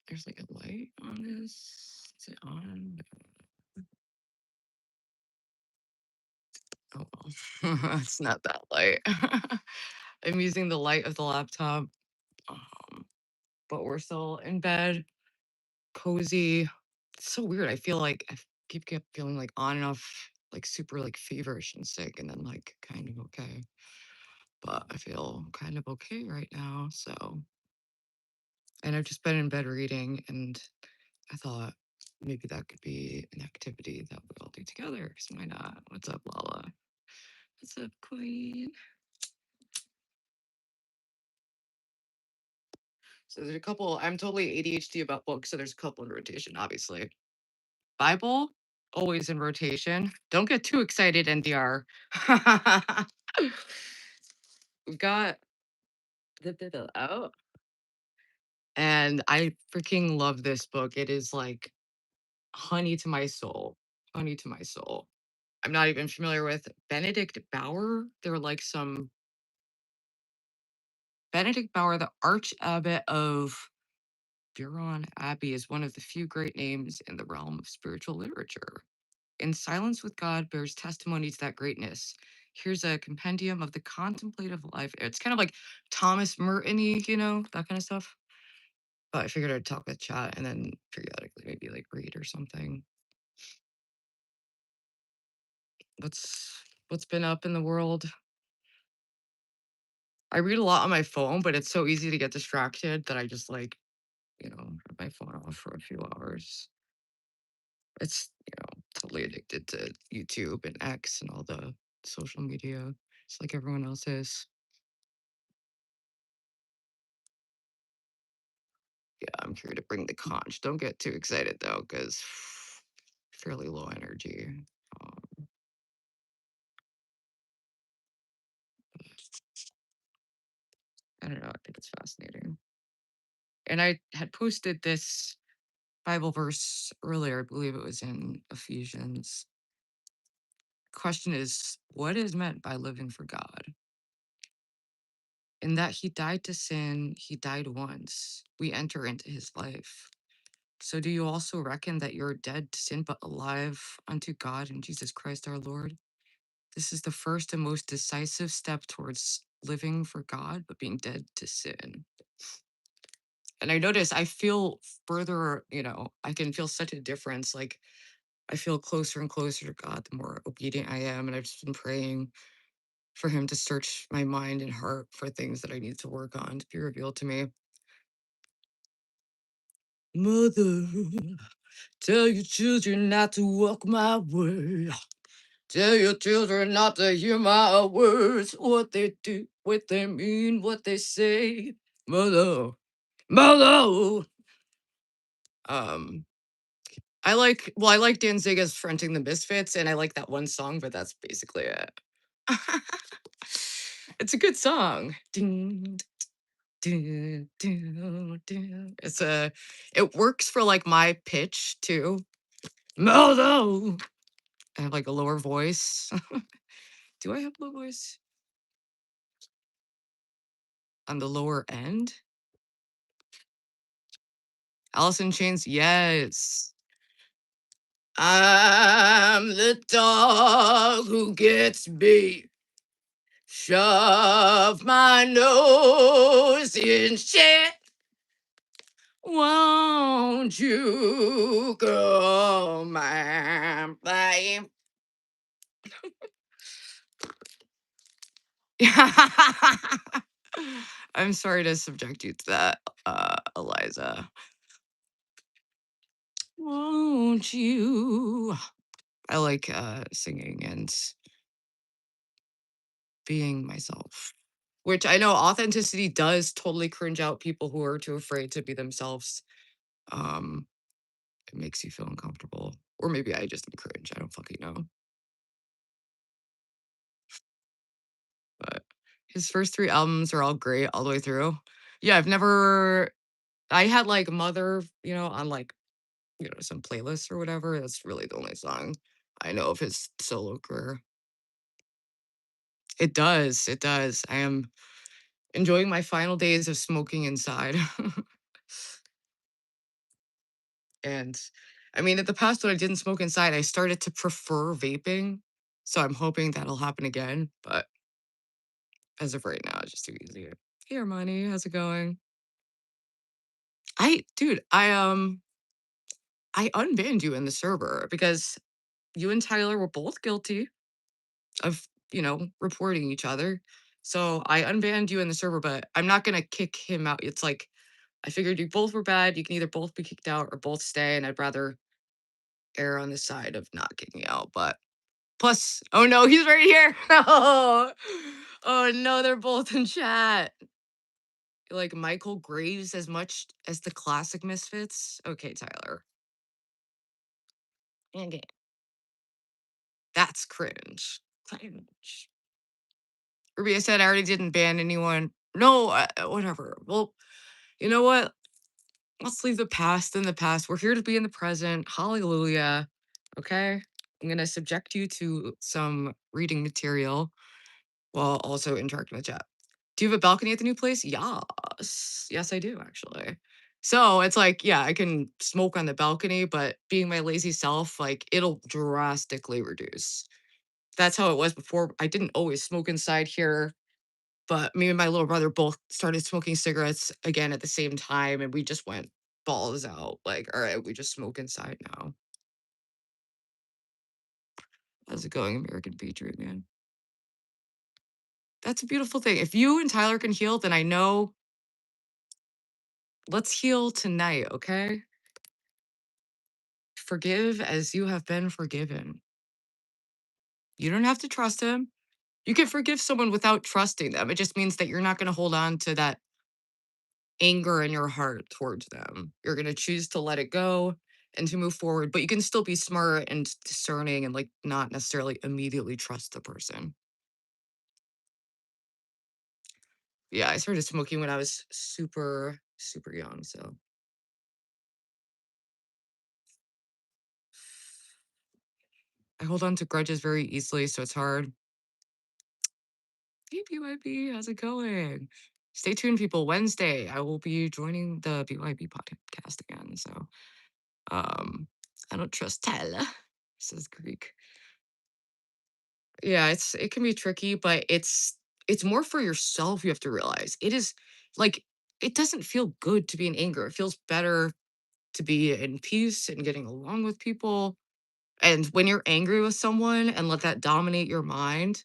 There's like a light on this. Is it on? Oh well, it's not that light. I'm using the light of the laptop. Um, but we're still in bed, cozy. It's so weird. I feel like keep feeling like on and off, like super like feverish and sick, and then like kind of okay. But I feel kind of okay right now. So, and I've just been in bed reading, and I thought maybe that could be an activity that we all do together. So why not? What's up, Lala? What's up, Queen? So there's a couple. I'm totally ADHD about books, so there's a couple in rotation, obviously. Bible, always in rotation. Don't get too excited, NDR. We've got the out, and I freaking love this book. It is like honey to my soul. Honey to my soul. I'm not even familiar with Benedict Bauer. They're like some Benedict Bauer, the Arch Abbot of Buron Abbey, is one of the few great names in the realm of spiritual literature. In Silence with God bears testimony to that greatness. Here's a compendium of the contemplative life. It's kind of like Thomas Merton, that kind of stuff. But I figured I'd talk with chat and then periodically maybe like read or something. What's been up in the world? I read a lot on my phone, but it's so easy to get distracted that I just like, have my phone off for a few hours. It's, totally addicted to YouTube and X and all the social media. It's like everyone else is. Yeah, I'm here to bring the conch. Don't get too excited though, because fairly low energy. Um, I don't know. I think it's fascinating. And I had posted this Bible verse earlier. I believe it was in Ephesians. Question is, what is meant by living for God? In that he died to sin, he died once. We enter into his life. So do you also reckon that you're dead to sin but alive unto God in Jesus Christ our Lord? This is the first and most decisive step towards living for God, but being dead to sin. And I notice I feel further, I can feel such a difference. Like I feel closer and closer to God the more obedient I am. And I've just been praying for him to search my mind and heart for things that I need to work on to be revealed to me. Mother, tell your children not to walk my way. Tell your children not to hear my words, what they do, what they mean, what they say. Mother, mother. Um, I like Danziga's Fronting the Misfits, and I like that one song, but that's basically it. It's a good song. Ding, ding, ding, ding. It works for like my pitch too. Mother. I have like a lower voice. Do I have low voice on the lower end? Alice in Chains, yes. I'm the dog who gets beat. Shove my nose in shit. Won't you come and play? I'm sorry to subject you to that, Eliza. Won't you? I like singing and being myself, which I know authenticity does totally cringe out people who are too afraid to be themselves. Um, it makes you feel uncomfortable, or maybe I just am cringe. I don't fucking know. But his first three albums are all great all the way through. Yeah, I've never. I had like Mother, on like some playlists or whatever. That's really the only song I know of his solo career. It does. It does. I am enjoying my final days of smoking inside. And I mean, in the past when I didn't smoke inside, I started to prefer vaping. So I'm hoping that'll happen again. But as of right now, it's just too easy. Hey Armani, how's it going? Dude, I unbanned you in the server because you and Tyler were both guilty of, reporting each other. So I unbanned you in the server, but I'm not gonna kick him out. It's like I figured you both were bad. You can either both be kicked out or both stay, and I'd rather err on the side of not kicking out. But plus, oh no, he's right here. Oh, oh no, they're both in chat. Like Michael Graves as much as the classic Misfits. Okay, Tyler. Okay, that's cringe. Cringe. Ruby, I said I already didn't ban anyone. No, whatever. Well, you know what? Let's leave the past in the past. We're here to be in the present. Hallelujah. Okay. I'm going to subject you to some reading material while also interacting with chat. Do you have a balcony at the new place? Yes. Yes, I do, actually. So it's like, yeah, I can smoke on the balcony, but being my lazy self, like it'll drastically reduce. That's how it was before. I didn't always smoke inside here, but me and my little brother both started smoking cigarettes again at the same time, and we just went balls out. Like, all right, we just smoke inside now. How's it going, American Patriot, man? That's a beautiful thing. If you and Tyler can heal, then I know let's heal tonight, okay? Forgive as you have been forgiven. You don't have to trust him. You can forgive someone without trusting them. It just means that you're not going to hold on to that anger in your heart towards them. You're going to choose to let it go and to move forward, but you can still be smart and discerning and like not necessarily immediately trust the person. Yeah, I started smoking when I was super, super young. So I hold on to grudges very easily. So it's hard. Hey, BYB, how's it going? Stay tuned, people. Wednesday, I will be joining the BYB podcast again. So I don't trust Tyler, says Greek. Yeah, it can be tricky, but it's more for yourself, you have to realize. It is like it doesn't feel good to be in anger. It feels better to be in peace and getting along with people. And when you're angry with someone and let that dominate your mind,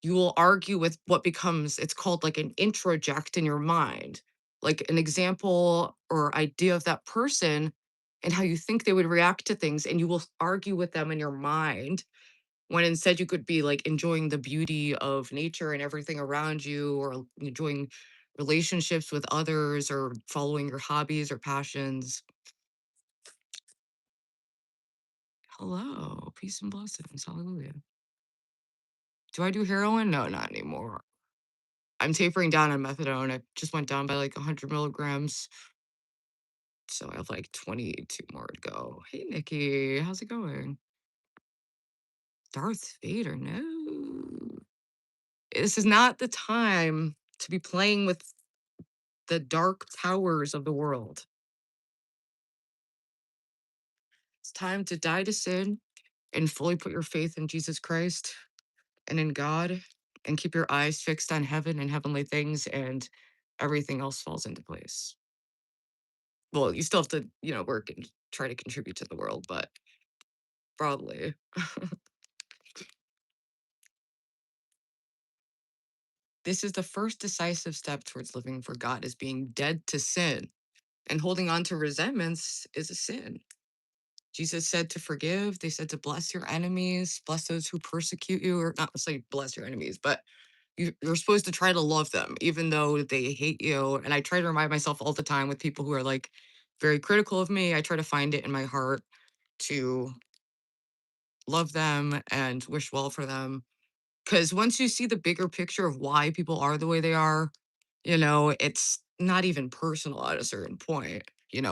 you will argue with what becomes it's called like an introject in your mind. Like an example or idea of that person and how you think they would react to things and you will argue with them in your mind when instead you could be like enjoying the beauty of nature and everything around you or enjoying relationships with others or following your hobbies or passions. Hello, peace and blessings. Hallelujah. Do I do heroin? No, not anymore. I'm tapering down on methadone. I just went down by like 100 milligrams. So I have like 22 more to go. Hey, Nikki, how's it going? Darth Vader, no. This is not the time to be playing with the dark powers of the world. It's time to die to sin and fully put your faith in Jesus Christ and in God and keep your eyes fixed on heaven and heavenly things, and everything else falls into place. Well, you still have to, work and try to contribute to the world, but broadly. This is the first decisive step towards living for God is being dead to sin. And holding on to resentments is a sin. Jesus said to forgive. They said to bless your enemies, bless those who persecute you, or not necessarily bless your enemies, but you're supposed to try to love them, even though they hate you. And I try to remind myself all the time with people who are like very critical of me. I try to find it in my heart to love them and wish well for them. Because once you see the bigger picture of why people are the way they are, it's not even personal at a certain point.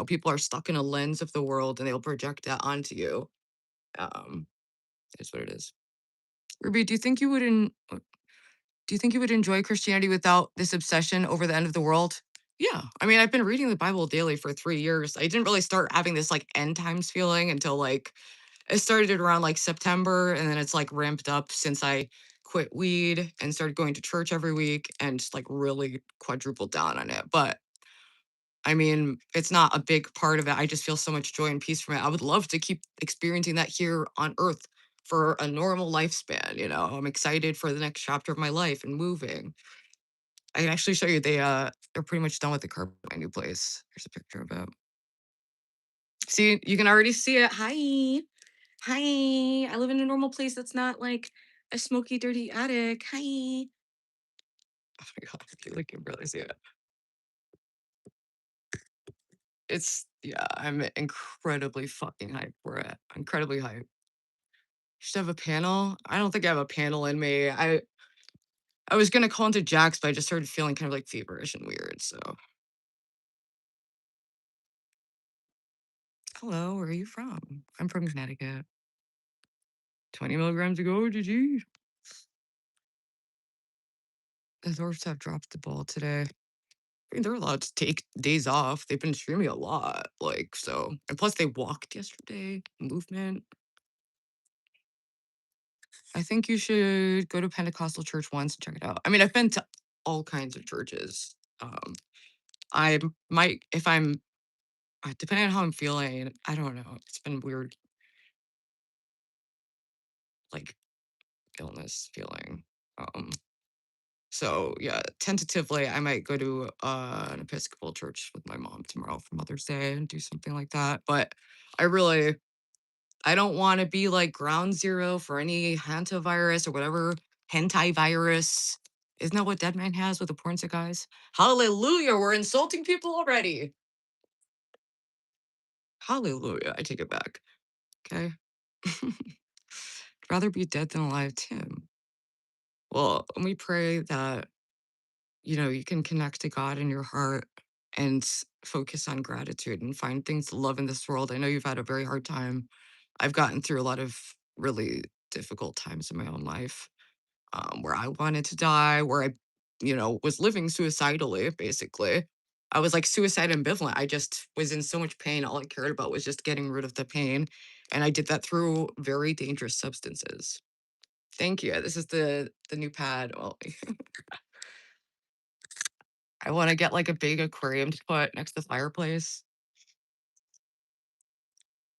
People are stuck in a lens of the world and they'll project that onto you. Um, is what it is. Ruby, do you think you would enjoy Christianity without this obsession over the end of the world? Yeah. I mean, I've been reading the Bible daily for 3 years. I didn't really start having this, like, end times feeling until, like, it started around, like, September, and then it's, like, ramped up since I quit weed and started going to church every week and just, like, really quadrupled down on it. But, I mean, it's not a big part of it. I just feel so much joy and peace from it. I would love to keep experiencing that here on Earth for a normal lifespan, you know? I'm excited for the next chapter of my life and moving. I can actually show you they're pretty much done with the carpet at my new place. Here's a picture of it. See, you can already see it. Hi. Hi. I live in a normal place that's not like a smoky, dirty attic. Hi. Oh my god, I feel like you can barely see it. It's yeah, I'm incredibly fucking hyped for it. Incredibly hyped. Should have a panel. I don't think I have a panel in me. I was gonna call into Jax, but I just started feeling kind of like feverish and weird. So hello, where are you from? I'm from Connecticut. 20 milligrams to go, GG. The Dwarfs have dropped the ball today. I mean, they're allowed to take days off. They've been streaming a lot, like, so and plus they walked yesterday, movement. I think you should go to Pentecostal church once and check it out. I mean, I've been to all kinds of churches. I might if I'm depending on how I'm feeling, I don't know. It's been weird, like, illness feeling. Um, so yeah, tentatively, I might go to an Episcopal church with my mom tomorrow for Mother's Day and do something like that. But I really I don't wanna be, like, ground zero for any hantavirus or whatever hentai virus. Isn't that what Deadman has with the porn sick guys? Hallelujah, we're insulting people already. Hallelujah, I take it back, okay? Rather be dead than alive, Tim. Well, and we pray that, you can connect to God in your heart and focus on gratitude and find things to love in this world. I know you've had a very hard time. I've gotten through a lot of really difficult times in my own life. Where I wanted to die, where I, was living suicidally, basically. I was like suicide ambivalent. I just was in so much pain. All I cared about was just getting rid of the pain. And I did that through very dangerous substances. Thank you. This is the new pad. Well, I want to get like a big aquarium to put next to the fireplace.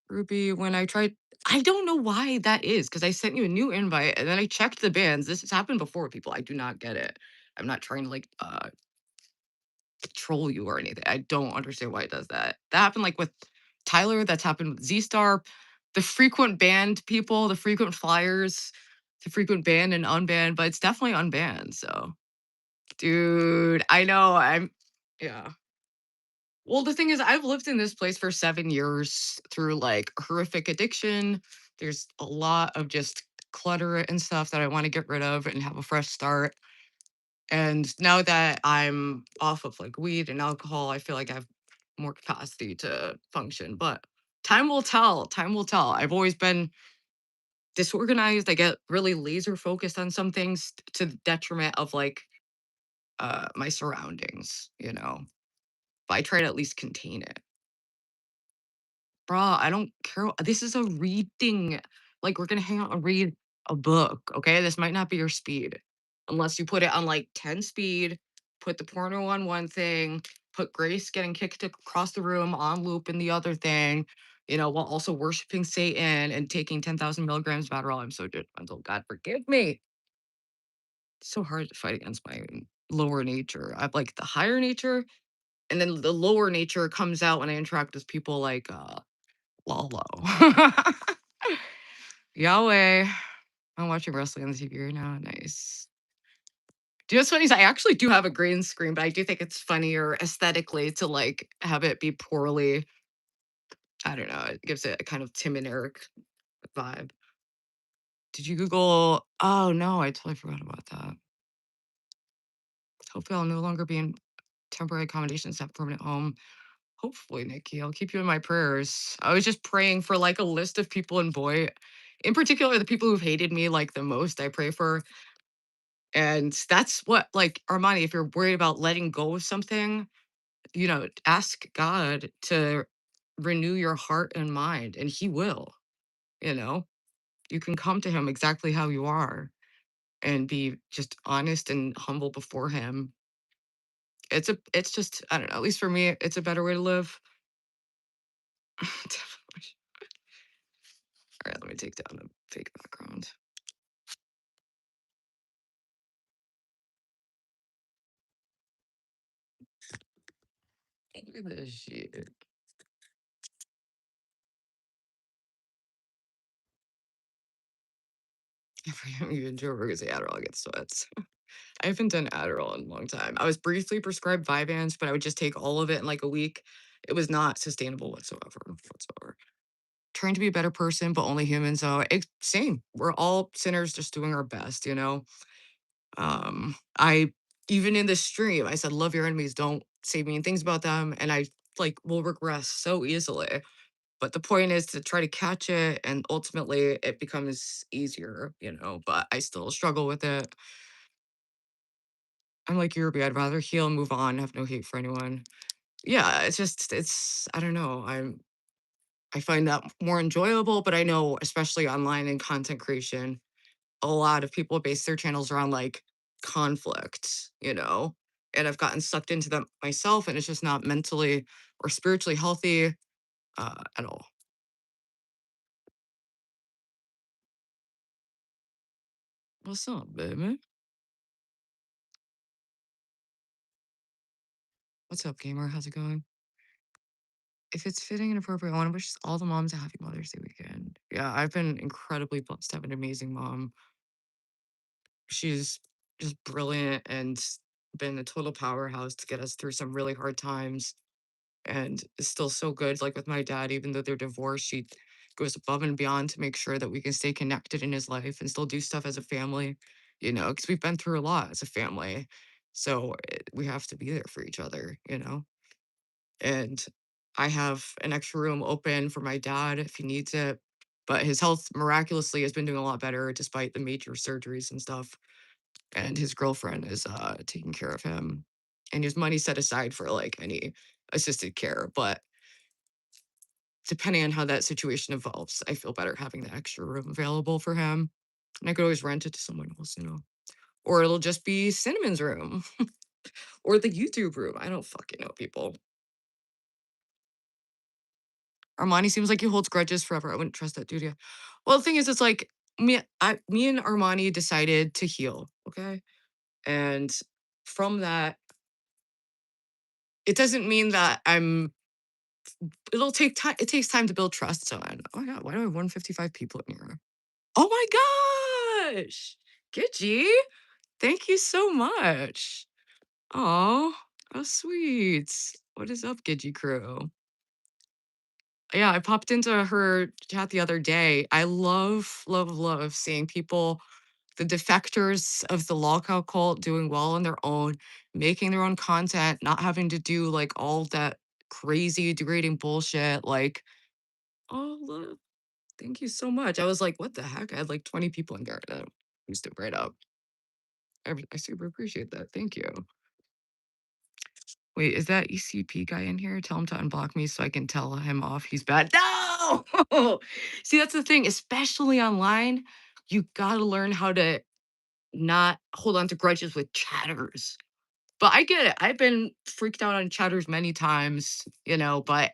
Ruby, when I tried, I don't know why that is because I sent you a new invite and then I checked the bands. This has happened before, people. I do not get it. I'm not trying to like troll you or anything. I don't understand why it does that. That happened like with Tyler, that's happened with Z Star, the frequent banned people, the frequent flyers, the frequent banned and unbanned, but it's definitely unbanned. So, dude, I know. Yeah. Well, the thing is, I've lived in this place for 7 years through like horrific addiction. There's a lot of just clutter and stuff that I want to get rid of and have a fresh start. And now that I'm off of like weed and alcohol, I feel like I have more capacity to function. But time will tell. Time will tell. I've always been disorganized. I get really laser focused on some things to the detriment of like my surroundings. But I try to at least contain it. Bruh, I don't care. This is a reading. Like, we're gonna hang out and read a book, okay? This might not be your speed. Unless you put it on like 10 speed, put the porno on one thing, put Grace getting kicked across the room on loop in the other thing, while also worshiping Satan and taking 10,000 milligrams of Adderall. I'm so judgmental. God forgive me. It's so hard to fight against my lower nature. I have like the higher nature, and then the lower nature comes out when I interact with people like Lalo. Yahweh. I'm watching wrestling on the TV right now. Nice. Do you know what's funny is I actually do have a green screen, but I do think it's funnier aesthetically to like have it be poorly. I don't know. It gives it a kind of Tim and Eric vibe. Did you Google? Oh no, I totally forgot about that. Hopefully, I'll no longer be in temporary accommodations, have permanent home. Hopefully, Nikki, I'll keep you in my prayers. I was just praying for like a list of people in Boy, in particular, the people who've hated me like the most. I pray for. And that's what, like, Armani, if you're worried about letting go of something, ask God to renew your heart and mind, and He will. You know, you can come to Him exactly how you are and be just honest and humble before Him. It's just, I don't know, at least for me, it's a better way to live. Definitely. All right, let me take down the fake background. Look at this shit. If I am even sure we're gonna say Adderall, I get sweats. I haven't done Adderall in a long time. I was briefly prescribed Vyvanse, but I would just take all of it in like a week. It was not sustainable whatsoever. Trying to be a better person, but only human. So same. We're all sinners just doing our best. I even in this stream, I said, love your enemies, don't say mean things about them. And I like will regress so easily. But the point is to try to catch it and ultimately it becomes easier, but I still struggle with it. I'm like you, Ruby. I'd rather heal and move on, have no hate for anyone. Yeah, it's I don't know. I find that more enjoyable, but I know especially online and content creation, a lot of people base their channels around like conflict. And I've gotten sucked into them myself, and it's just not mentally or spiritually healthy at all. What's up, baby? What's up, gamer? How's it going? If it's fitting and appropriate, I want to wish all the moms a happy Mother's Day weekend. Yeah, I've been incredibly blessed to have an amazing mom. She's just brilliant and been a total powerhouse to get us through some really hard times and is still so good. Like with my dad, even though they're divorced, she goes above and beyond to make sure that we can stay connected in his life and still do stuff as a family, because we've been through a lot as a family. So we have to be there for each other. And I have an extra room open for my dad if he needs it. But his health miraculously has been doing a lot better despite the major surgeries and stuff. And his girlfriend is taking care of him. And his money set aside for like any assisted care. But depending on how that situation evolves, I feel better having the extra room available for him. And I could always rent it to someone else. Or it'll just be Cinnamon's room or the YouTube room. I don't fucking know, people. Armani seems like he holds grudges forever. I wouldn't trust that dude. Yeah. Well, the thing is, it's like me and Armani decided to heal. Okay. And from that, it doesn't mean that it'll take time. It takes time to build trust. So oh my God, why do I have 155 people in here? Oh my gosh. Gidgy. Thank you so much. Oh, how sweet. What is up, Gidgy crew? Yeah, I popped into her chat the other day. I love, love, love seeing people, the defectors of the lolcow cult doing well on their own, making their own content, not having to do like all that crazy degrading bullshit. Like, oh, look, thank you so much. I was like, what the heck? I had like 20 people in there that used it right up. I super appreciate that. Thank you. Wait, is that ECP guy in here? Tell him to unblock me so I can tell him off. He's bad. No! See, that's the thing, especially online, you gotta learn how to not hold on to grudges with chatters. But I get it. I've been freaked out on chatters many times, but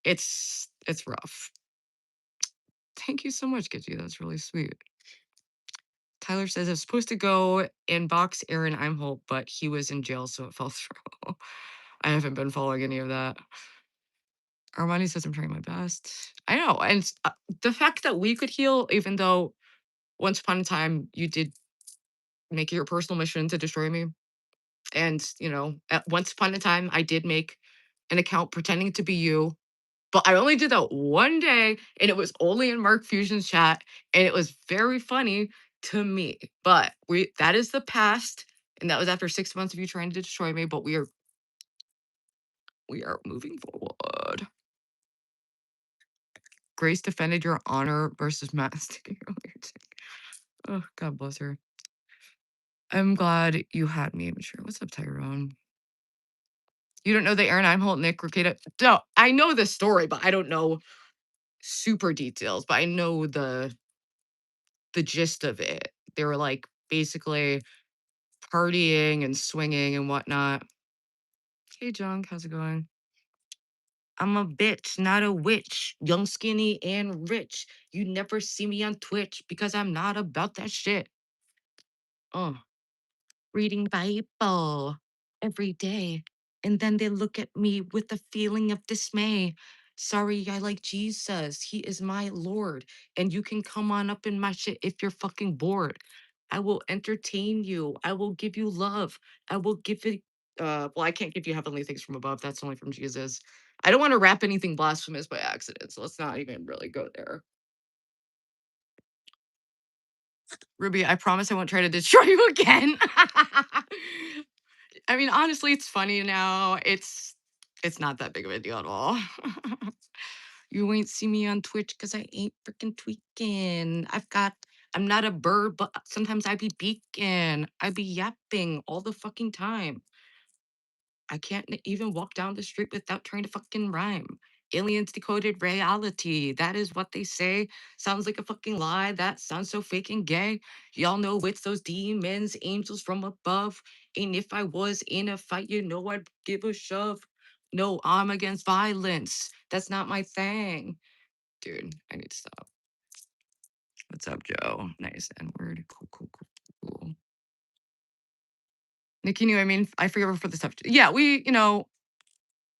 it's rough. Thank you so much, Gidgy. That's really sweet. Tyler says it's supposed to go and box Aaron Imholt, but he was in jail, so it fell through. I haven't been following any of that. Armani says I'm trying my best. I know, and the fact that we could heal, even though once upon a time you did make it your personal mission to destroy me, and at once upon a time I did make an account pretending to be you, but I only did that one day, and it was only in Mark Fusion's chat, and it was very funny to me. But that is the past, and that was after 6 months of you trying to destroy me. But we are moving forward. Grace defended your honor versus Matt sticking earlier today. Oh, God bless her. I'm glad you had me, mature. What's up, Tyrone? You don't know the Aaron Imholt, Nick Rekieta? No, I know the story, but I don't know super details, but I know the gist of it. They were like basically partying and swinging and whatnot. Hey, Junk, how's it going? I'm a bitch, not a witch. Young, skinny, and rich. You never see me on Twitch because I'm not about that shit. Oh, reading Bible every day. And then they look at me with a feeling of dismay. Sorry, I like Jesus. He is my Lord. And you can come on up in my shit if you're fucking bored. I will entertain you. I will give you love. I will give it. Well, I can't give you heavenly things from above. That's only from Jesus. I don't want to rap anything blasphemous by accident. So let's not even really go there. Ruby, I promise I won't try to destroy you again. I mean, honestly, it's funny now. It's not that big of a deal at all. You ain't see me on Twitch because I ain't freaking tweaking. I'm not a bird, but sometimes I be beaking. I be yapping all the fucking time. I can't even walk down the street without trying to fucking rhyme. Aliens decoded reality. That is what they say. Sounds like a fucking lie. That sounds so fake and gay. Y'all know it's those demons, angels from above. And if I was in a fight, you know I'd give a shove. No, I'm against violence. That's not my thing. Dude, I need to stop. What's up, Joe? Nice N word. Cool, cool, cool, cool. Nikki knew, I mean, I forgive her for the stuff. Yeah,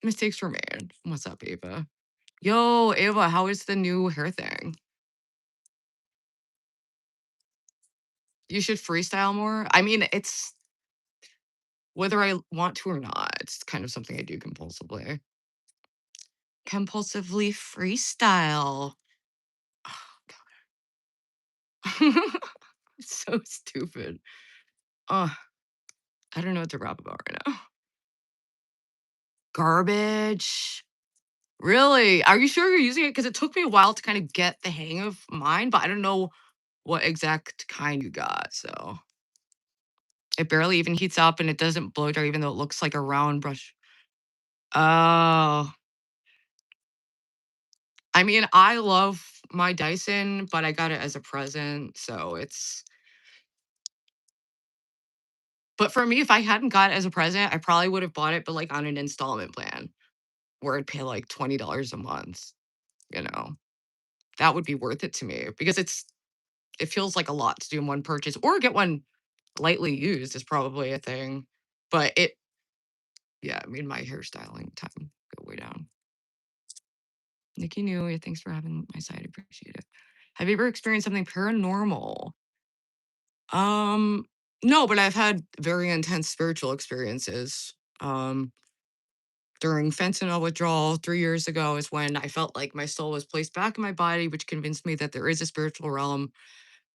mistakes were made. What's up, Ava? Yo, Ava, how is the new hair thing? You should freestyle more. I mean, it's whether I want to or not, it's kind of something I do compulsively. Compulsively freestyle. It's so stupid. Oh, I don't know what to rap about right now. Garbage. Really? Are you sure you're using it? Because it took me a while to kind of get the hang of mine, but I don't know what exact kind you got. So it barely even heats up and it doesn't blow dry, even though it looks like a round brush. Oh, I mean, I love my Dyson, but I got it as a present, so it's but for me, if I hadn't got it as a present, I probably would have bought it, but, like, on an installment plan where I'd pay, like, $20 a month, you know? That would be worth it to me because it feels like a lot to do in one purchase or get one lightly used is probably a thing, but it yeah, it made my hairstyling time go way down. Nikki Nui, thanks for having my side, appreciate it. Have you ever experienced something paranormal? Um, no, but I've had very intense spiritual experiences. Um, During fentanyl withdrawal 3 years ago is when I felt like my soul was placed back in my body, which convinced me that there is a spiritual realm.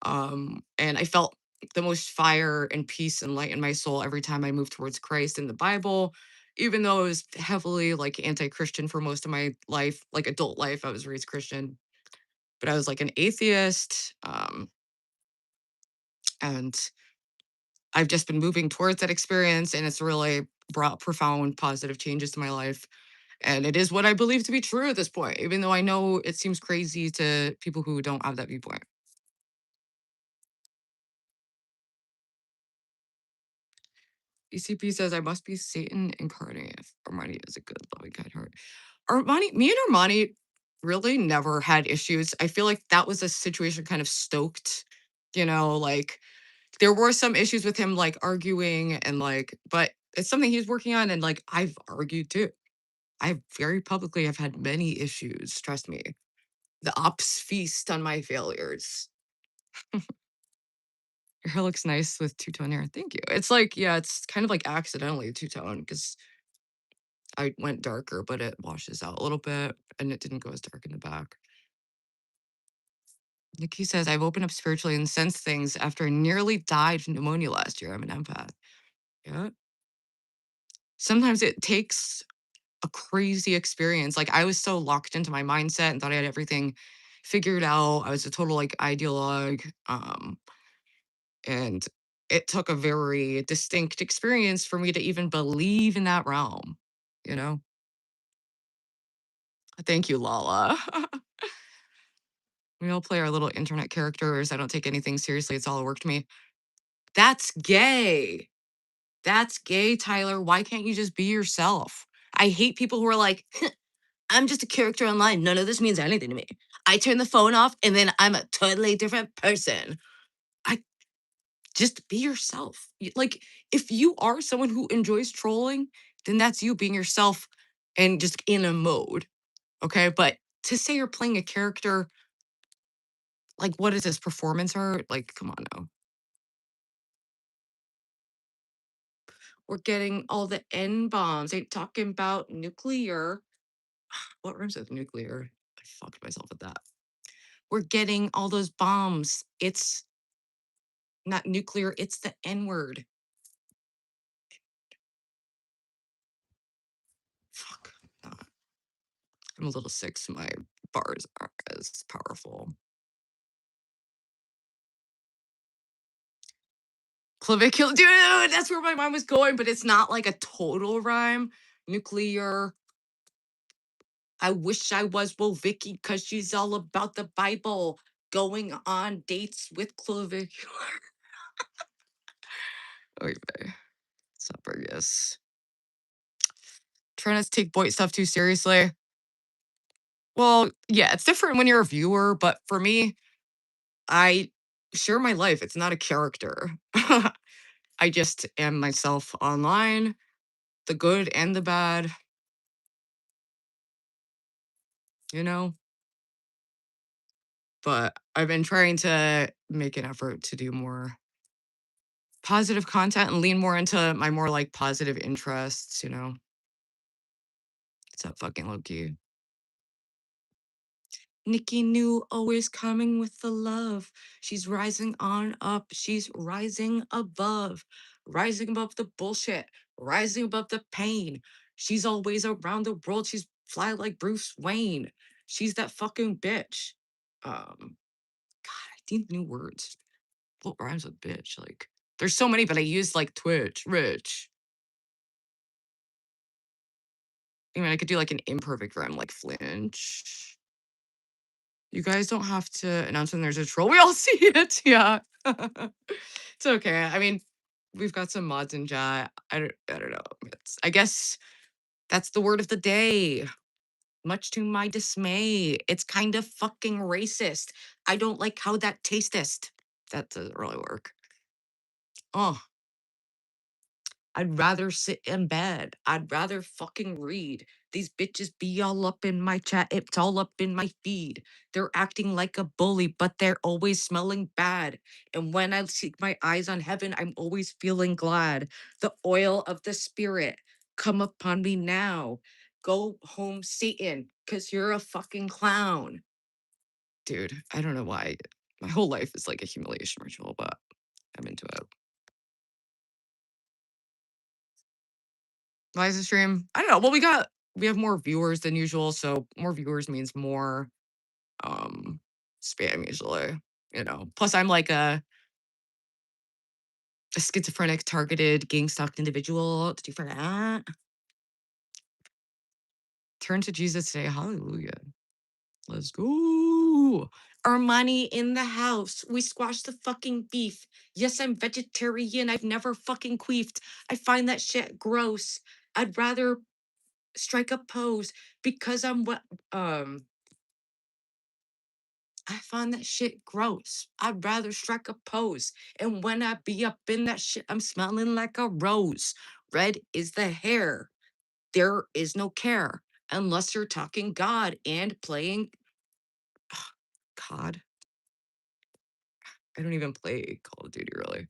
And I felt the most fire and peace and light in my soul every time I moved towards Christ in the Bible, even though I was heavily like anti-Christian for most of my life, like adult life. I was raised Christian, but I was like an atheist. And I've just been moving towards that experience, and it's really brought profound positive changes to my life. And it is what I believe to be true at this point, even though I know it seems crazy to people who don't have that viewpoint. ECP says, I must be Satan incarnate if Armani is a good, loving, kind heart. Me and Armani really never had issues. I feel like that was a situation kind of stoked, like there were some issues with him like arguing and like, but it's something he's working on. And like, I've argued too. I very publicly have had many issues, trust me. The ops feast on my failures. Your hair looks nice with two-tone hair. Thank you. It's like, yeah, it's kind of like accidentally two-tone because I went darker, but it washes out a little bit and it didn't go as dark in the back. Nikki says, I've opened up spiritually and sensed things after I nearly died from pneumonia last year. I'm an empath. Yeah. Sometimes it takes a crazy experience. Like I was so locked into my mindset and thought I had everything figured out. I was a total like ideologue. And it took a very distinct experience for me to even believe in that realm. you know? Thank you, Lala. We all play our little internet characters. I don't take anything seriously. It's all a work to me. That's gay. That's gay, Tyler. Why can't you just be yourself? I hate people who are like, I'm just a character online. None of this means anything to me. I turn the phone off and then I'm a totally different person. I just be yourself. Like, if you are someone who enjoys trolling, then that's you being yourself and just in a mode. Okay. But to say you're playing a character, like, what is this performance art? Like, come on now. We're getting all the N bombs. Ain't talking about nuclear. What rhymes with nuclear? I fucked myself with that. We're getting all those bombs. It's not nuclear, it's the N word. Fuck. I'm a little sick, so my bars aren't as powerful. Clavicular, dude, that's where my mind was going, but it's not like a total rhyme. Nuclear. I wish I was Vicky because she's all about the Bible. Going on dates with clavicular. Okay, Suffragus. Trying not to take boy stuff too seriously. Well, yeah, it's different when you're a viewer, but for me, I share my life. It's not a character. I just am myself online, the good and the bad, you know? But I've been trying to make an effort to do more positive content and lean more into my more like positive interests, you know? It's that fucking low key. Nikki knew always coming with the love. She's rising on up. She's rising above the bullshit, rising above the pain. She's always around the world. She's fly like Bruce Wayne. She's that fucking bitch. God, I need new words. What rhymes with bitch? Like, there's so many, but I use like Twitch, rich. I mean, I could do like an imperfect rhyme, like flinch. You guys don't have to announce when there's a troll. We all see it. Yeah. It's okay. I mean, we've got some mods in chat. I don't know. I guess that's the word of the day. Much to my dismay. It's kind of fucking racist. I don't like how that tastest. That doesn't really work. Oh, I'd rather sit in bed. I'd rather fucking read. These bitches be all up in my chat. It's all up in my feed. They're acting like a bully, but they're always smelling bad. And when I seek my eyes on heaven, I'm always feeling glad. The oil of the spirit come upon me now. Go home, Satan, because you're a fucking clown. Dude, I don't know why. My whole life is like a humiliation ritual, but I'm into it. Why is the stream? I don't know. Well, we have more viewers than usual, so more viewers means more um spam usually, you know. Plus I'm like a schizophrenic targeted gang stalked individual. Did you forget? Turn to Jesus today. Hallelujah. Let's go. Armani in the house. We squashed the fucking beef. Yes, I'm vegetarian. I've never fucking queefed. I find that shit gross. I'd rather strike a pose because I'm what I find that shit gross. I'd rather strike a pose. And when I be up in that shit, I'm smelling like a rose. Red is the hair. There is no care unless you're talking God and playing COD. I don't even play Call of Duty really.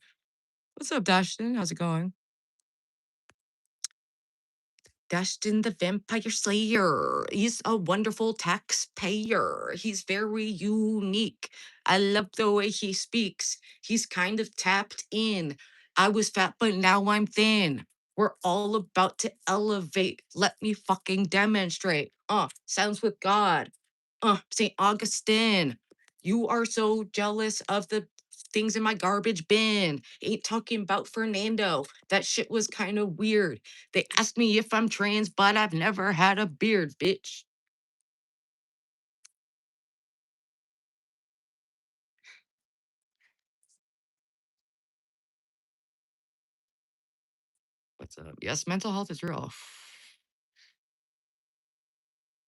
What's up, Dashton? How's it going? Dashton the Vampire Slayer. He's a wonderful taxpayer. He's very unique. I love the way he speaks. He's kind of tapped in. I was fat, but now I'm thin. We're all about to elevate. Let me fucking demonstrate. Sounds with God. St. Augustine. You are so jealous of the things in my garbage bin. Ain't talking about Fernando. That shit was kind of weird. They asked me if I'm trans, but I've never had a beard, bitch. What's up? Yes, mental health is real.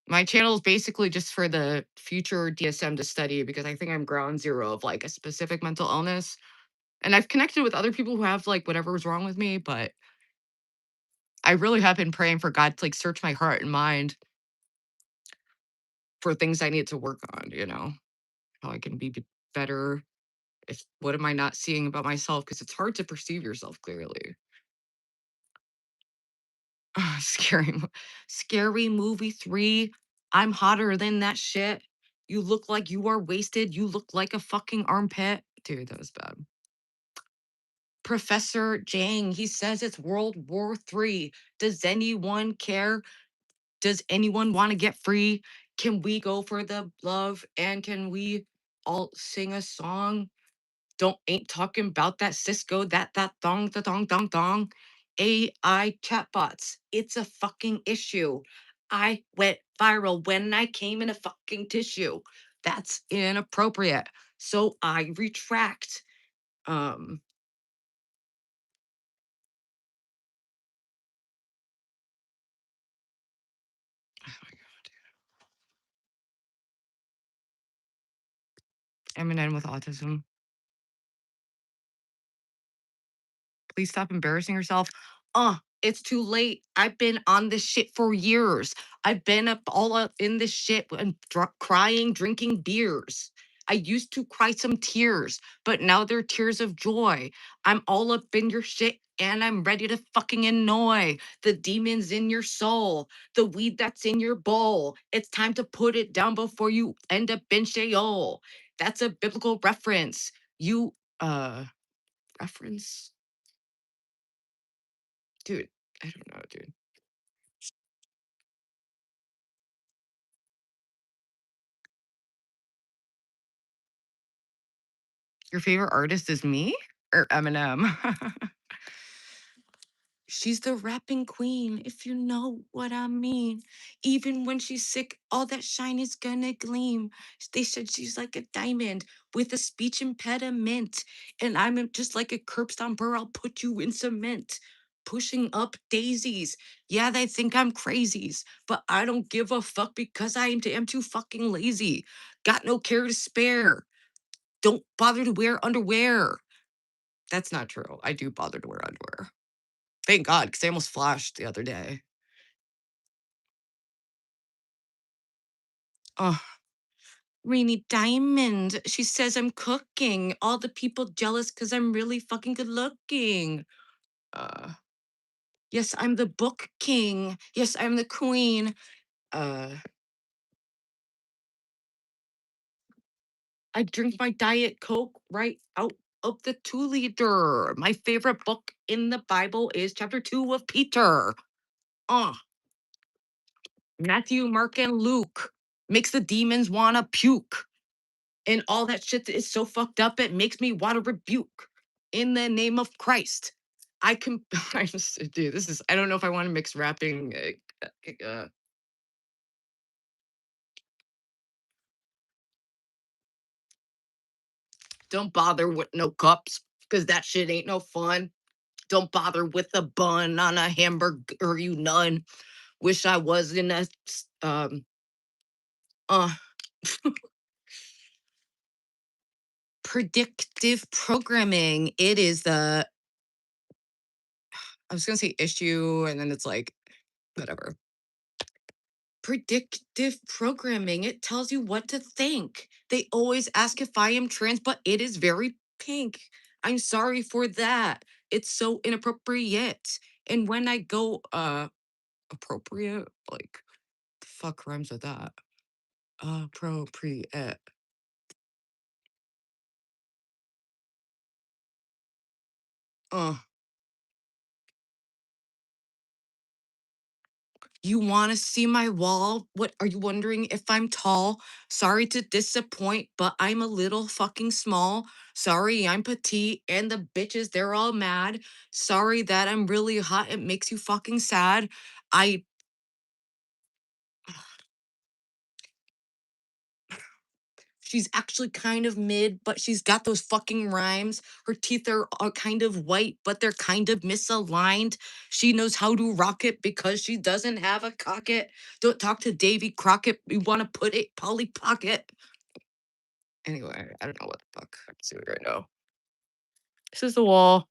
My channel is basically just for the future DSM to study because I think I'm ground zero of like a specific mental illness. And I've connected with other people who have like whatever was wrong with me, but I really have been praying for God to like search my heart and mind for things I need to work on, how I can be better. If what am I not seeing about myself? Because it's hard to perceive yourself clearly. Scary, scary movie 3. I'm hotter than that shit. You look like you are wasted. You look like a fucking armpit. Dude, that was bad. Professor Jang, he says it's World War III. Does anyone care? Does anyone want to get free? Can we go for the love? And can we all sing a song? Don't ain't talking about that Cisco, that thong, the thong, thong, thong. AI chatbots. It's a fucking issue. I went viral when I came in a fucking tissue. That's inappropriate. So I retract. Um, oh Eminem with autism. Please stop embarrassing yourself. It's too late. I've been on this shit for years. I've been up all up in this shit and crying, drinking beers. I used to cry some tears, but now they're tears of joy. I'm all up in your shit and I'm ready to fucking annoy the demons in your soul, the weed that's in your bowl. It's time to put it down before you end up in Sheol. That's a biblical reference. You, reference? Dude, I don't know, dude. Your favorite artist is me or Eminem? She's the rapping queen, if you know what I mean. Even when she's sick, all that shine is gonna gleam. They said she's like a diamond with a speech impediment. And I'm just like a curb stomper, I'll put you in cement. Pushing up daisies. Yeah, they think I'm crazies, but I don't give a fuck because am too fucking lazy. Got no care to spare. Don't bother to wear underwear. That's not true. I do bother to wear underwear. Thank God, because I almost flashed the other day. Oh, Rainy Diamond. She says I'm cooking. All the people jealous because I'm really fucking good looking. Uh, yes, I'm the book king. Yes, I'm the queen. Uh, I drink my Diet Coke right out of the 2 liter. My favorite book in the Bible is chapter 2 of Peter. Uh, Matthew, Mark, and Luke makes the demons wanna puke. And all that shit is so fucked up, it makes me want to rebuke in the name of Christ. I can, I just, dude, this is, I don't know if I want to mix rapping. Don't bother with no cups because that shit ain't no fun. Don't bother with a bun on a hamburger, you none. Wish I was in a, uh, predictive programming. It is the, I was going to say issue, and then it's like, whatever. Predictive programming. It tells you what to think. They always ask if I am trans, but it is very pink. I'm sorry for that. It's so inappropriate. And when I go appropriate, like the fuck rhymes with that? Appropriate. Uh You want to see my wall? What are you wondering if I'm tall? Sorry to disappoint, but I'm a little fucking small. Sorry, I'm petite and the bitches, they're all mad. Sorry that I'm really hot. It makes you fucking sad. I She's actually kind of mid, but she's got those fucking rhymes. Her teeth are kind of white, but they're kind of misaligned. She knows how to rock it because she doesn't have a cocket. Don't talk to Davy Crockett. We want to put it Polly Pocket. Anyway, I don't know what the fuck I'm doing right now. This is the wall.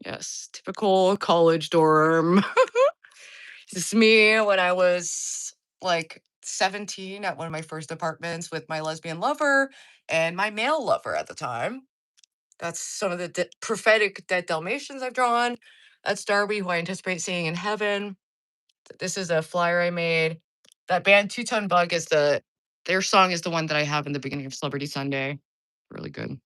Yes, typical college dorm. This is me when I was like 17 at one of my first apartments with my lesbian lover and my male lover at the time. That's some of the prophetic dead Dalmatians I've drawn. That's Darby, who I anticipate seeing in heaven. This is a flyer I made. That band Two Ton Bug is their song is the one that I have in the beginning of Celebrity Sunday. Really good.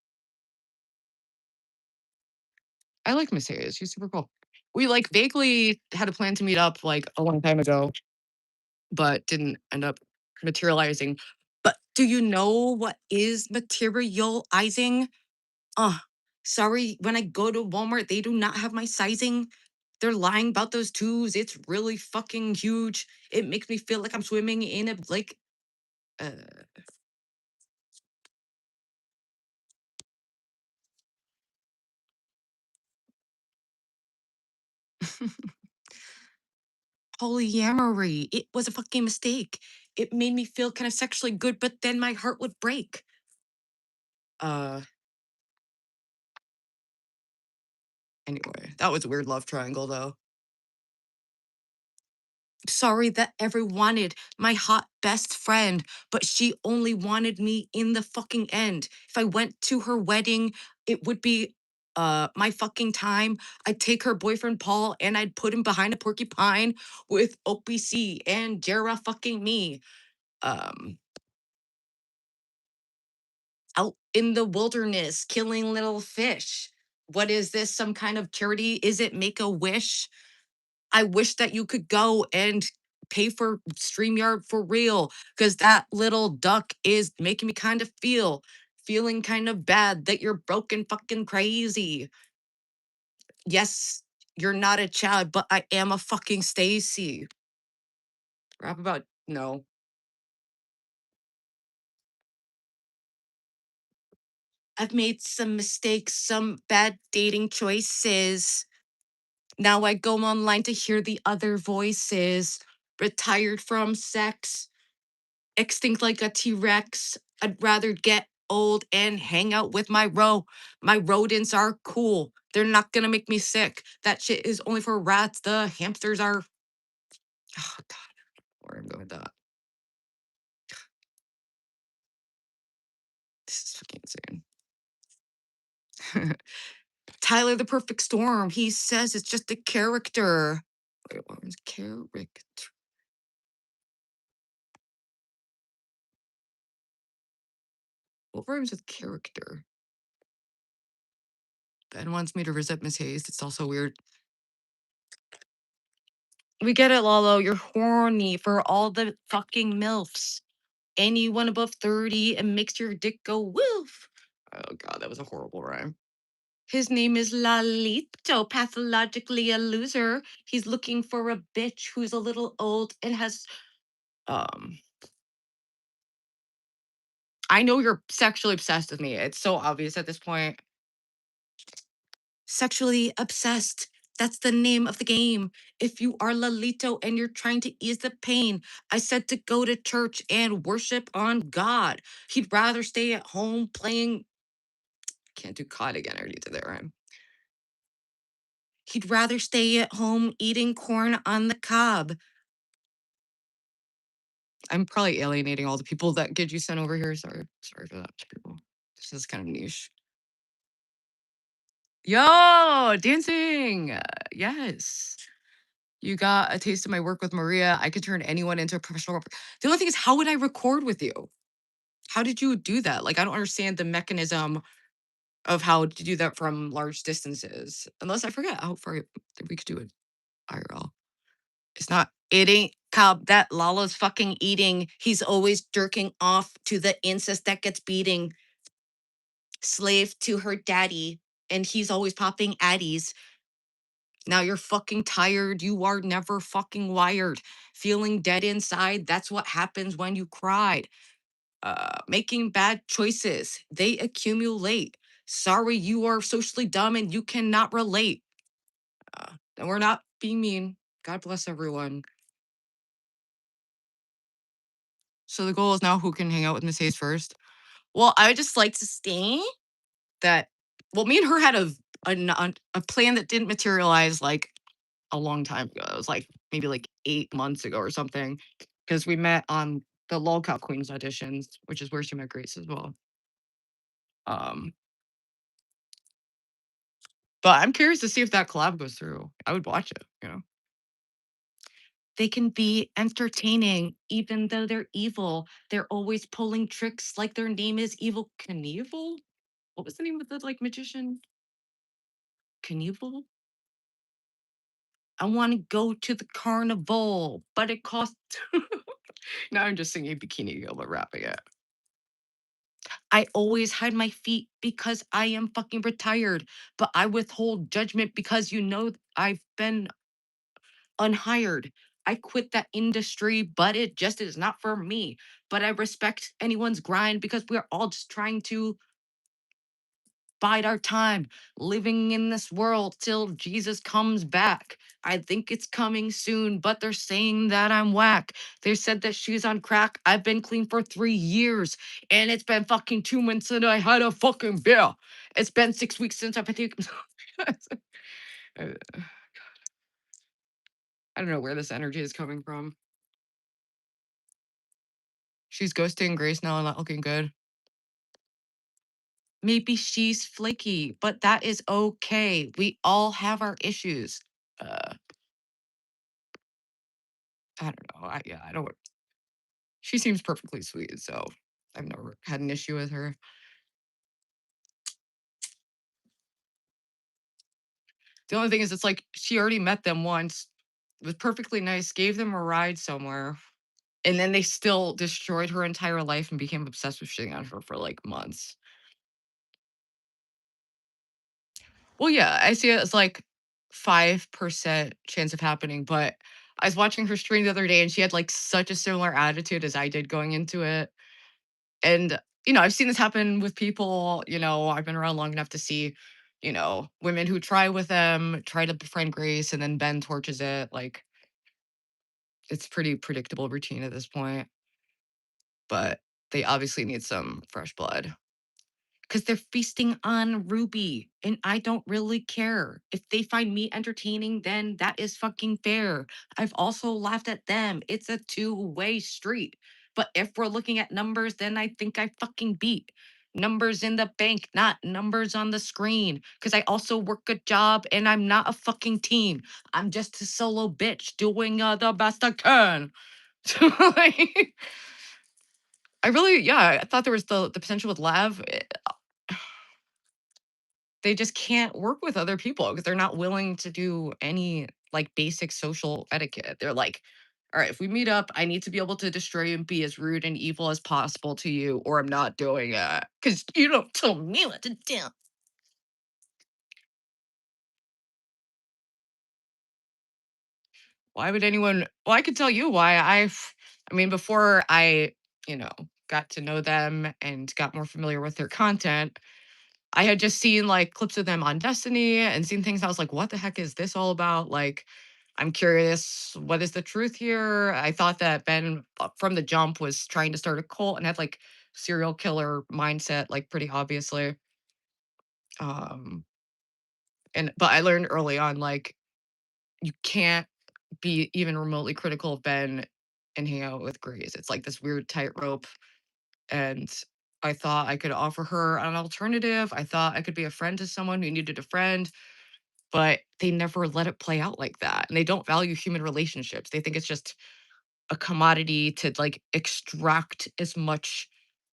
I like Miss Hayes. She's super cool. We like vaguely had a plan to meet up like a long time ago, but didn't end up materializing. But do you know what is materializing? Uh, sorry, when I go to Walmart, they do not have my sizing. They're lying about those twos. It's really fucking huge. It makes me feel like I'm swimming in a lake. Uh, polyamory. It was a fucking mistake. It made me feel kind of sexually good, but then my heart would break. Uh, anyway, that was a weird love triangle though. Sorry that ever wanted my hot best friend, but she only wanted me in the fucking end. If I went to her wedding, it would be my fucking time. I'd take her boyfriend Paul and I'd put him behind a porcupine with OPC and Jera fucking me. Um Out in the wilderness killing little fish. What is this? Some kind of charity? Is it Make a Wish? I wish that you could go and pay for StreamYard for real, because that little duck is making me kind of feeling kind of bad that you're broken fucking crazy. Yes, you're not a Chad, but I am a fucking Stacy. Rap about no. I've made some mistakes, some bad dating choices. Now I go online to hear the other voices. Retired from sex, extinct like a T-Rex. I'd rather get old and hang out with my rodents are cool. They're not gonna make me sick. That shit is only for rats. The hamsters are oh god, where I'm going with that. This is fucking insane. Tyler the Perfect Storm. He says it's just a character. Wait, what was character? What rhymes with character? Ben wants me to resent Miss Hayes. It's also weird. We get it, Lalo. You're horny for all the fucking MILFs. Anyone above 30 and makes your dick go woof. Oh god, that was a horrible rhyme. His name is Lalito, pathologically a loser. He's looking for a bitch who's a little old and has um I know you're sexually obsessed with me. It's so obvious at this point. Sexually obsessed. That's the name of the game. If you are Lalito and you're trying to ease the pain, I said to go to church and worship on God. He'd rather stay at home playing. Can't do COD again. I already did that rhyme. He'd rather stay at home eating corn on the cob. I'm probably alienating all the people that get you sent over here. Sorry for that, people. This is kind of niche. Yo, dancing. Yes. You got a taste of my work with Maria. I could turn anyone into a professional The only thing is, how would I record with you? How did you do that? Like, I don't understand the mechanism of how to do that from large distances. Unless I forget how far we could do it IRL. It's not, it ain't Cobb that Lala's fucking eating. He's always jerking off to the incest that gets beating, slave to her daddy, and he's always popping addies. Now you're fucking tired. You are never fucking wired. Feeling dead inside. That's what happens when you cried. Making bad choices. They accumulate. Sorry, you are socially dumb and you cannot relate. And we're not being mean. God bless everyone. So the goal is now who can hang out with Miss Hayes first. Well, I would just like to state that, well, me and her had a plan that didn't materialize like a long time ago. It was like maybe like 8 months ago or something, because we met on the Lolcow Queens auditions, which is where she met Grace as well. Um, but I'm curious to see if that collab goes through. I would watch it, you know. They can be entertaining even though they're evil. They're always pulling tricks like their name is Evil Knievel. What was the name of the like magician? Knievel? I want to go to the carnival, but it costs. Now I'm just singing Bikini Girl, but rapping it. I always hide my feet because I am fucking retired, but I withhold judgment because you know I've been unhired. I quit that industry, but it just is not for me. But I respect anyone's grind because we're all just trying to bide our time living in this world till Jesus comes back. I think it's coming soon, but they're saying that I'm whack. They said that she's on crack. I've been clean for 3 years and it's been fucking 2 months since I had a fucking beer. It's been 6 weeks since I've been. I don't know where this energy is coming from. She's ghosting Grace now and not looking good. Maybe she's flaky, but that is okay. We all have our issues. Uh, I don't know. Yeah, I don't. She seems perfectly sweet, so I've never had an issue with her. The only thing is, it's like she already met them once, was perfectly nice, gave them a ride somewhere, and then they still destroyed her entire life and became obsessed with shitting on her for like months. Well, yeah, I see it as like 5% chance of happening, but I was watching her stream the other day and she had like such a similar attitude as I did going into it. And, I've seen this happen with people, I've been around long enough to see, women who try with them, try to befriend Grace, and then Ben torches it. Like, it's pretty predictable routine at this point, but they obviously need some fresh blood because they're feasting on Ruby, and I don't really care. If they find me entertaining, then that is fucking fair. I've also laughed at them. It's a two-way street. But if we're looking at numbers, then I think I fucking beat. Numbers in the bank, not numbers on the screen. Because I also work a job and I'm not a fucking team. I'm just a solo bitch doing the best I can. So, like, I really, yeah, I thought there was the potential with Lav. They just can't work with other people because they're not willing to do any like basic social etiquette. They're like, all right, if we meet up, I need to be able to destroy you and be as rude and evil as possible to you, or I'm not doing it because you don't tell me what to do. Why would anyone? Well, I could tell you why. I mean, before I, you know, got to know them and got more familiar with their content, I had just seen like clips of them on Destiny and seen things. I was like, what the heck is this all about? Like, I'm curious, what is the truth here? I thought that Ben from the jump was trying to start a cult and had like serial killer mindset, like pretty obviously. Um, but I learned early on, like, you can't be even remotely critical of Ben and hang out with Grace. It's like this weird tightrope. And I thought I could offer her an alternative. I thought I could be a friend to someone who needed a friend, but they never let it play out like that. And they don't value human relationships. They think it's just a commodity to like extract as much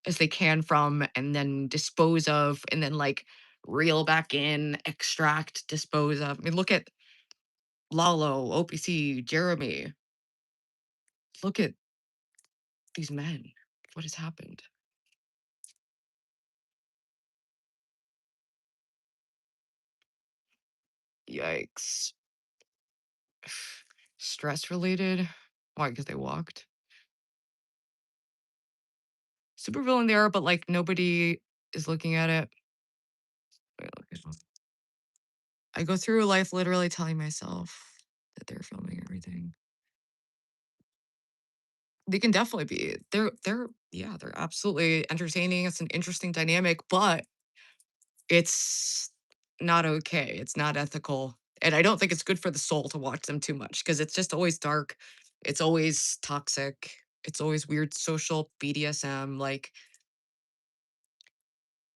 as they can from and then dispose of and then like reel back in, extract, dispose of. I mean, look at Lalo, OPC, Jeremy. Look at these men. What has happened? Yikes. Stress related? Why? Because they walked? Supervillain there, but like nobody is looking at it. Wait, look at this. I go through life literally telling myself that they're filming everything. They can definitely be. They're yeah, they're absolutely entertaining. It's an interesting dynamic, but it's not okay. It's not ethical. And I don't think it's good for the soul to watch them too much because it's just always dark. It's always toxic. It's always weird social BDSM. Like,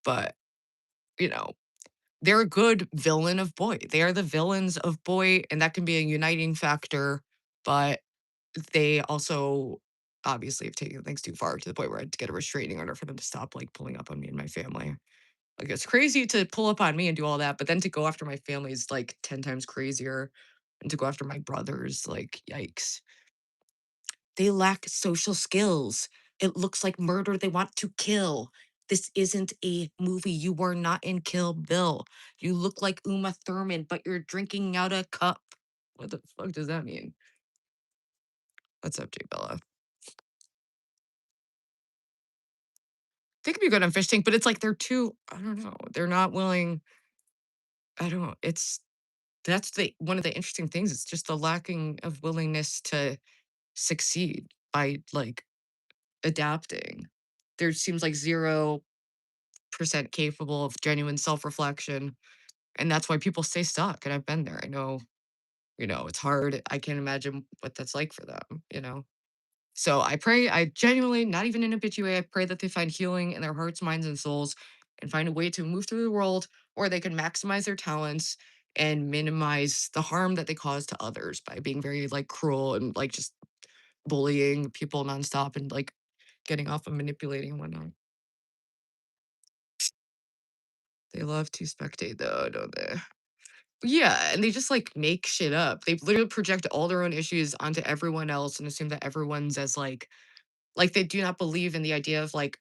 but you know, they're a good villain of Boy. They are the villains of Boy, and that can be a uniting factor. But they also obviously have taken things too far to the point where I had to get a restraining order for them to stop like pulling up on me and my family. Like it's crazy to pull up on me and do all that, but then to go after my family is like 10 times crazier. And to go after my brothers, like, yikes. They lack social skills. It looks like murder they want to kill. This isn't a movie. You are not in Kill Bill. You look like Uma Thurman, but you're drinking out a cup. What the fuck does that mean? What's up, Jay Bella? They could be good on fish tank, but it's like they're too, I don't know. They're not willing. I don't know. It's that's the one of the interesting things. It's just the lacking of willingness to succeed by like adapting. There seems like 0% capable of genuine self-reflection. And that's why people stay stuck. And I've been there. I know, it's hard. I can't imagine what that's like for them. So I pray, I genuinely, not even in a bitchy way, I pray that they find healing in their hearts, minds, and souls and find a way to move through the world where they can maximize their talents and minimize the harm that they cause to others by being very like cruel and like just bullying people nonstop and like getting off of manipulating and whatnot. They love to spectate though, don't they? Yeah, and they just like make shit up. They literally project all their own issues onto everyone else and assume that everyone's as like they do not believe in the idea of like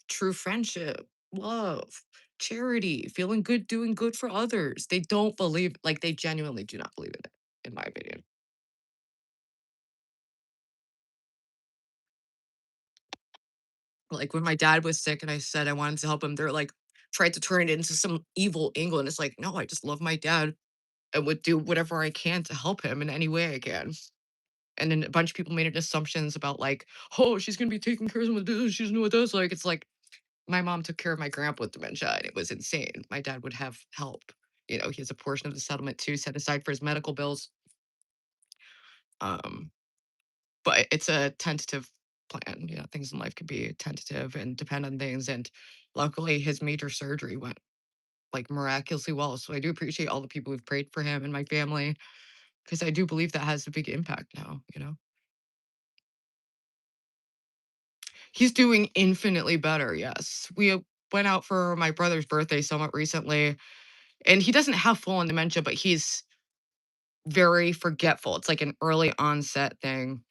true friendship, love, charity, feeling good, doing good for others. They don't believe, like, they genuinely do not believe in it, in my opinion. Like, when my dad was sick and I said I wanted to help him, they're like, tried to turn it into some evil angle. And it's like, no, I just love my dad and would do whatever I can to help him in any way I can. And then a bunch of people made assumptions about, like, oh, she's going to be taking care of him with this. She doesn't know what this. Like, it's like, my mom took care of my grandpa with dementia, and it was insane. My dad would have help. He has a portion of the settlement too set aside for his medical bills. Um, but it's a tentative plan. Things in life can be tentative and depend on things. And luckily, his major surgery went like miraculously well. So I do appreciate all the people who've prayed for him and my family because I do believe that has a big impact now. He's doing infinitely better. Yes. We went out for my brother's birthday somewhat recently, and he doesn't have full on dementia, but he's very forgetful. It's like an early onset thing.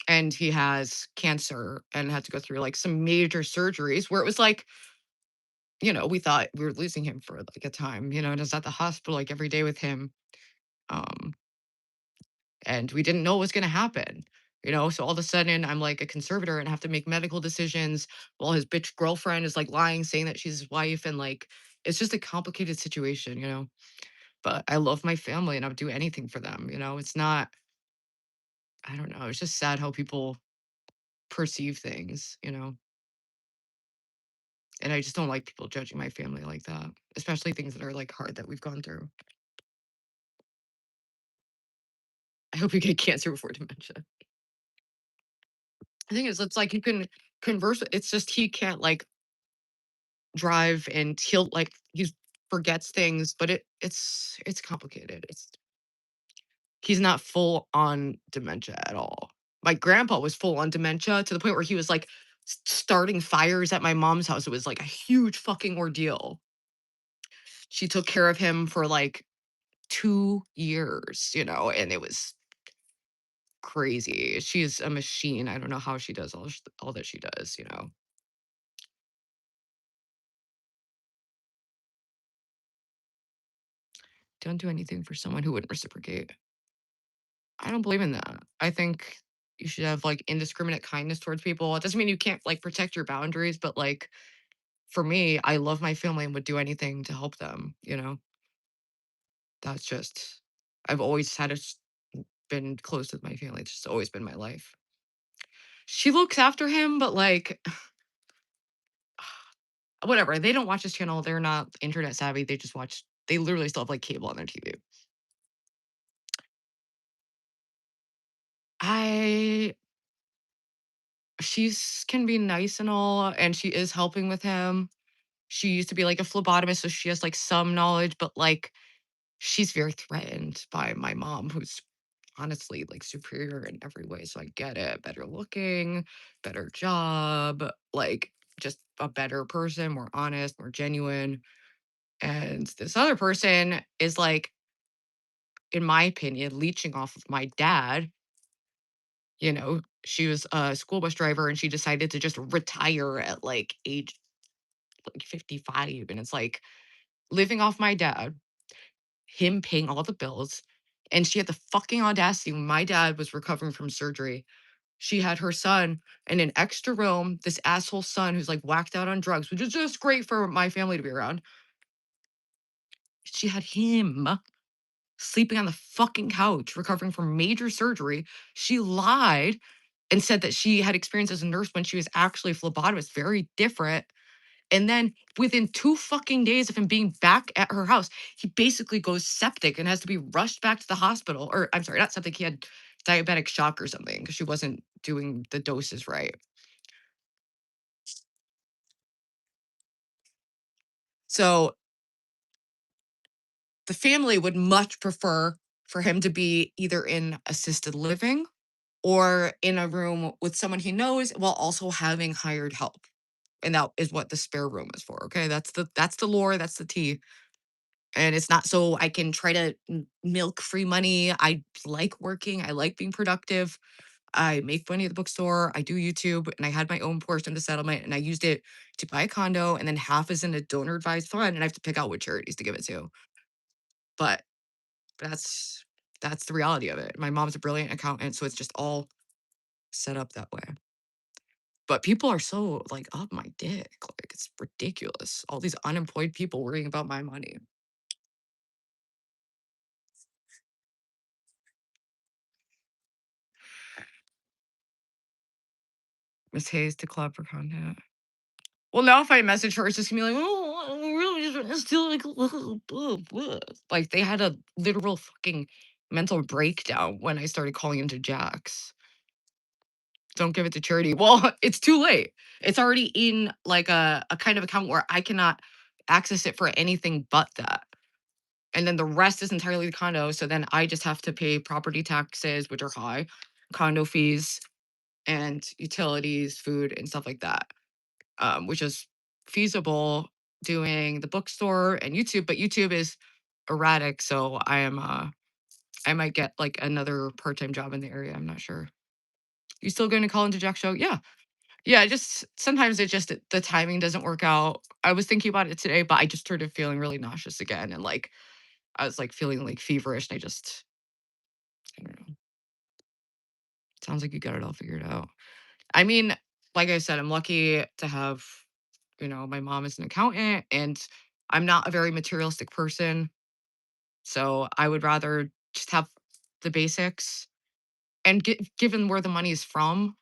And he has cancer and had to go through like some major surgeries where it was like, we thought we were losing him for like a time, and I was at the hospital like every day with him. Um, and we didn't know what was going to happen. So all of a sudden I'm like a conservator and have to make medical decisions while his bitch girlfriend is like lying, saying that she's his wife. And like, it's just a complicated situation. But I love my family and I would do anything for them. It's not, I don't know. It's just sad how people perceive things. And I just don't like people judging my family like that, especially things that are like hard that we've gone through. I hope you get cancer before dementia. The thing is, it's like you can converse. It's just he can't like drive and he'll like he forgets things, but it's complicated. He's not full on dementia at all. My grandpa was full on dementia to the point where he was like starting fires at my mom's house. It was like a huge fucking ordeal. She took care of him for like 2 years, and it was crazy. She's a machine. I don't know how she does all that she does. Don't do anything for someone who wouldn't reciprocate. I don't believe in that. I think you should have like indiscriminate kindness towards people. It doesn't mean you can't like protect your boundaries, but like for me, I love my family and would do anything to help them. That's just I've always been close with my family. It's just always been my life. She looks after him, but like whatever. They don't watch this channel. They're not internet savvy. They literally still have like cable on their TV. I She's can be nice and all, and she is helping with him. She used to be like a phlebotomist, so she has like some knowledge, but like she's very threatened by my mom, who's honestly like superior in every way. So I get it. Better looking, better job, like just a better person, more honest, more genuine. And this other person is like, in my opinion, leeching off of my dad. She was a school bus driver and she decided to just retire at like age like 55. And it's like living off my dad, him paying all the bills. And she had the fucking audacity when my dad was recovering from surgery. She had her son in an extra room, this asshole son who's like whacked out on drugs, which is just great for my family to be around. She had him sleeping on the fucking couch, recovering from major surgery. She lied and said that she had experience as a nurse when she was actually a phlebotomist, very different. And then within 2 fucking days of him being back at her house, he basically goes septic and has to be rushed back to the hospital. Or I'm sorry, not septic, he had diabetic shock or something because she wasn't doing the doses right. So the family would much prefer for him to be either in assisted living or in a room with someone he knows while also having hired help. And that is what the spare room is for. Okay. That's the lore, that's the tea. And it's not so I can try to milk free money. I like working. I like being productive. I make money at the bookstore. I do YouTube, and I had my own portion of the settlement, and I used it to buy a condo, and then half is in a donor advised fund, and I have to pick out what charities to give it to. But that's that's the reality of it. My mom's a brilliant accountant, so it's just all set up that way. But people are so like up my dick. Like it's ridiculous. All these unemployed people worrying about my money. Miss Hayes to club for content. Well, now if I message her, it's just gonna be like, "Oh, I really just wanna steal, like, blah, blah." Like, they had a literal fucking mental breakdown when I started calling into Jax. "Don't give it to charity." Well, it's too late. It's already in, like, a kind of account where I cannot access it for anything but that, and then the rest is entirely the condo, so then I just have to pay property taxes, which are high, condo fees, and utilities, food, and stuff like that. Which is feasible doing the bookstore and YouTube, but YouTube is erratic. So I might get like another part-time job in the area. I'm not sure. You still going to call into Jack show? Yeah. Yeah. Just sometimes it just the timing doesn't work out. I was thinking about it today, but I just started feeling really nauseous again. And like I was like feeling like feverish. And I don't know. Sounds like you got it all figured out. I mean, like I said, I'm lucky to have, my mom is an accountant and I'm not a very materialistic person. So I would rather just have the basics. And given where the money is from,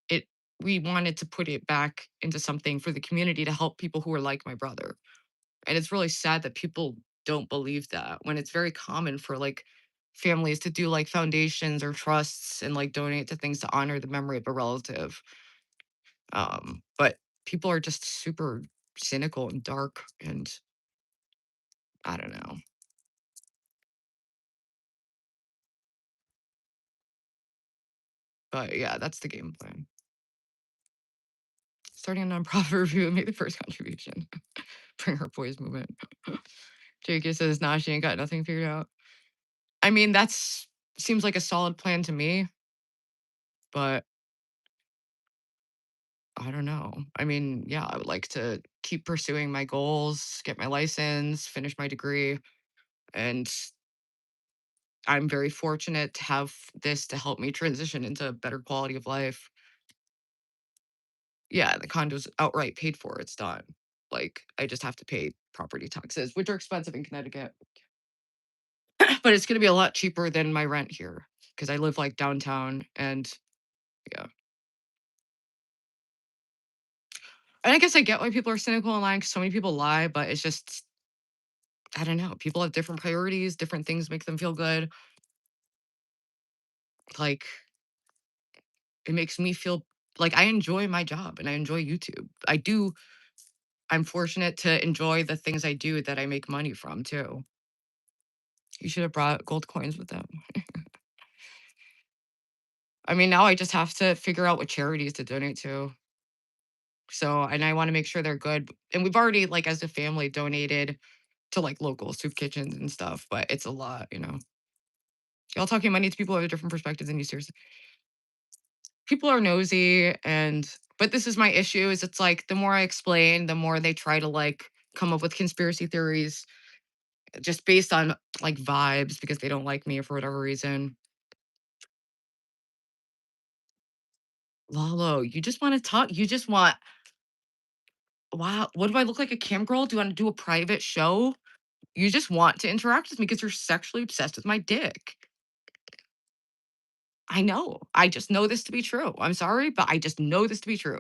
it we wanted to put it back into something for the community to help people who are like my brother. And it's really sad that people don't believe that when it's very common for like families to do like foundations or trusts and like donate to things to honor the memory of a relative. But people are just super cynical and dark and I don't know. But yeah, that's the game plan. Starting a nonprofit review and make the first contribution. Bring her boys movement. JK says, nah, she ain't got nothing figured out. I mean, that's seems like a solid plan to me, but I don't know. I mean, yeah, I would like to keep pursuing my goals, get my license, finish my degree, and I'm very fortunate to have this to help me transition into a better quality of life. Yeah, the condo's outright paid for, it's done. Like, I just have to pay property taxes, which are expensive in Connecticut, but it's gonna be a lot cheaper than my rent here because I live, like, downtown and yeah. And I guess I get why people are cynical online because so many people lie, but it's just I don't know. People have different priorities, different things make them feel good. Like, it makes me feel like I enjoy my job and I enjoy YouTube. I do I'm fortunate to enjoy the things I do that I make money from too. You should have brought gold coins with them. I mean, now I just have to figure out what charities to donate to. So, and I want to make sure they're good. And we've already, like, as a family, donated to like local soup kitchens and stuff, but it's a lot, you know. Y'all talking money to people who have a different perspective than you. Seriously, people are nosy, and but this is my issue. Is it's like the more I explain, the more they try to like come up with conspiracy theories just based on like vibes because they don't like me for whatever reason. Lalo, you just want to talk. You just want, wow, what do I look like, a cam girl? Do you want to do a private show? You just want to interact with me because you're sexually obsessed with my dick. I know. I just know this to be true. I'm sorry, but I just know this to be true.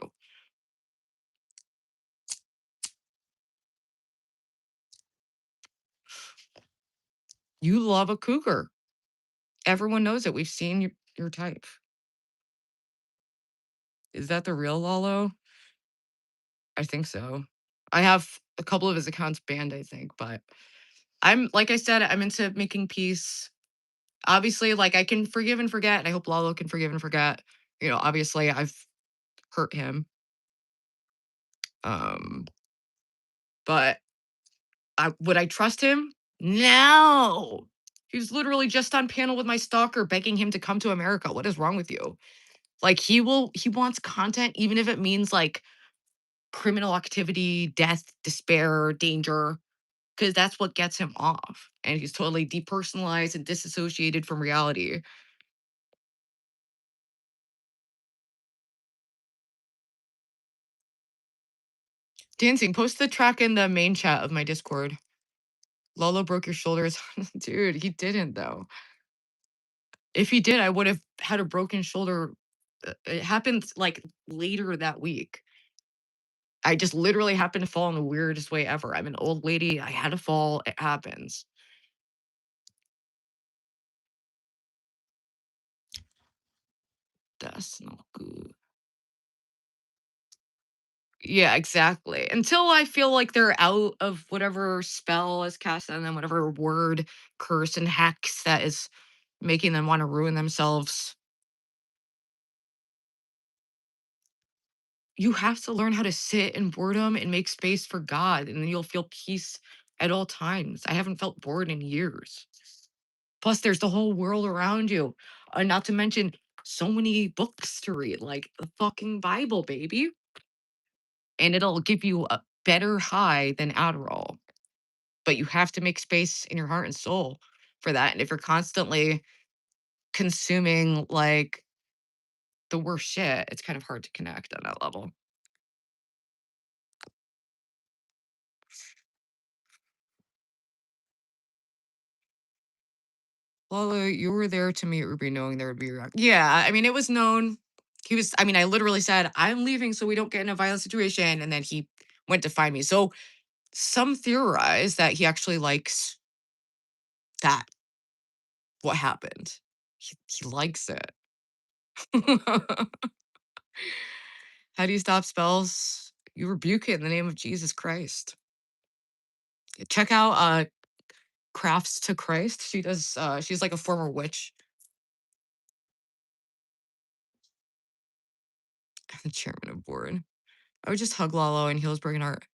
You love a cougar. Everyone knows it. We've seen your type. Is that the real Lalo? I think so. I have a couple of his accounts banned, I think, but I'm like I said, I'm into making peace. Obviously, like I can forgive and forget, and I hope Lalo can forgive and forget. You know, obviously I've hurt him. Um, but would I trust him? No. He was literally just on panel with my stalker begging him to come to America. What is wrong with you? Like he wants content even if it means like criminal activity, death, despair, danger, because that's what gets him off. And he's totally depersonalized and disassociated from reality. Dancing, post the track in the main chat of my Discord. Lolo broke your shoulders. Dude, he didn't though. If he did, I would have had a broken shoulder. It happened like later that week. I just literally happened to fall in the weirdest way ever. I'm an old lady. I had to fall. It happens. That's not good. Yeah, exactly. Until I feel like they're out of whatever spell is cast on them, whatever word, curse, and hex that is making them want to ruin themselves. You have to learn how to sit in boredom and make space for God, and then you'll feel peace at all times. I haven't felt bored in years. Plus, there's the whole world around you. Not to mention so many books to read, like the fucking Bible, baby. And it'll give you a better high than Adderall. But you have to make space in your heart and soul for that. And if you're constantly consuming like the worst shit, it's kind of hard to connect on that level. Lala, you were there to meet Ruby knowing there would be yeah, I mean, it was known. He was, I mean, I literally said, I'm leaving so we don't get in a violent situation. And then he went to find me. So some theorize that he actually likes that, what happened. He likes it. How do you stop spells? You rebuke it in the name of Jesus Christ. Check out Crafts to Christ. She does she's like a former witch. The chairman of board. I would just hug Lalo and heal his broken heart.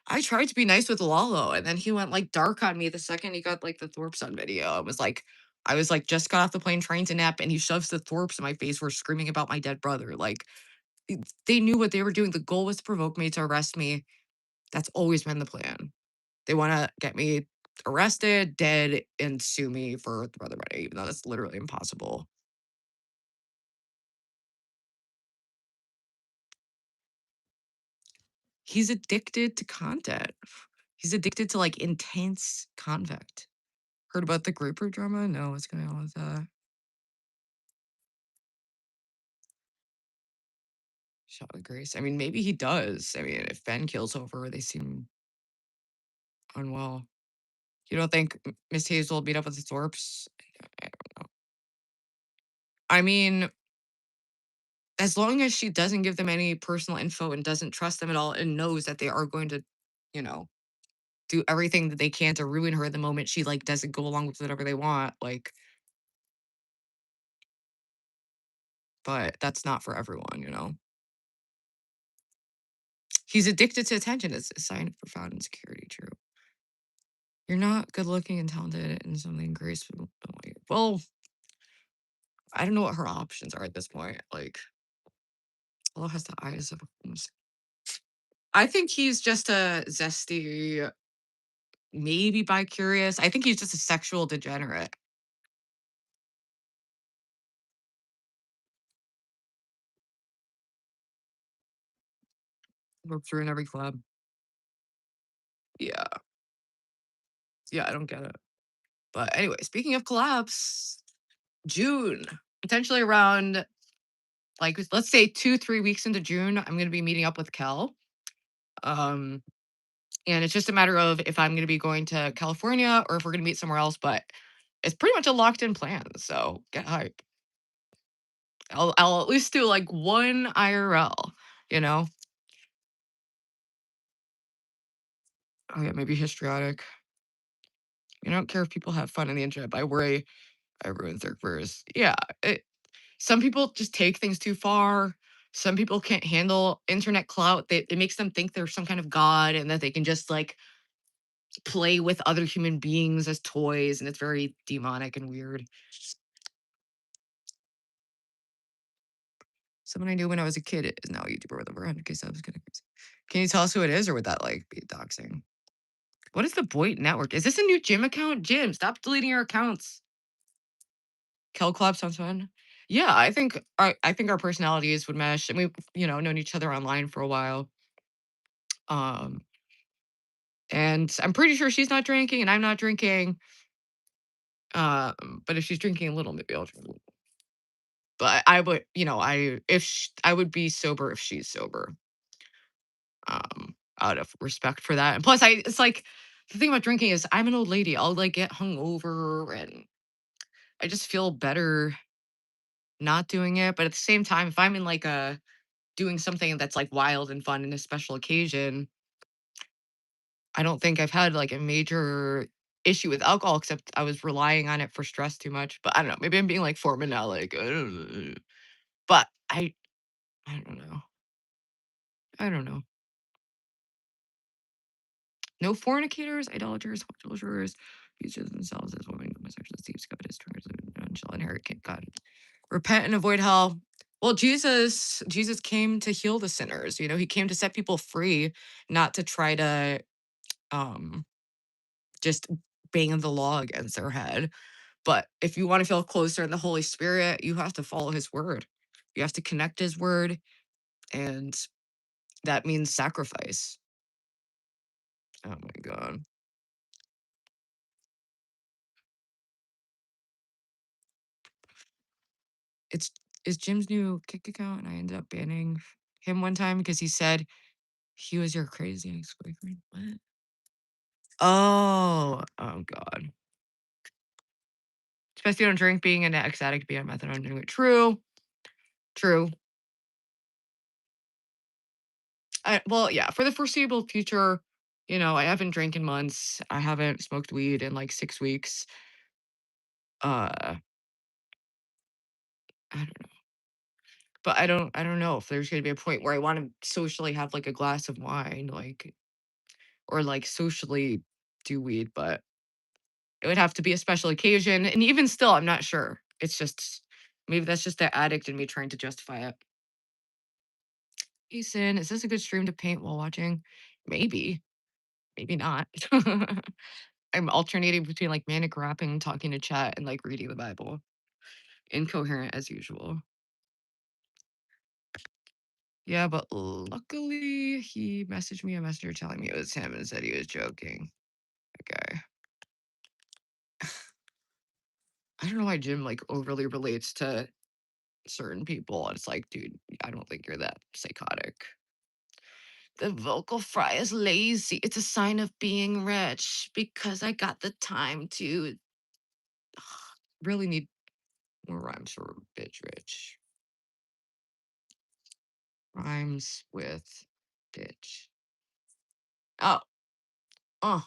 I tried to be nice with Lalo and then he went like dark on me the second he got like the Thorpe Son video. I was like, I was like, just got off the plane trying to nap, and he shoves the Thorpes in my face. We're screaming about my dead brother. Like, they knew what they were doing. The goal was to provoke me, to arrest me. That's always been the plan. They want to get me arrested, dead, and sue me for the brother money, even though that's literally impossible. He's addicted to content. He's addicted to like intense content. Heard about the grapefruit drama? No, what's going on with that? Shot with Grace. I mean, maybe he does. I mean, if Ben kills over, they seem unwell. You don't think Miss Hazel will meet up with the Thorpes? I don't know. I mean, as long as she doesn't give them any personal info and doesn't trust them at all and knows that they are going to, you know, do everything that they can to ruin her the moment she like doesn't go along with whatever they want, like, but that's not for everyone, you know. He's addicted to attention. It's a sign of profound insecurity, true. You're not good looking and talented and something graceful. Well, I don't know what her options are at this point. Like, Ella has the eyes of a I think he's just a zesty, maybe bi-curious. I think he's just a sexual degenerate. Work through in every club. Yeah. Yeah, I don't get it. But anyway, speaking of collabs, June, potentially around like let's say 2, 3 weeks into June, I'm gonna be meeting up with Kel. Um, and it's just a matter of if I'm gonna be going to California or if we're gonna meet somewhere else, but it's pretty much a locked in plan. So get hype. I'll at least do like one IRL, you know? Oh yeah, maybe histrionic. I don't care if people have fun on the internet, but I worry I ruins their careers. Yeah, some people just take things too far. Some people can't handle internet clout. It makes them think they're some kind of god and that they can just like play with other human beings as toys, and it's very demonic and weird. Someone I knew when I was a kid is now a YouTuber with over 100K subs. Can you tell us who it is, or would that like be doxing? What is the Boyd Network? Is this a new gym account? Jim, stop deleting your accounts. Kel Club sounds fun. Yeah, I think our personalities would mesh, and we've known each other online for a while. Um, and I'm pretty sure she's not drinking, and I'm not drinking. But if she's drinking a little, maybe I'll drink a little. But I would, I would be sober if she's sober. Out of respect for that, and plus, it's like the thing about drinking is I'm an old lady. I'll like get hungover, and I just feel better not doing it. But at the same time, if I'm in like a doing something that's like wild and fun and a special occasion, I don't think I've had like a major issue with alcohol except I was relying on it for stress too much. But I don't know. Maybe I'm being like Foreman now, like, but I don't know. I don't know. No fornicators, idolaters, adulterers, users themselves as women, homosexuals, thieves, covetous, drinkers, and shall inherit God. Repent and avoid hell. Well, Jesus came to heal the sinners. He came to set people free, not to try to um just bang the law against their head. But if you want to feel closer in the Holy Spirit, you have to follow his word. You have to connect his word, and that means sacrifice. Oh my god. It's Jim's new kick account, and I ended up banning him one time because he said he was your crazy ex-boyfriend. What? Oh god. Especially on drink, being an ex addict, being a methadone doing it. True. True. Well, yeah, for the foreseeable future, I haven't drank in months. I haven't smoked weed in like 6 weeks. Uh, I don't know. But I don't know if there's gonna be a point where I want to socially have like a glass of wine, like or like socially do weed, but It would have to be a special occasion, and even still, I'm not sure. It's just maybe that's just the addict in me trying to justify it. Jason, is this a good stream to paint while watching? Maybe, maybe not. I'm alternating between like manic rapping, talking to chat, and like reading the Bible. Incoherent as usual. Yeah, but luckily he messaged me a messenger telling me it was him and said he was joking. Okay. I don't know why Jim like overly relates to certain people. It's like, dude, I don't think you're that psychotic. The vocal fry is lazy. It's a sign of being rich because I got the time to really need more rhymes for bitch rich. Rhymes with bitch. Oh, oh,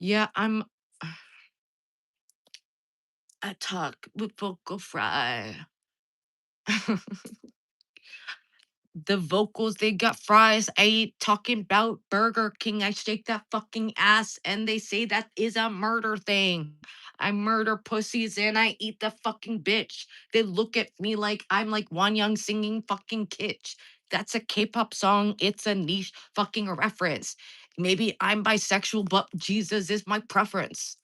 yeah, I talk with vocal fry. The vocals, they got fries. I ain't talking about Burger King. I shake that fucking ass, and they say that is a murder thing. I murder pussies and I eat the fucking bitch. They look at me like I'm like Wan Young singing fucking kitsch. That's a K-pop song. It's a niche fucking reference. Maybe I'm bisexual, but Jesus is my preference.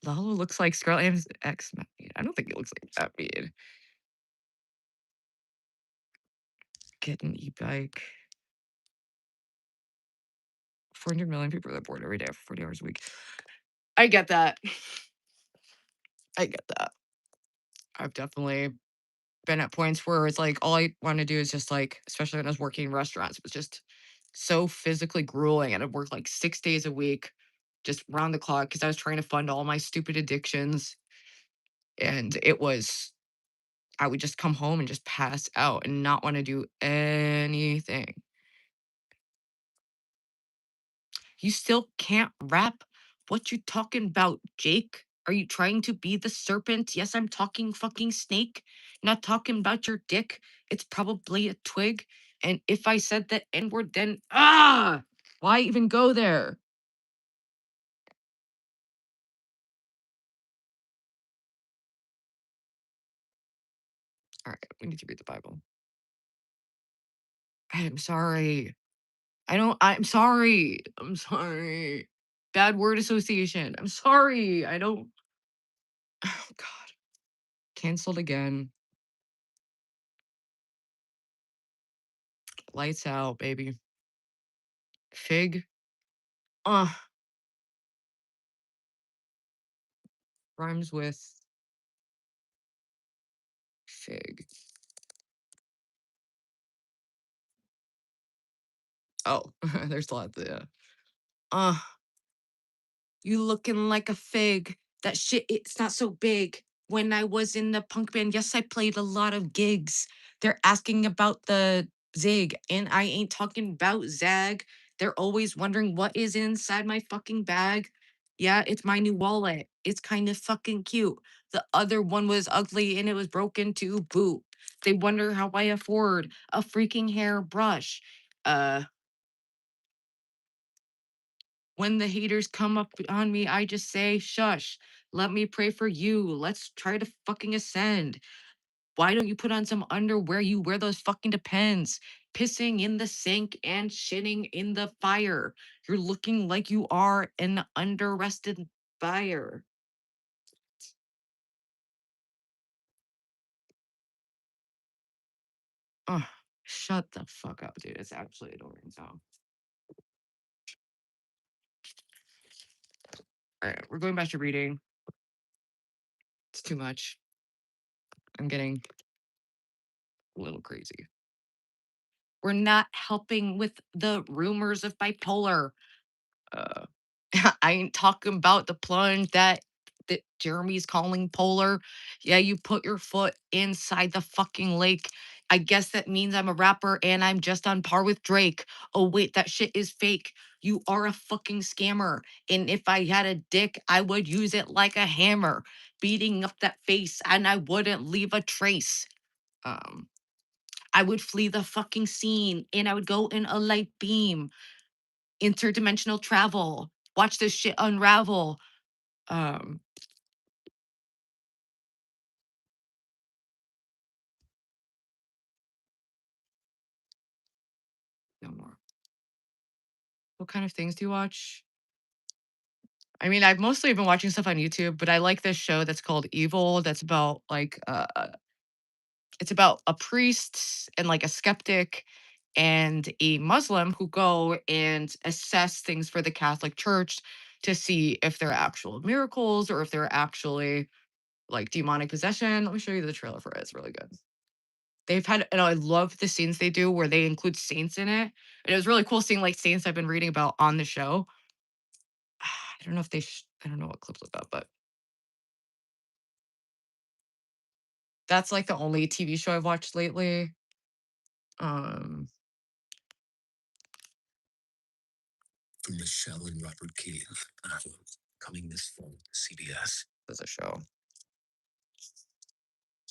Lalo looks like Scarlett Johansson's ex. I don't think he looks like that mean. Get an e-bike. 400 million people are bored every day for 40 hours a week. I get that. I get that. I've definitely been at points where it's like all I want to do is just like, especially when I was working in restaurants, it was just so physically grueling. And I'd work like 6 days a week, just round the clock, because I was trying to fund all my stupid addictions. And it was, I would just come home and just pass out and not want to do anything. You still can't rap? What you talking about, Jake? Are you trying to be the serpent? Yes, I'm talking fucking snake. Not talking about your dick. It's probably a twig. And if I said the N word, then why even go there? All right, we need to read the Bible. I'm sorry. I'm sorry. I'm sorry. Bad word association. I'm sorry. I don't. Oh, God. Canceled again. Lights out, baby. Fig. Uh, rhymes with fig. Oh, there's a lot there. Uh, you looking like a fig. That shit, it's not so big. When I was in the punk band, yes, I played a lot of gigs. They're asking about the Zig, and I ain't talking about Zag. They're always wondering what is inside my fucking bag. Yeah, it's my new wallet. It's kind of fucking cute. The other one was ugly and it was broken to boot. They wonder how I afford a freaking hairbrush. Uh, when the haters come up on me, I just say, shush, let me pray for you. Let's try to fucking ascend. Why don't you put on some underwear? You wear those fucking depends. Pissing in the sink and shitting in the fire. You're looking like you are an underrested buyer. Oh, shut the fuck up, dude. It's absolutely annoying. So, all right, we're going back to reading. It's too much. I'm getting a little crazy. We're not helping with the rumors of bipolar. Uh, I ain't talking about the plunge that Jeremy's calling polar. Yeah, you put your foot inside the fucking lake. I guess that means I'm a rapper and I'm just on par with Drake. Oh wait, that shit is fake. You are a fucking scammer. And if I had a dick, I would use it like a hammer, beating up that face, and I wouldn't leave a trace. Um, I would flee the fucking scene and I would go in a light beam, interdimensional travel, watch this shit unravel. Um, no more. What kind of things do you watch? I mean, I've mostly been watching stuff on YouTube, but I like this show that's called Evil. That's about like it's about a priest and like a skeptic and a Muslim who go and assess things for the Catholic Church to see if they're actual miracles or if they're actually like demonic possession. Let me show you the trailer for it. It's really good. They've had, and I love the scenes they do where they include saints in it. And it was really cool seeing like saints I've been reading about on the show. I don't know if I don't know what clips look up, but that's like the only TV show I've watched lately. Um, For Michelle and Robert Keegan, coming this fall to CBS. There's a show.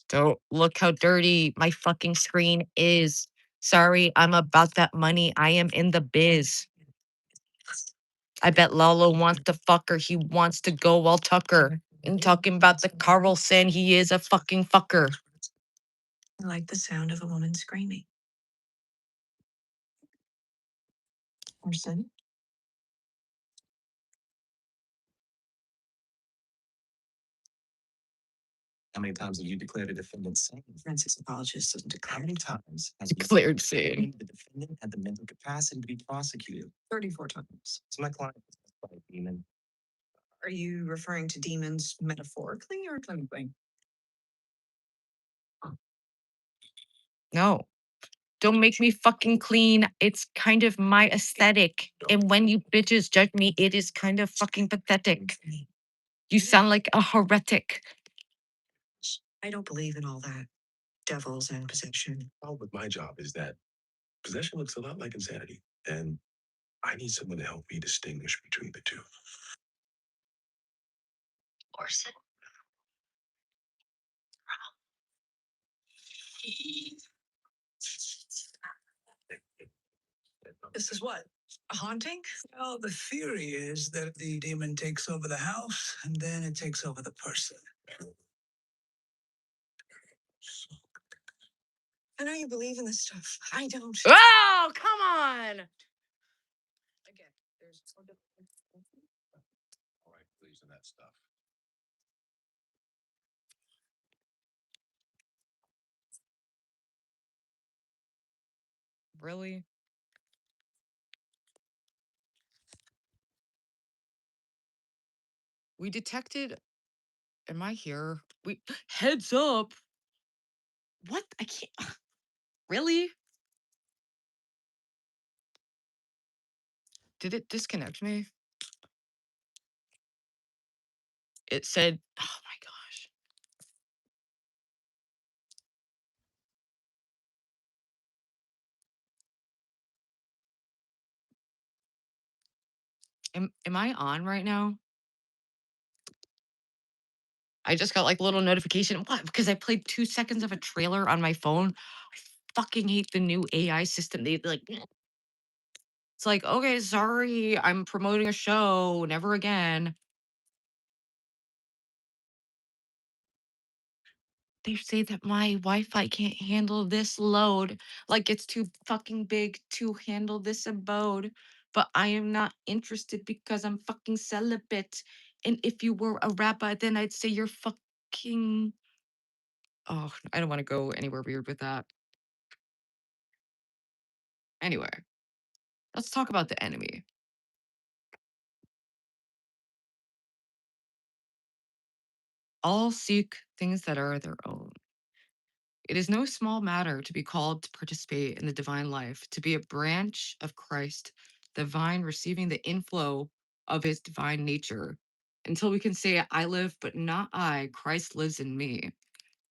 Don't look how dirty my fucking screen is. Sorry, I'm about that money. I am in the biz. I bet Lalo wants to fuck her. He wants to go all Tucker. And talking about the Carlson, he is a fucking fucker. I like the sound of a woman screaming. Orson? How many times have you declared a defendant sane? Forensics apologist doesn't declare. How many times has declared sane? The defendant had the mental capacity to be prosecuted? 34 times. So my client is a demon. Are you referring to demons metaphorically or clinically? No. Don't make me fucking clean. It's kind of my aesthetic. And when you bitches judge me, it is kind of fucking pathetic. You sound like a heretic. I don't believe in all that. Devils and possession. Well, but my job is that possession looks a lot like insanity. And I need someone to help me distinguish between the two. Orson. This is what? A haunting? Well, the theory is that the demon takes over the house and then it takes over the person. I know you believe in this stuff. I don't. Oh, come on. Again, there's all right, believes in that stuff. Really? We detected. Am I here? We heads up. What? I can't. Really? Did it disconnect me? It said, oh my gosh. Am I on right now? I just got like a little notification. What? Because I played 2 seconds of a trailer on my phone. I fucking hate the new AI system. They like it's like, okay, sorry, I'm promoting a show. Never again. They say that my Wi-Fi can't handle this load. Like it's too fucking big to handle this abode. But I am not interested because I'm fucking celibate. And if you were a rabbi, then I'd say you're fucking. Oh, I don't want to go anywhere weird with that. Anyway, let's talk about the enemy. All seek things that are their own. It is no small matter to be called to participate in the divine life, to be a branch of Christ, the vine receiving the inflow of his divine nature, until we can say, I live, but not I, Christ lives in me.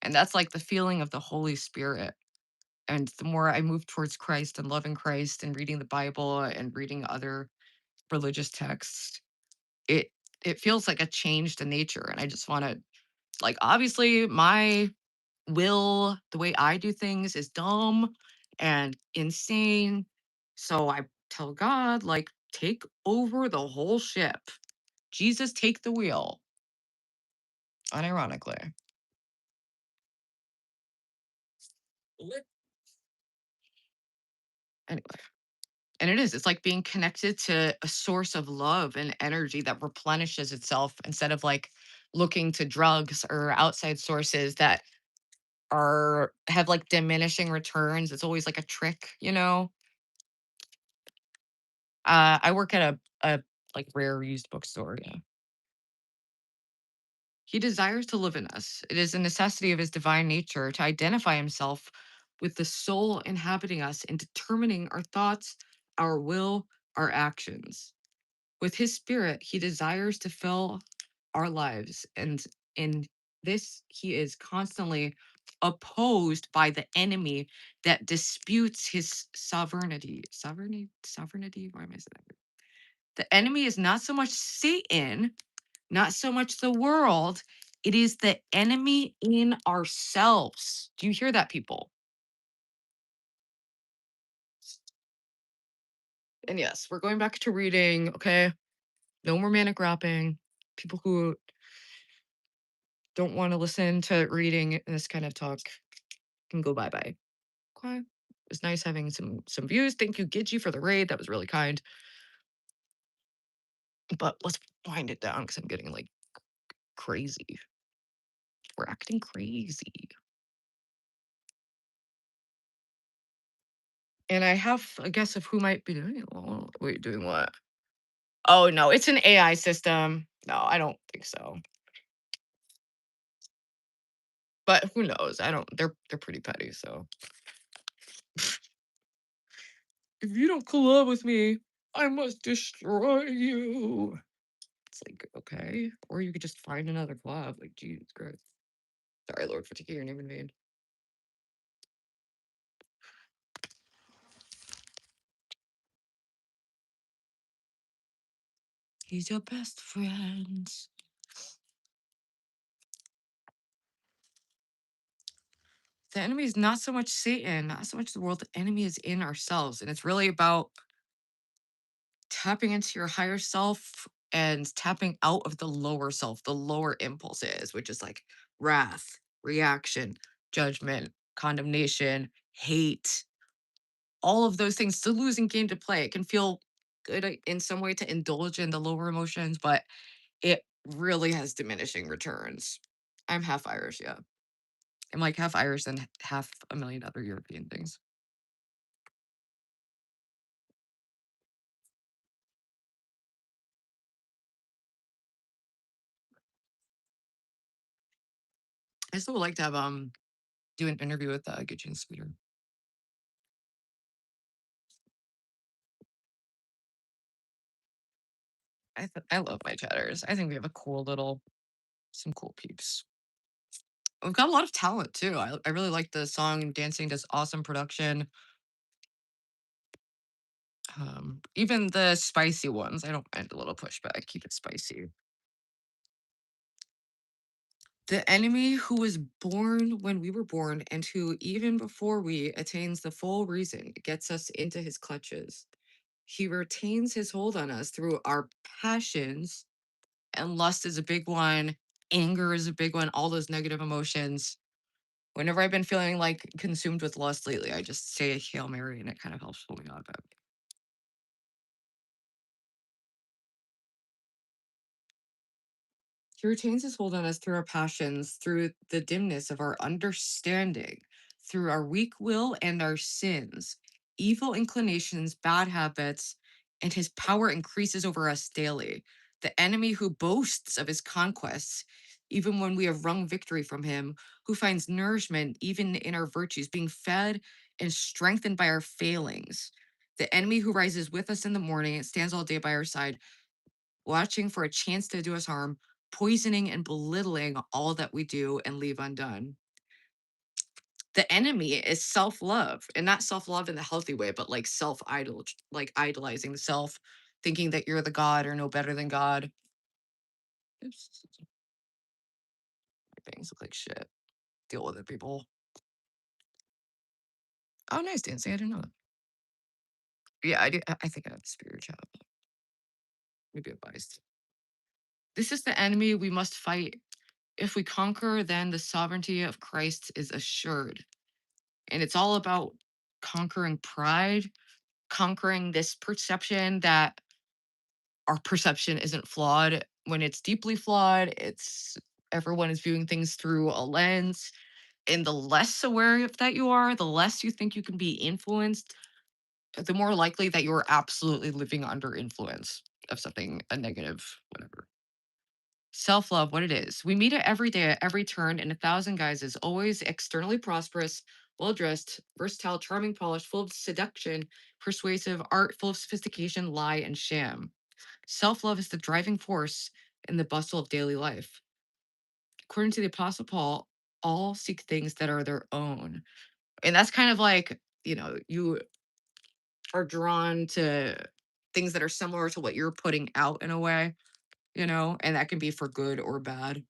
And that's like the feeling of the Holy Spirit. And the more I move towards Christ and loving Christ and reading the Bible and reading other religious texts, it it feels like a change to nature. And I just want to like obviously my will, the way I do things is dumb and insane. So I tell God, like, take over the whole ship. Jesus, take the wheel. Unironically. Anyway. And it is. It's like being connected to a source of love and energy that replenishes itself instead of like looking to drugs or outside sources that are have like diminishing returns. It's always like a trick, you know? I work at a like rare used bookstore. Yeah. He desires to live in us. It is a necessity of his divine nature to identify himself with the soul inhabiting us and determining our thoughts, our will, our actions. With his spirit, he desires to fill our lives. And in this, he is constantly opposed by the enemy that disputes his sovereignty. Sovereignty? Why am I saying that? The enemy is not so much Satan, not so much the world. It is the enemy in ourselves. Do you hear that, people? And yes, we're going back to reading. Okay. No more manic rapping. People who don't want to listen to reading this kind of talk can go bye bye. Okay. It was nice having some views. Thank you, Gidgy, for the raid. That was really kind. But let's wind it down because I'm getting like crazy. We're acting crazy. And I have a guess of who might be doing it. Oh, wait, doing what? Oh no, it's an AI system. No, I don't think so. But who knows? I don't. They're pretty petty. So if you don't collab with me, I must destroy you. It's like, okay. Or you could just find another collab. Like, Jesus Christ. Sorry, Lord, for taking your name in vain. He's your best friend. The enemy is not so much Satan, not so much the world. The enemy is in ourselves. And it's really about tapping into your higher self and tapping out of the lower self, the lower impulses, which is like wrath, reaction, judgment, condemnation, hate, all of those things. It's a losing game to play. It can feel good in some way to indulge in the lower emotions, but it really has diminishing returns. I'm half Irish, yeah. I'm like half Irish and half a million other European things. I still would like to have do an interview with Gudrun Sweeter. I love my chatters. I think we have a cool little some cool peeps. We've got a lot of talent too. I really like the song Dancing does awesome production. Even the spicy ones, I don't mind a little pushback. Keep it spicy. The enemy who was born when we were born and who, even before we attains the full reason, gets us into his clutches. He retains his hold on us through our passions, and lust is a big one. Anger is a big one. All those negative emotions. Whenever I've been feeling like consumed with lust lately, I just say a Hail Mary and it kind of helps pull me out of it. He retains his hold on us through our passions, through the dimness of our understanding, through our weak will and our sins, evil inclinations, bad habits, and his power increases over us daily. The enemy who boasts of his conquests, even when we have wrung victory from him, who finds nourishment even in our virtues, being fed and strengthened by our failings. The enemy who rises with us in the morning and stands all day by our side, watching for a chance to do us harm, poisoning and belittling all that we do and leave undone. The enemy is self-love, and not self-love in the healthy way, but like self-idol, like idolizing the self, thinking that you're the god or no better than God. Oops, my bangs look like shit. Deal with it, people. Oh, nice, Dancy. I didn't know that. Yeah, I do. I think I have a spirit child. Maybe a biased. This is the enemy we must fight. If we conquer, then the sovereignty of Christ is assured. And it's all about conquering pride, conquering this perception that our perception isn't flawed when it's deeply flawed. It's everyone is viewing things through a lens. And the less aware of that you are, the less you think you can be influenced, the more likely that you're absolutely living under influence of something, a negative, whatever. Self love, what it is. We meet it every day at every turn in a thousand guises, always externally prosperous, well dressed, versatile, charming, polished, full of seduction, persuasive, art, full of sophistication, lie, and sham. Self love is the driving force in the bustle of daily life. According to the Apostle Paul, all seek things that are their own. And that's kind of like, you are drawn to things that are similar to what you're putting out in a way, and that can be for good or bad.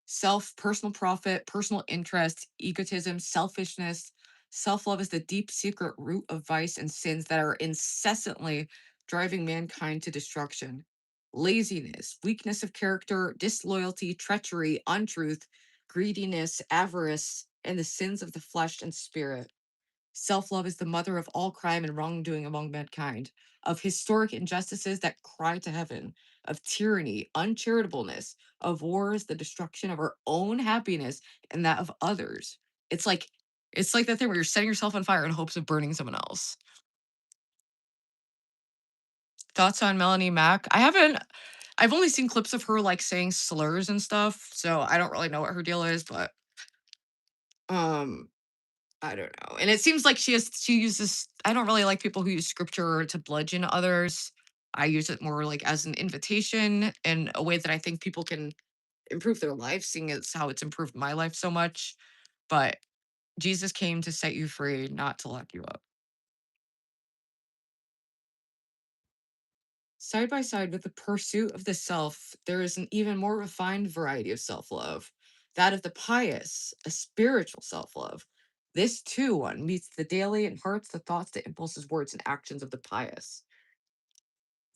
Self, personal profit, personal interest, egotism, selfishness. Self love is the deep secret root of vice and sins that are incessantly driving mankind to destruction. Laziness, weakness of character, disloyalty, treachery, untruth, greediness, avarice, and the sins of the flesh and spirit. Self love is the mother of all crime and wrongdoing among mankind, of historic injustices that cry to heaven, of tyranny, uncharitableness, of wars, the destruction of our own happiness and that of others. It's like it's like that thing where you're setting yourself on fire in hopes of burning someone else. Thoughts on Melanie Mack? I've only seen clips of her like saying slurs and stuff, so I don't really know what her deal is, but um I don't know. And it seems like she uses I don't really like people who use scripture to bludgeon others. I use it more like as an invitation in a way that I think people can improve their life, seeing as how it's improved my life so much. But Jesus came to set you free, not to lock you up. Side by side with the pursuit of the self, there is an even more refined variety of self love, that of the pious, a spiritual self love. This too one meets the daily and hearts, the thoughts, the impulses, words, and actions of the pious.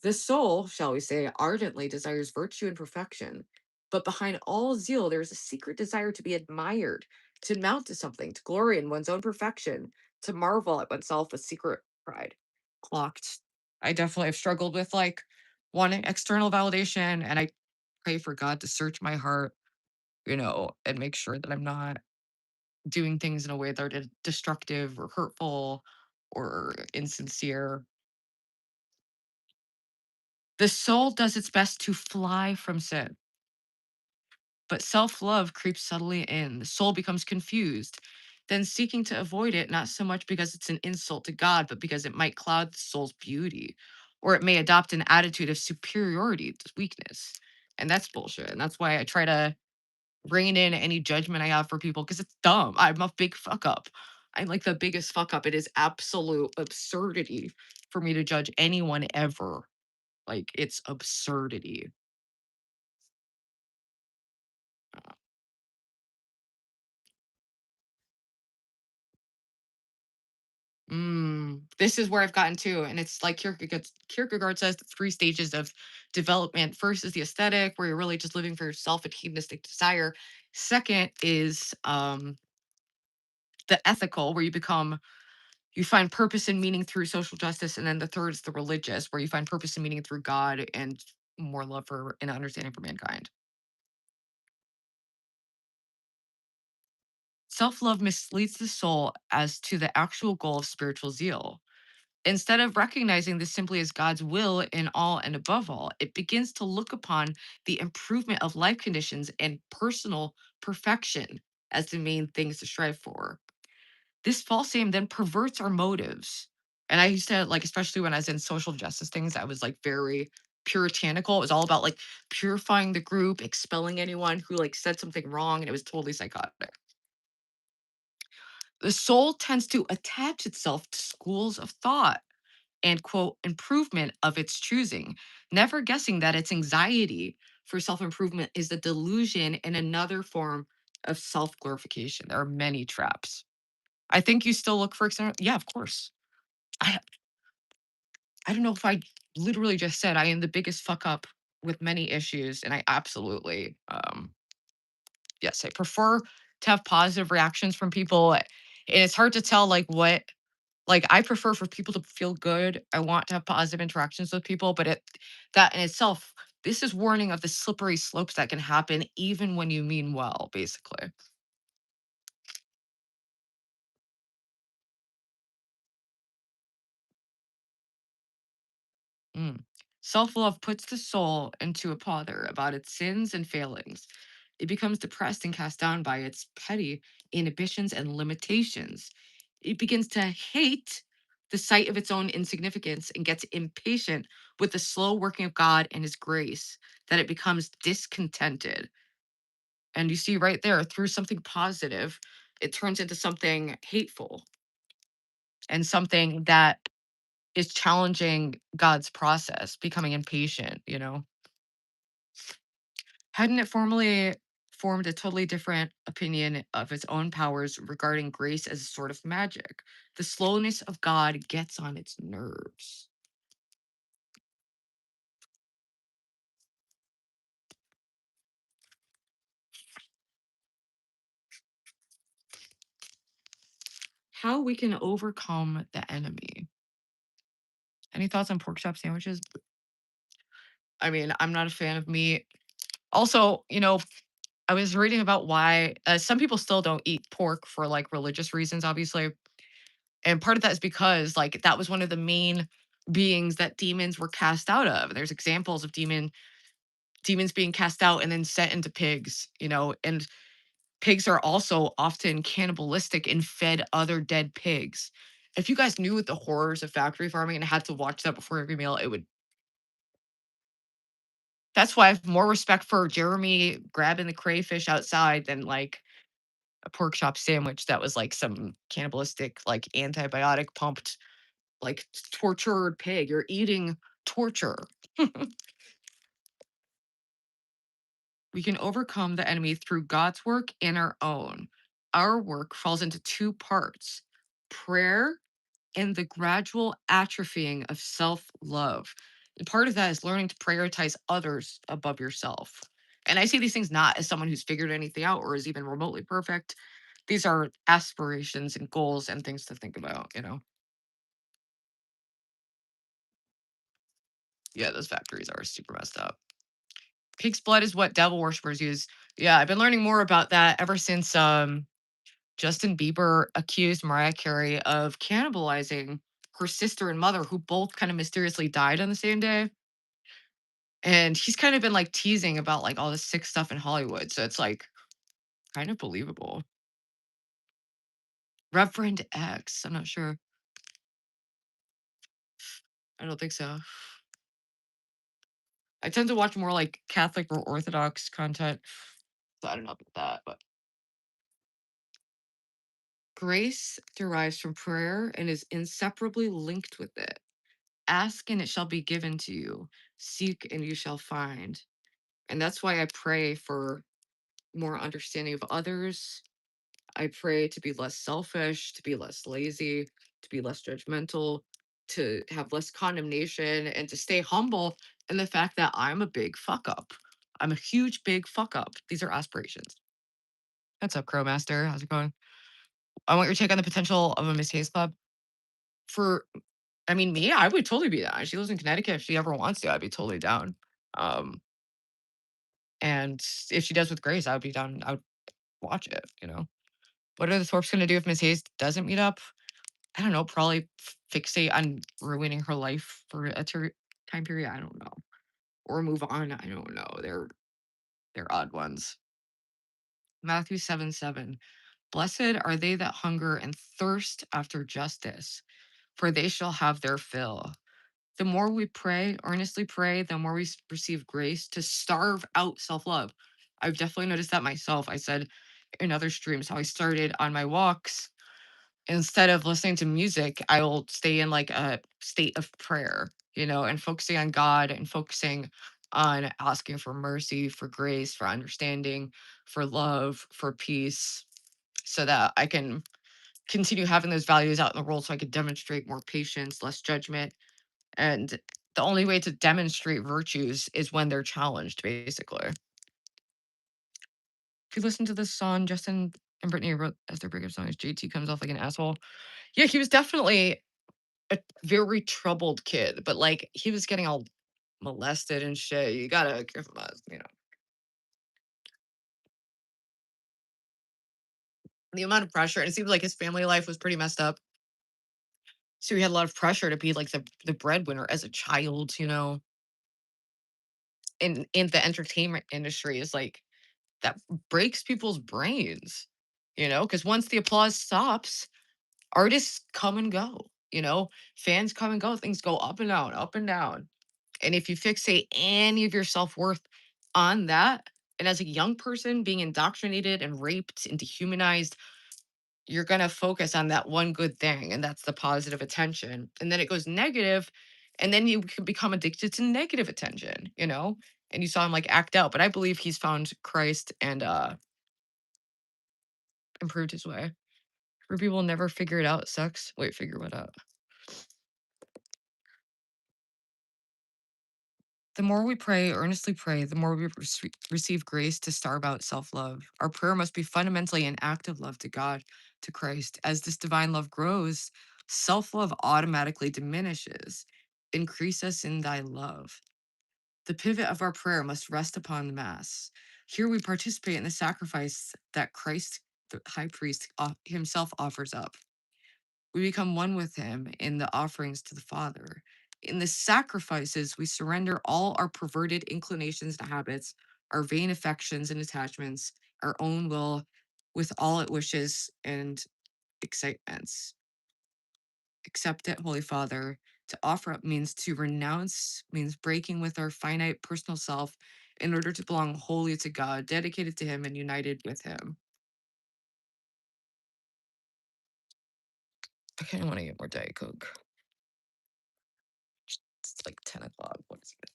The soul, shall we say, ardently desires virtue and perfection, but behind all zeal, there is a secret desire to be admired, to mount to something, to glory in one's own perfection, to marvel at oneself with secret pride. Clocked. I definitely have struggled with like wanting external validation, and I pray for God to search my heart, and make sure that I'm not doing things in a way that are destructive or hurtful or insincere. The soul does its best to fly from sin, but self love creeps subtly in. The soul becomes confused, then seeking to avoid it, not so much because it's an insult to God, but because it might cloud the soul's beauty, or it may adopt an attitude of superiority to weakness. And that's bullshit. And that's why I try to rein in any judgment I have for people because it's dumb. I'm a big fuck up. I'm like the biggest fuck up. It is absolute absurdity for me to judge anyone ever. Like, it's absurdity. This is where I've gotten to, and it's like Kierkegaard says the three stages of development. First is the aesthetic, where you're really just living for yourself and hedonistic desire. Second is the ethical, where you find purpose and meaning through social justice, and then the third is the religious, where you find purpose and meaning through God and more love for and understanding for mankind. Self love misleads the soul as to the actual goal of spiritual zeal. Instead of recognizing this simply as God's will in all and above all, it begins to look upon the improvement of life conditions and personal perfection as the main things to strive for. This false aim then perverts our motives. And I used to, like, especially when I was in social justice things, I was like very puritanical. It was all about like purifying the group, expelling anyone who like said something wrong, and it was totally psychotic. The soul tends to attach itself to schools of thought and quote improvement of its choosing, never guessing that its anxiety for self improvement is a delusion and another form of self glorification. There are many traps. I think you still look for external. Yeah, of course. I I don't know if I literally just said I am the biggest fuck up with many issues, and I absolutely yes, I prefer to have positive reactions from people. And it's hard to tell like what like I prefer for people to feel good. I want to have positive interactions with people, but that in itself, this is warning of the slippery slopes that can happen even when you mean well, basically. Mm. Self love puts the soul into a pother about its sins and failings. It becomes depressed and cast down by its petty inhibitions and limitations. It begins to hate the sight of its own insignificance and gets impatient with the slow working of God and His grace, that it becomes discontented. And you see right there, through something positive, it turns into something hateful and something that is challenging God's process, becoming impatient. Hadn't it formally formed a totally different opinion of its own powers regarding grace as a sort of magic? The slowness of God gets on its nerves. How we can overcome the enemy. Any thoughts on pork chop sandwiches? I mean, I'm not a fan of meat. Also, I was reading about why some people still don't eat pork for like religious reasons, obviously. And part of that is because like that was one of the main beings that demons were cast out of. There's examples of demons being cast out and then sent into pigs, and pigs are also often cannibalistic and fed other dead pigs. If you guys knew the horrors of factory farming and had to watch that before every meal, it would that's why I have more respect for Jeremy grabbing the crayfish outside than like a pork chop sandwich that was like some cannibalistic, like antibiotic pumped, like tortured pig. You're eating torture. We can overcome the enemy through God's work and our own. Our work falls into two parts: prayer and the gradual atrophying of self love. And part of that is learning to prioritize others above yourself. And I see these things not as someone who's figured anything out or is even remotely perfect. These are aspirations and goals and things to think about. Yeah, those factories are super messed up. Pig's blood is what devil worshippers use. Yeah, I've been learning more about that ever since Justin Bieber accused Mariah Carey of cannibalizing her sister and mother, who both kind of mysteriously died on the same day. And he's kind of been like teasing about like all this sick stuff in Hollywood. So it's like kind of believable. Reverend X. I'm not sure. I don't think so. I tend to watch more like Catholic or Orthodox content. So I don't know about that. But grace derives from prayer and is inseparably linked with it. Ask and it shall be given to you. Seek and you shall find. And that's why I pray for more understanding of others. I pray to be less selfish, to be less lazy, to be less judgmental, to have less condemnation, and to stay humble in the fact that I'm a big fuck up. I'm a huge, big fuck up. These are aspirations. What's up, Crowmaster? How's it going? I want your take on the potential of a Miss Hayes Club. For, I mean, me, I would totally be down. She lives in Connecticut. If she ever wants to, I'd be totally down. Um, and if she does with Grace, I would be down. I would watch it. What are the Thorpes gonna do if Miss Hayes doesn't meet up? I don't know, probably fixate on ruining her life for a time period. I don't know, or move on. I don't know. They're odd ones. Matthew 7:7. Blessed are they that hunger and thirst after justice, for they shall have their fill. The more we pray, earnestly pray, the more we receive grace to starve out self love. I've definitely noticed that myself. I said in other streams how I started on my walks. Instead of listening to music, I will stay in like a state of prayer, and focusing on God and focusing on asking for mercy, for grace, for understanding, for love, for peace, so that I can continue having those values out in the world so I could demonstrate more patience, less judgment. And the only way to demonstrate virtues is when they're challenged, basically. If you listen to this song, Justin and Brittany wrote as their breakup song, is JT comes off like an asshole. Yeah, he was definitely a very troubled kid, but like he was getting all molested and shit. You gotta give him the amount of pressure. And it seemed like his family life was pretty messed up. So he had a lot of pressure to be like the breadwinner as a child, in the entertainment industry is like that breaks people's brains, because once the applause stops, artists come and go, fans come and go, things go up and down, up and down. And if you fixate any of your self-worth on that, and as a young person being indoctrinated and raped and dehumanized, you're going to focus on that one good thing, and that's the positive attention. And then it goes negative, and then you can become addicted to negative attention, and you saw him like act out. But I believe he's found Christ and improved his way. For people never figure it out sucks. Wait, figure what out? The more we pray, earnestly pray, the more we receive grace to starve out self love. Our prayer must be fundamentally an act of love to God, to Christ. As this divine love grows, self love automatically diminishes. Increase us in thy love. The pivot of our prayer must rest upon the Mass. Here we participate in the sacrifice that Christ, the high priest, himself offers up. We become one with him in the offerings to the Father. In the sacrifices, we surrender all our perverted inclinations and habits, our vain affections and attachments, our own will, with all it wishes and excitements. Accept it, Holy Father. To offer up means to renounce, means breaking with our finite personal self in order to belong wholly to God, dedicated to Him and united with Him. I kind of want to get more Diet Coke. It's like 10 o'clock. What is it?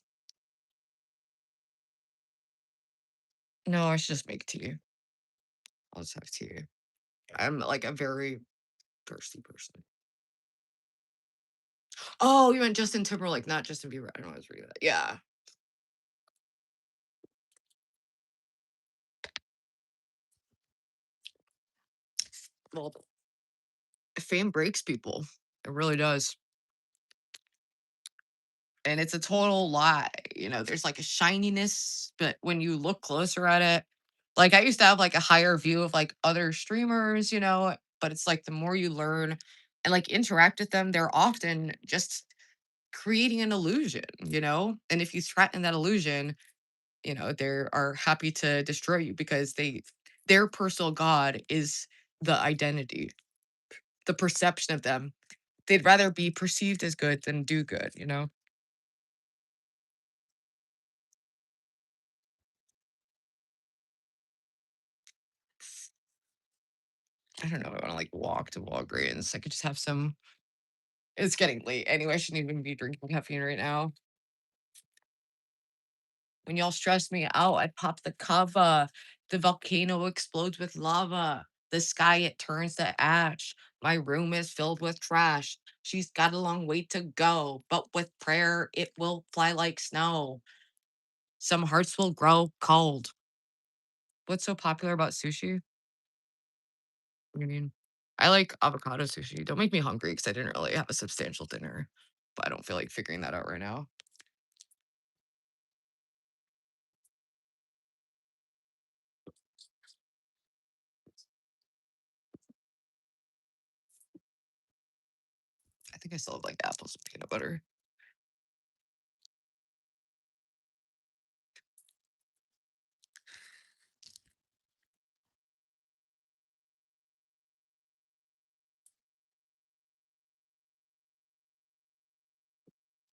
No, I should just make tea. I'll just have tea. I'm like a very thirsty person. Oh, you meant Justin Timberlake, not Justin Bieber. I don't know. I was reading that. Yeah. Well, fame breaks people. It really does. And it's a total lie. There's like a shininess, but when you look closer at it, like I used to have like a higher view of like other streamers, but it's like the more you learn and like interact with them, they're often just creating an illusion, And if you threaten that illusion, they are happy to destroy you because their personal god is the identity, the perception of them. They'd rather be perceived as good than do good. I don't know. I want to like walk to Walgreens. I could just have some. It's getting late anyway. I shouldn't even be drinking caffeine right now. When y'all stress me out, I pop the cover. The volcano explodes with lava. The sky, it turns to ash. My room is filled with trash. She's got a long way to go, but with prayer, it will fly like snow. Some hearts will grow cold. What's so popular about sushi? I mean, I like avocado sushi. Don't make me hungry because I didn't really have a substantial dinner, but I don't feel like figuring that out right now. I think I still have like apples and peanut butter.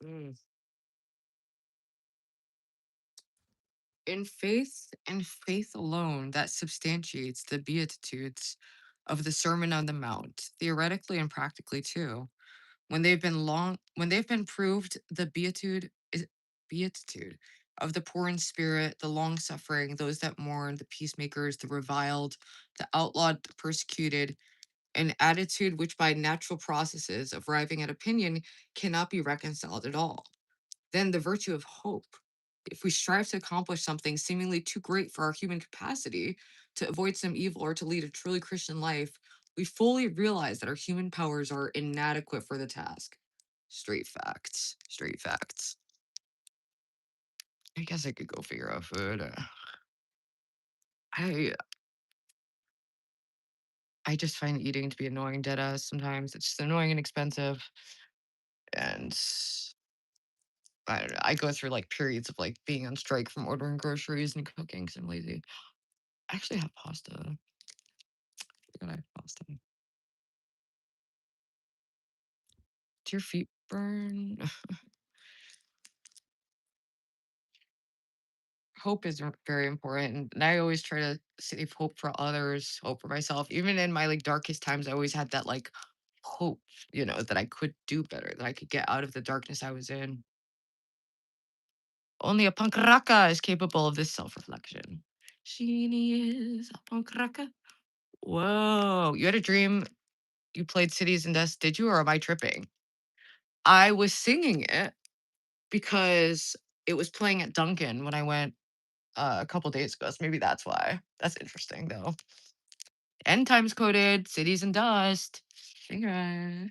Mm. In faith and faith alone, that substantiates the beatitudes of the Sermon on the Mount, theoretically and practically too. When they've been proved, the beatitude is beatitude of the poor in spirit, the long suffering, those that mourn, the peacemakers, the reviled, the outlawed, the persecuted, an attitude which by natural processes of arriving at opinion cannot be reconciled at all. Then the virtue of hope. If we strive to accomplish something seemingly too great for our human capacity, to avoid some evil or to lead a truly Christian life, we fully realize that our human powers are inadequate for the task. Straight facts. Straight facts. I guess I could go figure out food. I I just find eating to be annoying dead ass sometimes. It's just annoying and expensive. And I don't know. I go through like periods of like being on strike from ordering groceries and cooking because I'm lazy. I actually have pasta. I have pasta. Do your feet burn? Hope is very important. And I always try to save hope for others, hope for myself. Even in my like darkest times, I always had that like hope, that I could do better, that I could get out of the darkness I was in. Only a punk raka is capable of this self reflection. Sheenie is a punk raka. Whoa. You had a dream you played Cities and Dust, did you? Or am I tripping? I was singing it because it was playing at Dunkin' when I went a couple days ago. So maybe that's why. That's interesting though. End times coded, Cities and Dust. Okay.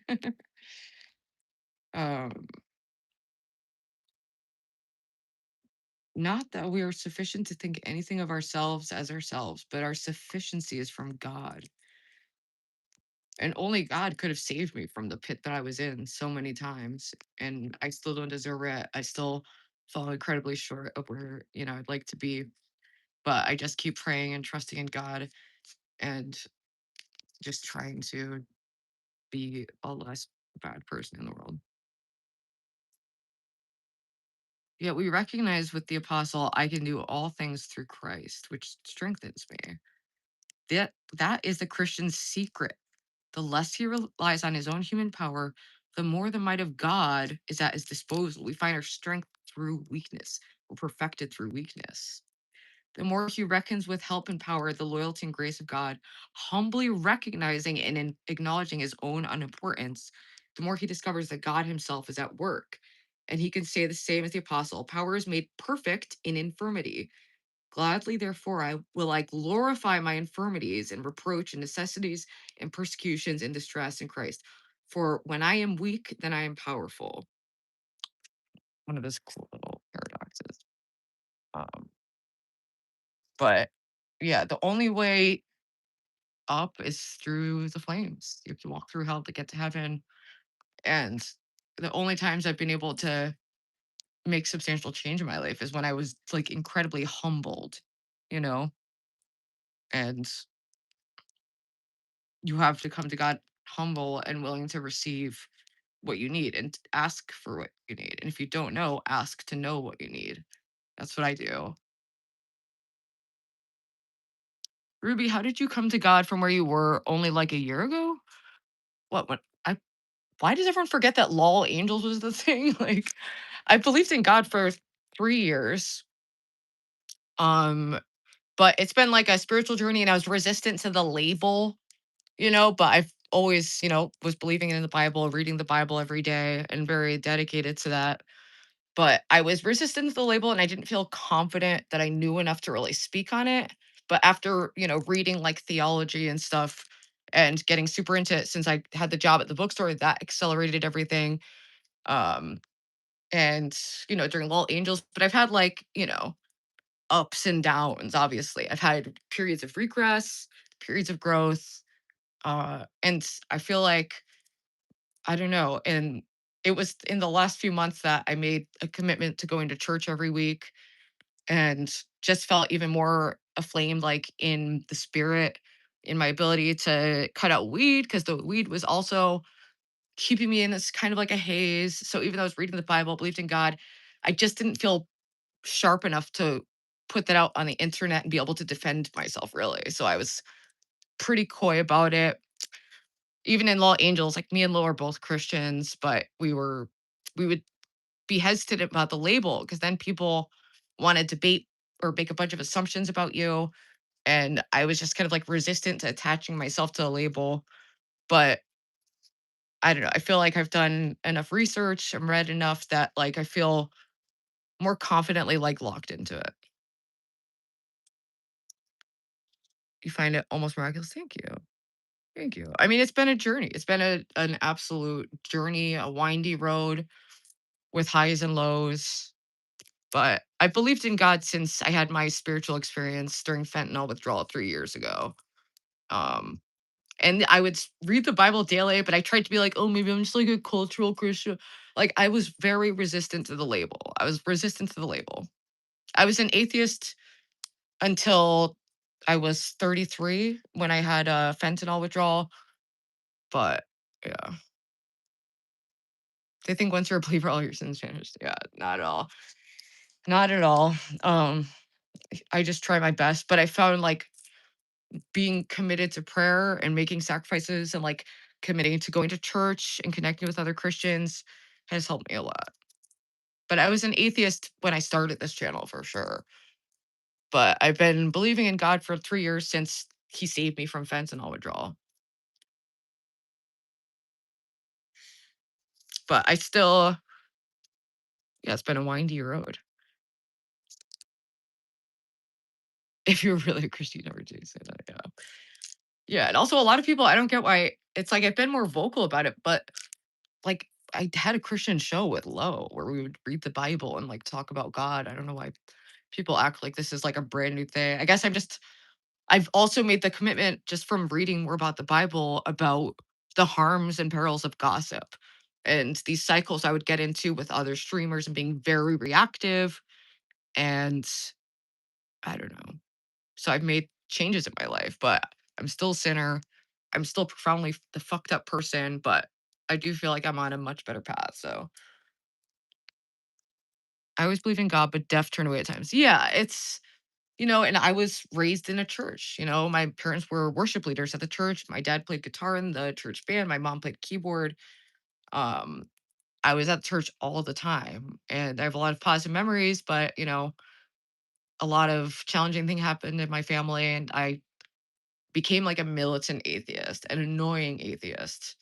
um, Not that we are sufficient to think anything of ourselves as ourselves, but our sufficiency is from God. And only God could have saved me from the pit that I was in so many times. And I still don't deserve it. I still fall incredibly short of where, I'd like to be. But I just keep praying and trusting in God and just trying to be a less bad person in the world. Yet we recognize with the apostle, I can do all things through Christ, which strengthens me. That is the Christian's secret. The less he relies on his own human power, the more the might of God is at his disposal. We find our strength through weakness. We're perfected through weakness. The more he reckons with help and power, the loyalty and grace of God, humbly recognizing and acknowledging his own unimportance, the more he discovers that God himself is at work. And he can say the same as the apostle: power is made perfect in infirmity. Gladly, therefore, I glorify my infirmities and reproach and necessities and persecutions and distress in Christ. For when I am weak, then I am powerful. One of his cool little paradoxes. Um, but yeah, the only way up is through the flames. You have to walk through hell to get to heaven. And the only times I've been able to make substantial change in my life is when I was like incredibly humbled, you know? And you have to come to God humble and willing to receive what you need and ask for what you need. And if you don't know, ask to know what you need. That's what I do. Ruby, how did you come to God from where you were only like a year ago? What I why does everyone forget that lol angels was the thing? Like I believed in God for 3 years. Um, but it's been like a spiritual journey and I was resistant to the label, but I've always, was believing in the Bible, reading the Bible every day and very dedicated to that. But I was resistant to the label and I didn't feel confident that I knew enough to really speak on it. But after, reading like theology and stuff and getting super into it since I had the job at the bookstore, that accelerated everything. Um, and, during Little Angels, but I've had like, ups and downs, obviously. I've had periods of regress, periods of growth. And I feel like, I don't know. And it was in the last few months that I made a commitment to going to church every week and just felt even more aflame, like in the spirit, in my ability to cut out weed, because the weed was also keeping me in this kind of like a haze. So even though I was reading the Bible, believed in God, I just didn't feel sharp enough to put that out on the internet and be able to defend myself really. So I was pretty coy about it. Even in Law Angels, like me and Lo are both Christians, but we would be hesitant about the label because then people want to debate or make a bunch of assumptions about you. And I was just kind of like resistant to attaching myself to a label. But I don't know. I feel like I've done enough research and read enough that like I feel more confidently like locked into it. You find it almost miraculous. Thank you. Thank you. I mean, it's been a journey. It's been an absolute journey, a windy road with highs and lows. But I believed in God since I had my spiritual experience during fentanyl withdrawal 3 years ago. Um, and I would read the Bible daily, but I tried to be like, oh, maybe I'm just like a cultural Christian. Like I was very resistant to the label. I was resistant to the label. I was an atheist until I was 33 when I had a fentanyl withdrawal. But yeah, they think once you're a believer, all your sins vanished. Yeah, not at all. Not at all. Um, I just try my best, but I found like being committed to prayer and making sacrifices and like committing to going to church and connecting with other Christians has helped me a lot. But I was an atheist when I started this channel for sure. But I've been believing in God for 3 years since he saved me from fentanyl withdrawal. But I still, yeah, it's been a windy road. If you're really a Christian, you never do say that. Yeah. Yeah. And also, a lot of people, I don't get why it's like I've been more vocal about it, but like I had a Christian show with Lo where we would read the Bible and like talk about God. I don't know why people act like this is like a brand new thing. I guess I've also made the commitment just from reading more about the Bible about the harms and perils of gossip and these cycles I would get into with other streamers and being very reactive. And I don't know. So I've made changes in my life, but I'm still a sinner. I'm still profoundly the fucked up person, but I do feel like I'm on a much better path. So I always believe in God, but death turned away at times. Yeah, and I was raised in a church. My parents were worship leaders at the church. My dad played guitar in the church band. My mom played keyboard. Um, I was at church all the time, and I have a lot of positive memories. But a lot of challenging thing happened in my family, and I became like a militant atheist, an annoying atheist.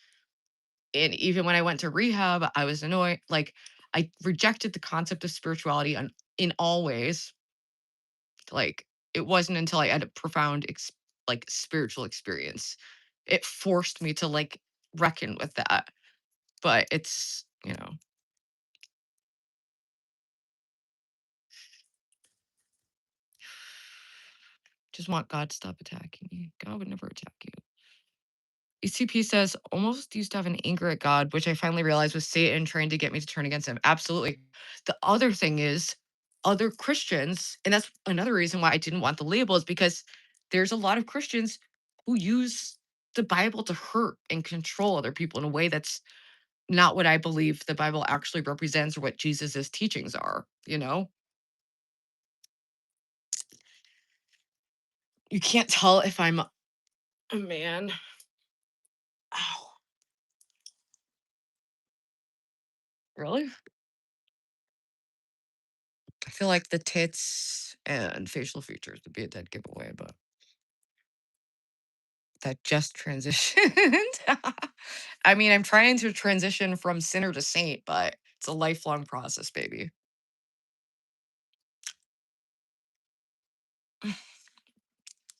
And even when I went to rehab, I was annoyed. Like I rejected the concept of spirituality in all ways. Like it wasn't until I had a profound like spiritual experience. It forced me to like reckon with that. But it's, just want God to stop attacking you. God would never attack you. ECP says, almost used to have an anger at God, which I finally realized was Satan trying to get me to turn against him. Absolutely. The other thing is, other Christians, and that's another reason why I didn't want the label, is because there's a lot of Christians who use the Bible to hurt and control other people in a way that's not what I believe the Bible actually represents or what Jesus's teachings are, you know? You can't tell if I'm a man. Ow. Really? I feel like the tits and facial features would be a dead giveaway, but that just transitioned. I mean, I'm trying to transition from sinner to saint, but it's a lifelong process, baby.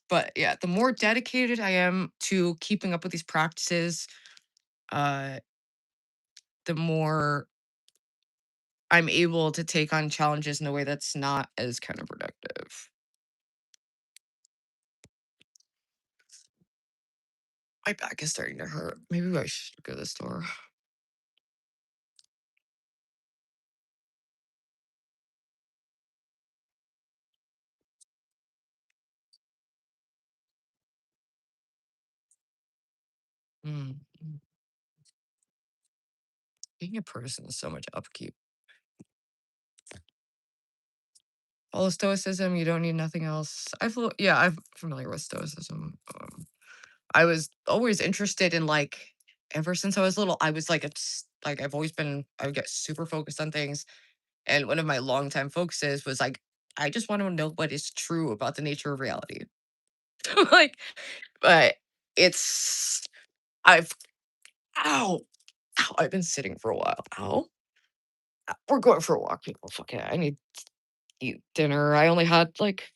But yeah, the more dedicated I am to keeping up with these practices, uh, the more I'm able to take on challenges in a way that's not as counterproductive. My back is starting to hurt. Maybe I should go to the store. Mm. Being a person is so much upkeep. Follow stoicism. You don't need nothing else. Yeah, I'm familiar with stoicism. I was always interested in like ever since I was little. I was like I've always been. I would get super focused on things, and one of my longtime focuses was like I just want to know what is true about the nature of reality. Like, but it's I've ow, ow, I've been sitting for a while. Ow. We're going for a walk, people. Fuck it. I need to eat dinner. I only had like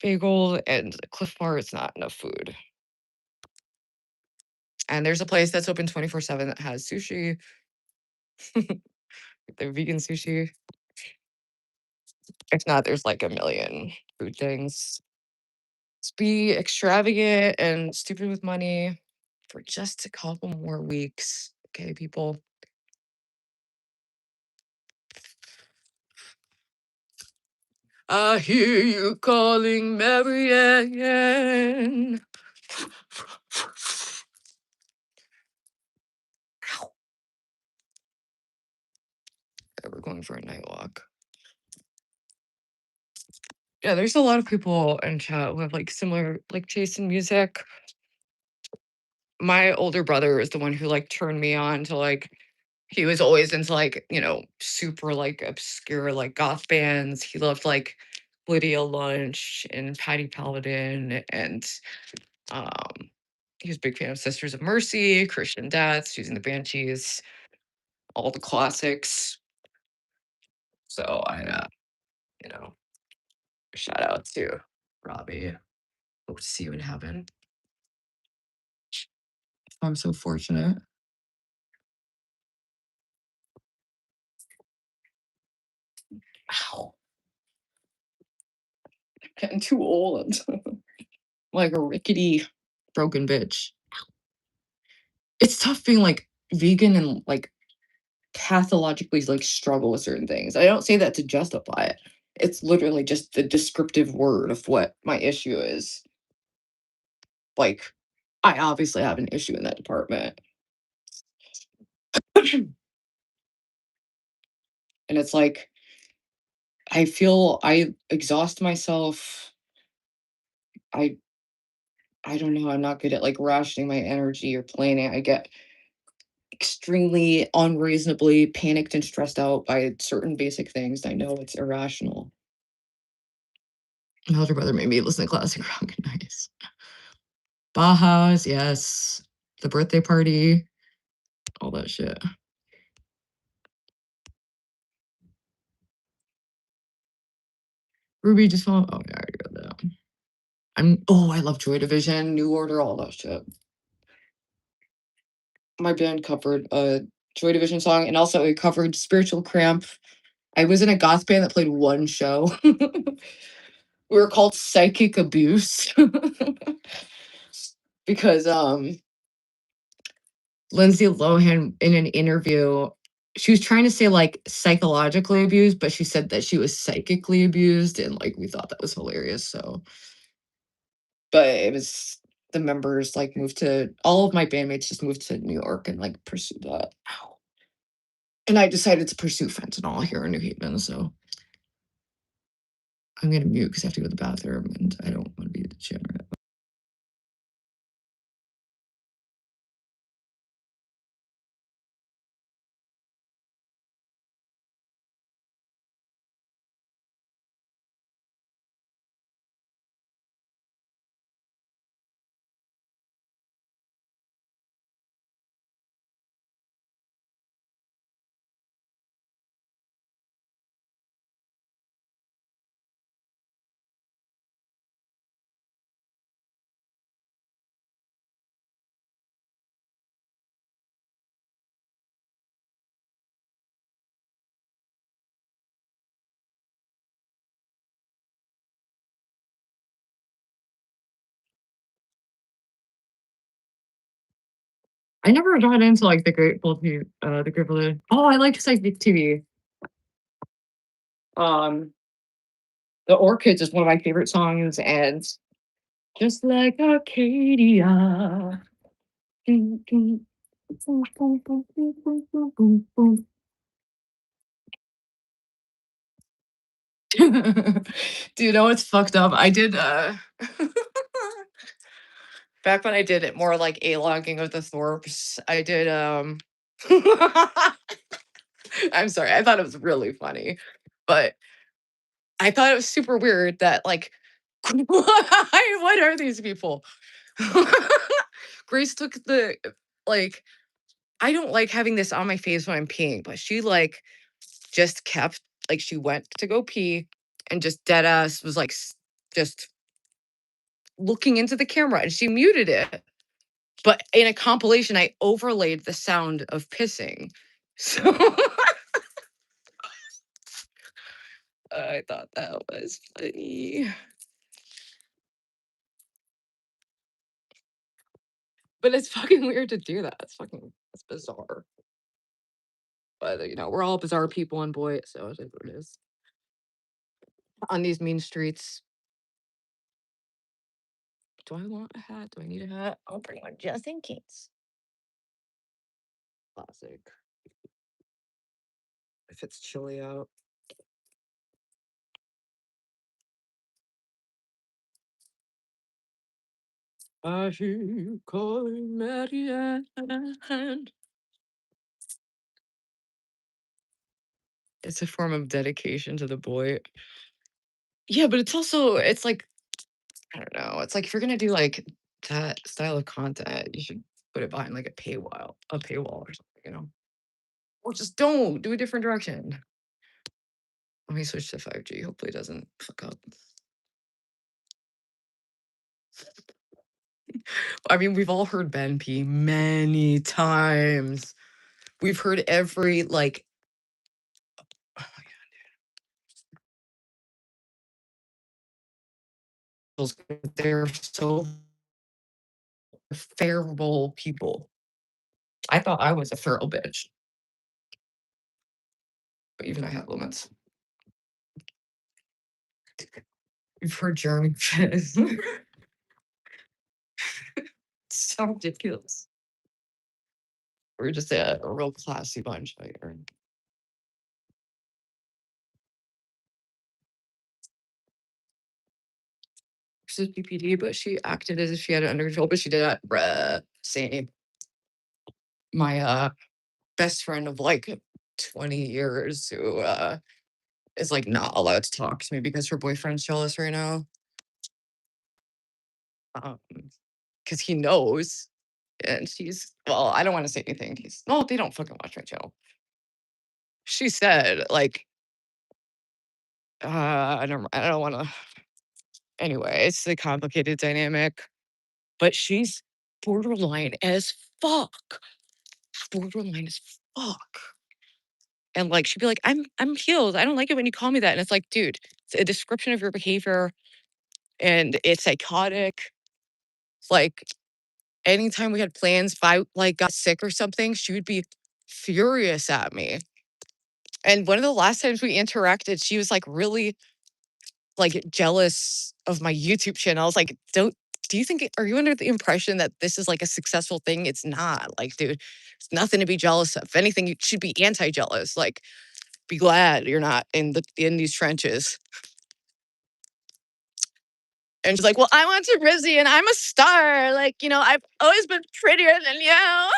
bagel and Cliff Bar. It's not enough food. And there's a place that's open 24/7 that has sushi. They're vegan sushi. If not, there's like a million food things. Let's be extravagant and stupid with money for just a couple more weeks. Okay, people. I hear you calling Marianne. Ow. Okay, we're going for a night walk. Yeah, there's a lot of people in chat who have like similar like taste in music. My older brother is the one who like turned me on to like he was always into like, super like obscure like goth bands. He loved like Lydia Lunch and Patty Paladin and um he was a big fan of Sisters of Mercy, Christian Death, Choosing the Banshees, all the classics. So you know, shout out to Robbie. Hope to see you in heaven. I'm so fortunate. Ow. Getting too old. Like a rickety broken bitch. It's tough being like vegan and like pathologically like struggle with certain things. I don't say that to justify it. It's literally just the descriptive word of what my issue is. Like, I obviously have an issue in that department. And it's like I feel I exhaust myself. I I don't know. I'm not good at like rationing my energy or planning. I get extremely unreasonably panicked and stressed out by certain basic things. I know it's irrational. My older brother made me listen to classic rock. Nice. Bajas, yes. The birthday party, all that shit. Ruby just found. Oh yeah, I already got that. I love Joy Division, New Order, all that shit. My band covered a Joy Division song and also it covered Spiritual Cramp. I was in a goth band that played one show. We were called Psychic Abuse because Lindsay Lohan in an interview, she was trying to say like psychologically abused, but she said that she was psychically abused, and like we thought that was hilarious. So, but it was the members like moved to all of my bandmates just moved to New York and like pursued that. Ow. And I decided to pursue fentanyl here in New Haven. So I'm gonna mute because I have to go to the bathroom and I don't want to be degenerate. I never got into like the Grateful Dead. Oh, I like Psychic TV. Um, The Orchids is one of my favorite songs, and just like Arcadia. Dun, dun, boom, boom, boom, boom, boom, boom, boom, boom. Do you know what's fucked up? I did back when I did it more like a logging of the Thorpes, I did I'm sorry, I thought it was really funny. But I thought it was super weird that, like, what are these people? Grace took the like, I don't like having this on my face when I'm peeing, but she, like, just kept like, she went to go pee and just dead ass was, like, just looking into the camera, and she muted it, but in a compilation, I overlaid the sound of pissing. So, I thought that was funny. But it's fucking weird to do that. It's bizarre. But, we're all bizarre people and boy, so it is what it is. On these mean streets. Do I want a hat? Do I need a hat? I'll bring one just in case. Classic. If it's chilly out. I hear you calling Marianne. It's a form of dedication to the boy. Yeah, but it's like, I don't know. It's like if you're gonna do like that style of content, you should put it behind like a paywall or something. Or just don't do a different direction. Let me switch to 5G. Hopefully it doesn't fuck up. I mean, we've all heard Ben P many times. We've heard every like they're so feral people. I thought I was a feral bitch, but even I have limits. We've heard Jeremy Fizz. So ridiculous. We're just a real classy bunch out here. She's PPD, but she acted as if she had it under control, but she did that. Bruh, same. My best friend of like 20 years who is like not allowed to talk to me because her boyfriend's jealous right now. Because he knows. And she's, well, I don't want to say anything. He's, no, they don't fucking watch my channel. She said, like, I don't want to. Anyway, it's a complicated dynamic, but she's borderline as fuck. Borderline as fuck. And like she'd be like, I'm healed. I don't like it when you call me that. And it's like, dude, it's a description of your behavior and it's psychotic. Like anytime we had plans, if I like got sick or something, she would be furious at me. And one of the last times we interacted, she was like really like jealous of my YouTube channel. I was like, do you think are you under the impression that this is like a successful thing? It's not. Like, dude, it's nothing to be jealous of. If anything, you should be anti-jealous. Like, be glad you're not in these trenches. And she's like, well, I went to Rizzy and I'm a star. Like, I've always been prettier than you. I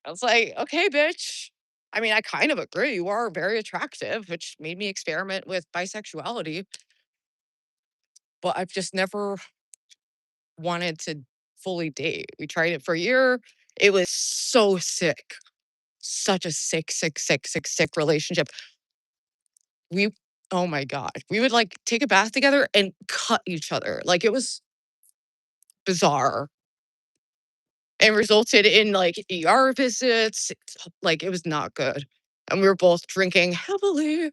was like, okay, bitch. I mean, I kind of agree. You are very attractive, which made me experiment with bisexuality. But I've just never wanted to fully date. We tried it for a year. It was so sick. Such a sick, sick, sick, sick, sick relationship. We, oh my God, we would like take a bath together and cut each other. Like it was bizarre and resulted in like ER visits. Like it was not good. And we were both drinking heavily.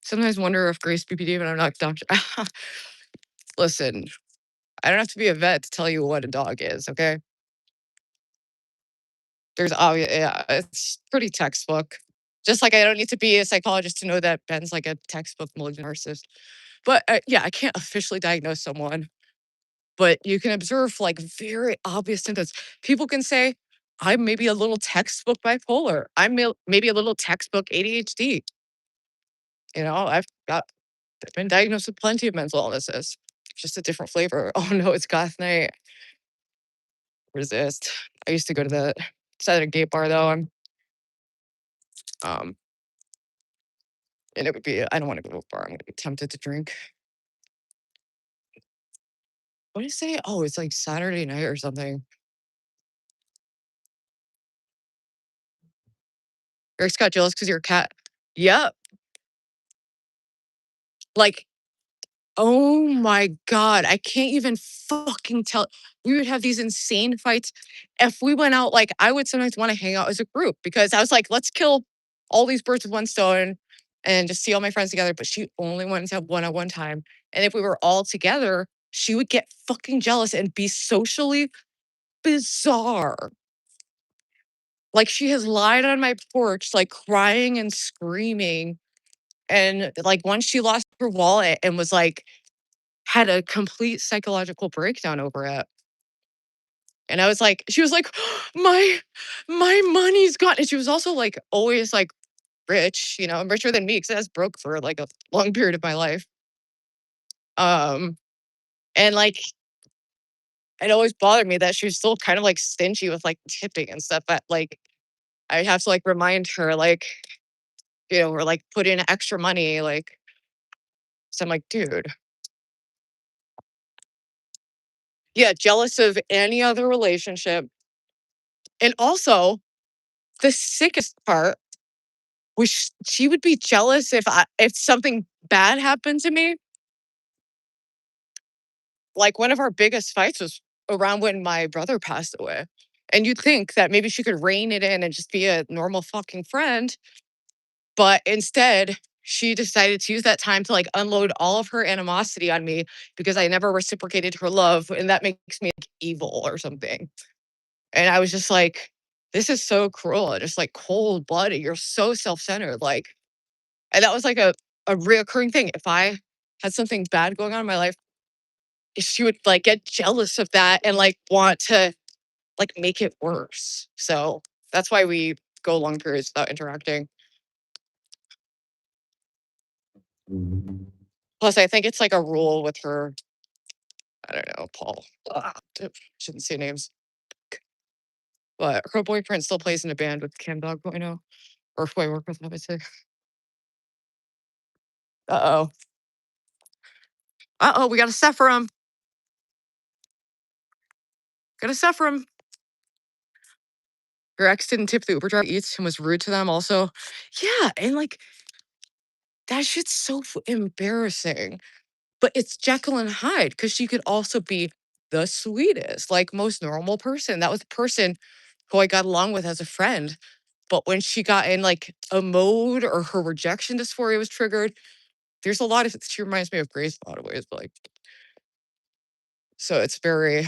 Sometimes wonder if Grace PPD, but I'm not a doctor. Listen, I don't have to be a vet to tell you what a dog is, okay? There's obvious, yeah, it's pretty textbook. Just like I don't need to be a psychologist to know that Ben's like a textbook malignant narcissist. But yeah, I can't officially diagnose someone, but you can observe like very obvious symptoms. People can say, I'm maybe a little textbook bipolar. Maybe a little textbook ADHD. I've been diagnosed with plenty of mental illnesses, just a different flavor. Oh no, it's goth night. Resist. I used to go to the Southern Gate Bar though. I'm And it would be I don't wanna go to a bar, I'm gonna be tempted to drink. What did I say? Oh, it's like Saturday night or something. Eric's got jealous because 'cause you're a cat. Yep. Like, oh my god, I can't even fucking tell we would have these insane fights. If we went out, like, I would sometimes wanna hang out as a group because I was like, "Let's kill all these birds with one stone and just see all my friends together," but she only wanted to have one-on-one time, and if we were all together, she would get fucking jealous and be socially bizarre. Like, she has lied on my porch, like, crying and screaming, and, like, once she lost her wallet and was, like had a complete psychological breakdown over it, and I was like she was like, My money's gone," and she was also, like, always, like, rich, richer than me because I was broke for, like, a long period of my life, um, and, like, it always bothered me that she was still kind of, like, stingy with, like, tipping and stuff, but, like, I have to, like, remind her, like, or, like, put in extra money, like so I'm like, "Dude." Yeah, jealous of any other relationship, and also, the sickest part was she would be jealous if something bad happened to me. Like, one of our biggest fights was around when my brother passed away, and you'd think that maybe she could rein it in and just be a normal fucking friend, but instead, she decided to use that time to, like, unload all of her animosity on me because I never reciprocated her love, and that makes me, like, evil or something. And I was just like, "This is so cruel and just, like, cold-blooded. You're so self-centered." Like and that was, like, a reoccurring thing. If I had something bad going on in my life, she would, like, get jealous of that and, like, want to, like, make it worse. So, that's why we go long periods without interacting. Plus, I think it's, like, a rule with her I don't know, Paul. Shouldn't say names. But her boyfriend still plays in a band with Cam Dog 2.0, or who I work with, obviously. Uh-oh. Uh-oh, we gotta suffer him. Gotta suffer him. Your ex didn't tip the Uber driver eats and was rude to them also. Yeah, and, like, that shit's so embarrassing. But it's Jekyll and Hyde because she could also be the sweetest, like, most normal person. That was the person who I got along with as a friend. But when she got in, like, a mode or her rejection dysphoria was triggered, there's a lot of she reminds me of Grace in a lot of ways, but, like so it's very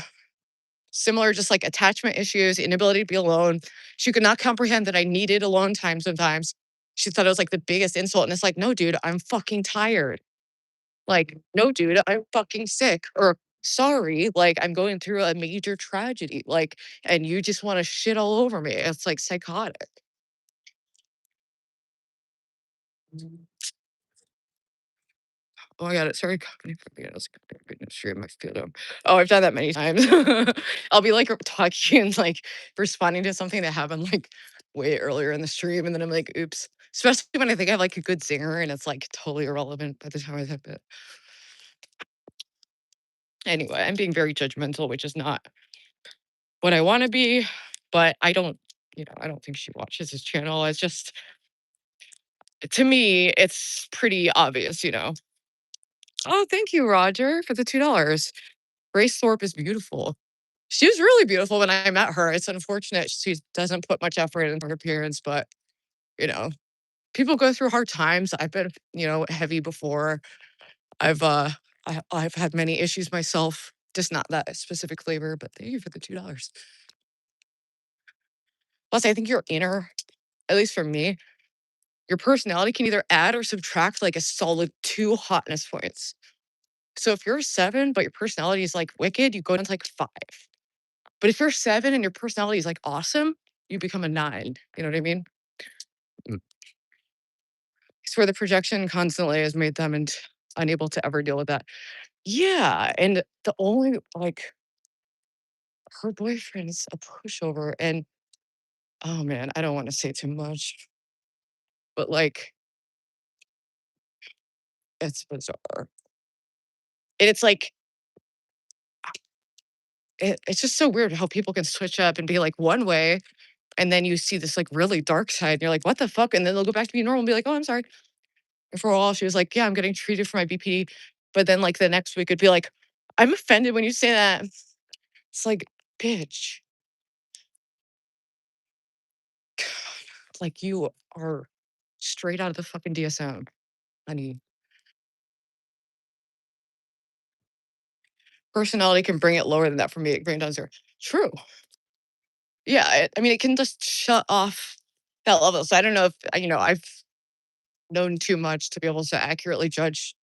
similar, just like attachment issues, inability to be alone. She could not comprehend that I needed alone time sometimes. She thought it was like the biggest insult. And it's like, no, dude, I'm fucking tired. Like, no, dude, I'm fucking sick. Or sorry, like I'm going through a major tragedy. Like, and you just want to shit all over me. It's like psychotic. Oh my god, it started coming from me. I was like, stream. I feel them. Oh, I've done that many times. I'll be like talking and like responding to something that happened like way earlier in the stream, and then I'm like, oops. Especially when I think I have like a good singer and it's like totally irrelevant by the time I type it. Anyway, I'm being very judgmental, which is not what I want to be, but I don't think she watches his channel. It's just to me, it's pretty obvious. Oh, thank you, Roger, for the $2. Grace Thorpe is beautiful. She was really beautiful when I met her. It's unfortunate she doesn't put much effort into her appearance, but you know, people go through hard times. I've been, heavy before. I've I've had many issues myself, just not that specific flavor, but thank you for the $2. Plus, I think your inner, at least for me, your personality can either add or subtract like a solid 2 hotness points. So if you're a 7, but your personality is like wicked, you go down to like 5. But if you're 7 and your personality is like awesome, you become a 9. You know what I mean? Mm. It's where the projection constantly has made them unable to ever deal with that. Yeah. And the only like her boyfriend's a pushover. And oh man, I don't want to say too much, but like It's bizarre. And it's like it's just so weird how people can switch up and be like one way, and then you see this like really dark side, and you're like, what the fuck? And then they'll go back to being normal and be like, oh, I'm sorry. And for a while, she was like, yeah, I'm getting treated for my BPD. But then like the next week, it'd be like, I'm offended when you say that. It's like, bitch, like you are straight out of the fucking DSM, honey. Personality can bring it lower than that for me. It bring it down 0. True. Yeah, I mean, it can just shut off that level. So I don't know if, I've known too much to be able to accurately judge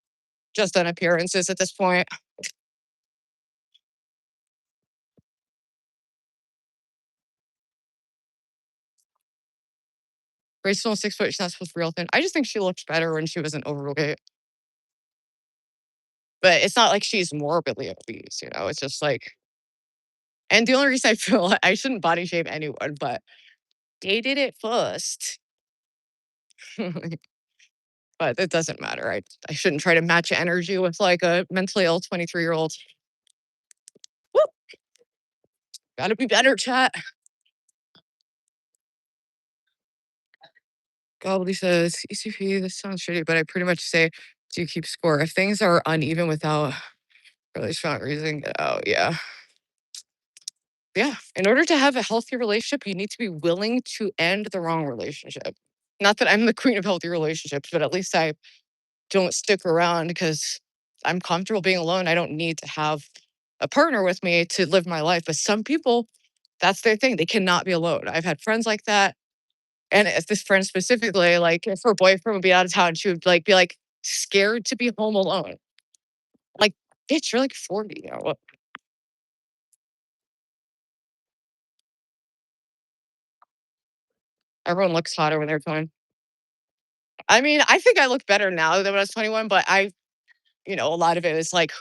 just on appearances at this point. Graceful and 6 foot, she's not supposed to be real thin. I just think she looked better when she wasn't overweight. But it's not like she's morbidly obese, it's just like, and the only reason I feel like I shouldn't body shame anyone, but they did it first. But it doesn't matter. I shouldn't try to match energy with like a mentally ill 23-year-old. Woo! Gotta be better, chat. Gobbly says, ECP, this sounds shitty, but I pretty much say, do you keep score? If things are uneven without really strong reason, get out. Yeah. Yeah. In order to have a healthy relationship, you need to be willing to end the wrong relationship. Not that I'm the queen of healthy relationships, but at least I don't stick around because I'm comfortable being alone. I don't need to have a partner with me to live my life. But some people, that's their thing. They cannot be alone. I've had friends like that. And if this friend specifically, like if her boyfriend would be out of town, she would like be like scared to be home alone. Like, bitch, you're like 40. Everyone looks hotter when they're 20. I mean, I think I look better now than when I was 21, but a lot of it is like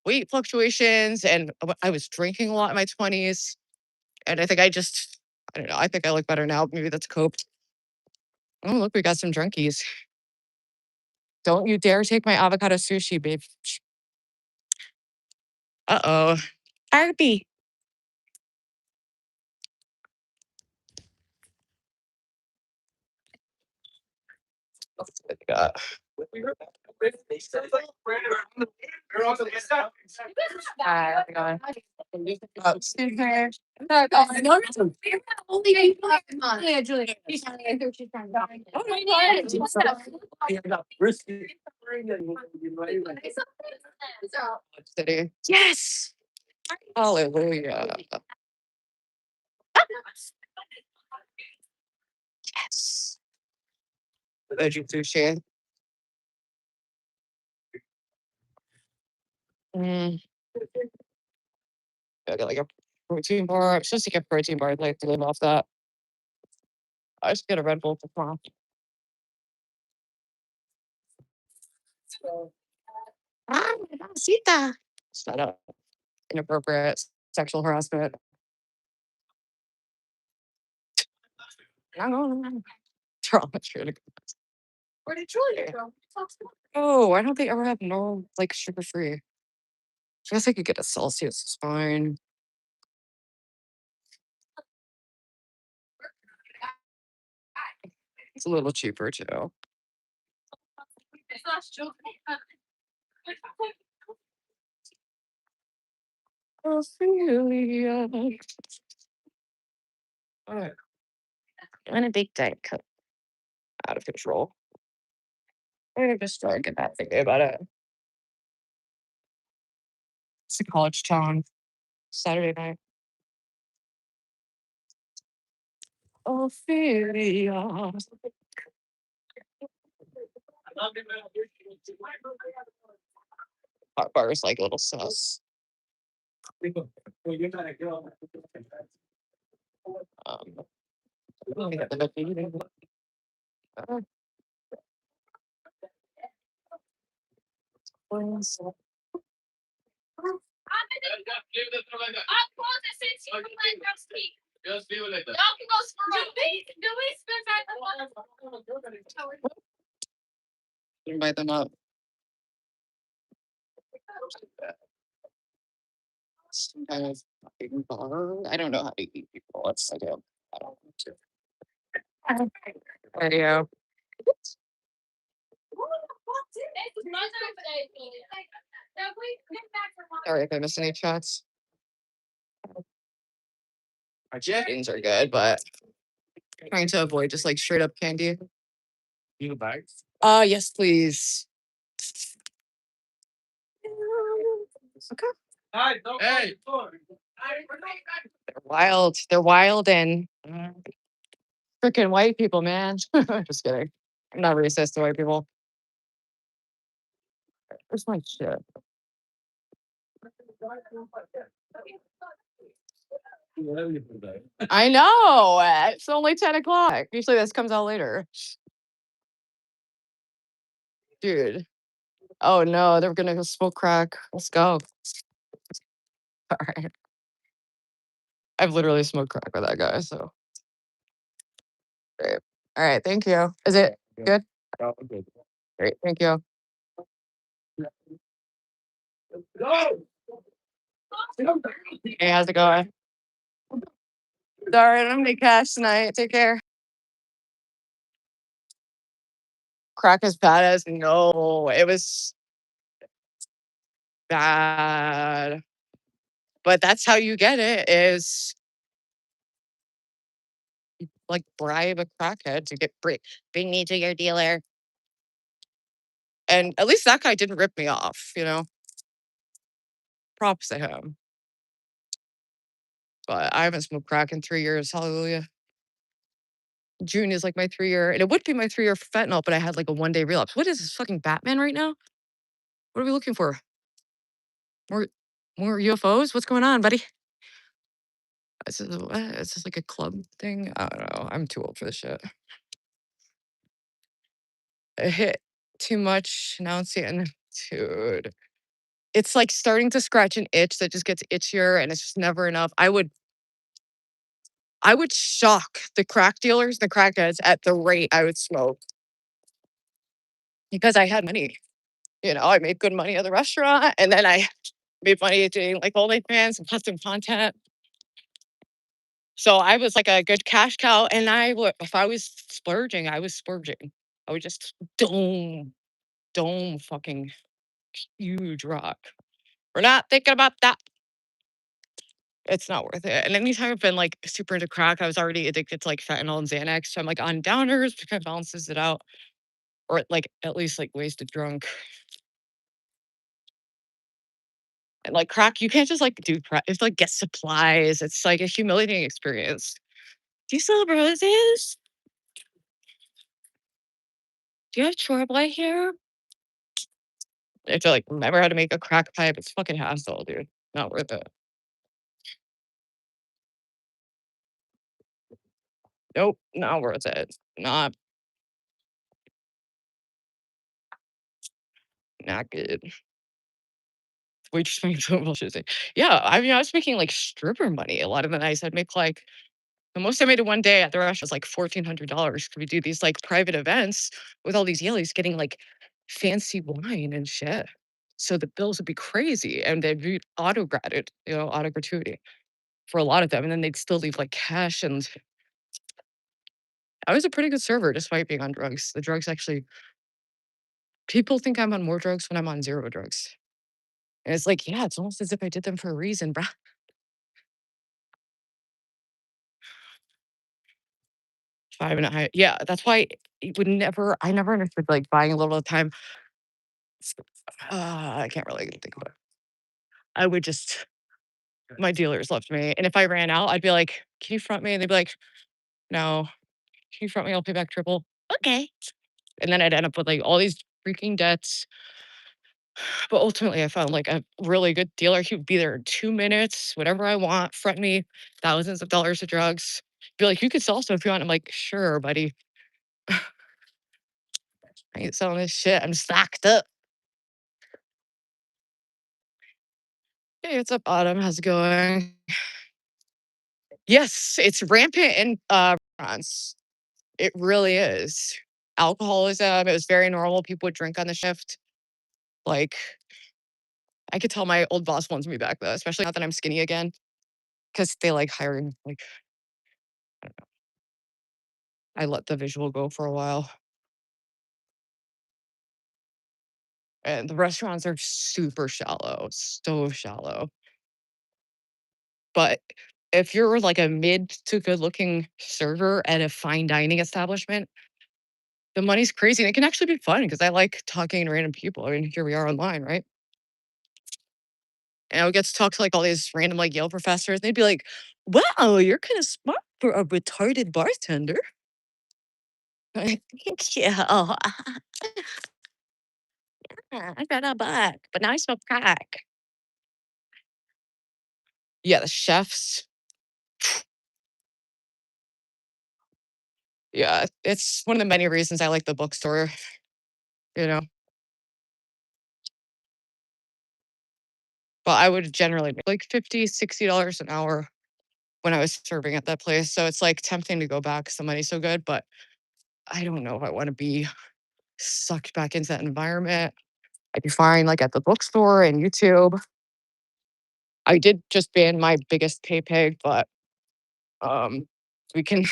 weight fluctuations and I was drinking a lot in my 20s. And I don't know, I think I look better now. Maybe that's cope. Oh, look, we got some drunkies. Don't you dare take my avocado sushi, babe. Uh-oh. Arby. What we got? Hi, how's it going? Excuse me. I know it's only yeah, Julie. Oh my God. City. Yes. Hallelujah. Yes. Veggie sushi. Mm, I got like a protein bar. I'm supposed to get protein bar. I'd like to live off that. I just get a Red Bull for fun. Ah, mamacita. Shut up. Inappropriate sexual harassment. No. Trauma trigger. Where did Julia go? Oh, why don't they ever have no like sugar free? I guess I could get a Celsius. It's fine. It's a little cheaper too. Ophelia. Alright. And a big diet coke. Out of control. I'm gonna just start get that thinking about it. It's a college town. Saturday night. Ophelia. Hot bar is like a little sus. Um, let me get the meeting. Invite them up. Some kind of fucking bar. I don't know how to eat people. It's like I don't want to. There you go. Sorry if I missed any shots. Beans are good, but trying to avoid just like straight up candy. Yes, please. Okay. They're wild. They're wild and freaking white people, man. Just kidding. I'm not racist to white people. Where's my shit? I know. It's only 10 o'clock. Usually this comes out later. Dude. Oh no, they're gonna go smoke crack. Let's go. All right. I've literally smoked crack with that guy, so great. All right, thank you. Is it good? Great, thank you. Hey, how's it going? Sorry, I don't have any cash tonight. Take care. Crack as bad as no. It was bad. But that's how you get it is like bribe a crackhead to bring me to your dealer. And at least that guy didn't rip me off. Props to him. But I haven't smoked crack in 3 years. Hallelujah. June is like my 3 year, and it would be my 3 year for fentanyl, but I had like a 1 day relapse. What is this fucking Batman right now? What are we looking for? More, more UFOs? What's going on, buddy? Is this like a club thing? I don't know. I'm too old for this shit. I hit too much. Now it's getting, dude. It's like starting to scratch an itch that just gets itchier, and it's just never enough. I would shock the crack dealers, the crackheads at the rate I would smoke because I had money. I made good money at the restaurant, and then I made money doing like OnlyFans and custom content. So I was like a good cash cow, and if I was splurging, I was splurging. I would just dome fucking huge rock. We're not thinking about that. It's not worth it. And anytime I've been like super into crack, I was already addicted to like fentanyl and Xanax. So I'm like on downers, kind of balances it out, or like at least like wasted drunk. And like crack, you can't just like do crack. It's like get supplies. It's like a humiliating experience. Do you still have roses? Do you have trouble here? I have to like remember how to make a crack pipe. It's fucking hassle, dude. Not worth it. Nope, not worth it. Not good. We just made so much shit. Yeah, I mean, I was making like stripper money. A lot of the nights I'd make like the most I made in one day at the restaurant was like $1,400. We do these like private events with all these Yaleys getting like fancy wine and shit. So the bills would be crazy, and they'd be auto gratuity for a lot of them, and then they'd still leave like cash. And I was a pretty good server despite being on drugs. The drugs actually, people think I'm on more drugs when I'm on zero drugs. And it's like, yeah, it's almost as if I did them for a reason, bruh. Five and a half. Yeah, that's why I never understood like buying a little at a time. I can't really think about it. I would just, my dealers loved me. And if I ran out, I'd be like, can you front me? And they'd be like, no, can you front me? I'll pay back triple. Okay. And then I'd end up with like all these freaking debts. But ultimately, I found like a really good dealer. He would be there in 2 minutes, whatever I want, front me thousands of dollars of drugs. Be like, you could sell some if you want. I'm like, sure, buddy. I ain't selling this shit. I'm stocked up. Hey, what's up, Autumn? How's it going? Yes, it's rampant in restaurants. It really is. Alcoholism, it was very normal. People would drink on the shift. Like, I could tell my old boss wants me back though, especially now that I'm skinny again, because they like hiring. Like I let the visual go for a while, and the restaurants are super shallow, so shallow. But if you're like a mid to good looking server at a fine dining establishment, the money's crazy. And it can actually be fun because I like talking to random people. I mean, here we are online, right? And I would get to talk to like all these random like Yale professors. They'd be like, wow, you're kind of smart for a retarded bartender. Like, thank you. I got a buck, but now I smoke crack. Yeah, the chefs. Yeah, it's one of the many reasons I like the bookstore, you know. But I would generally make like 50, $60 an hour when I was serving at that place. So it's like tempting to go back 'cause the money's so good, but I don't know if I want to be sucked back into that environment. I'd be fine like at the bookstore and YouTube. I did just ban my biggest pay pig, but um we can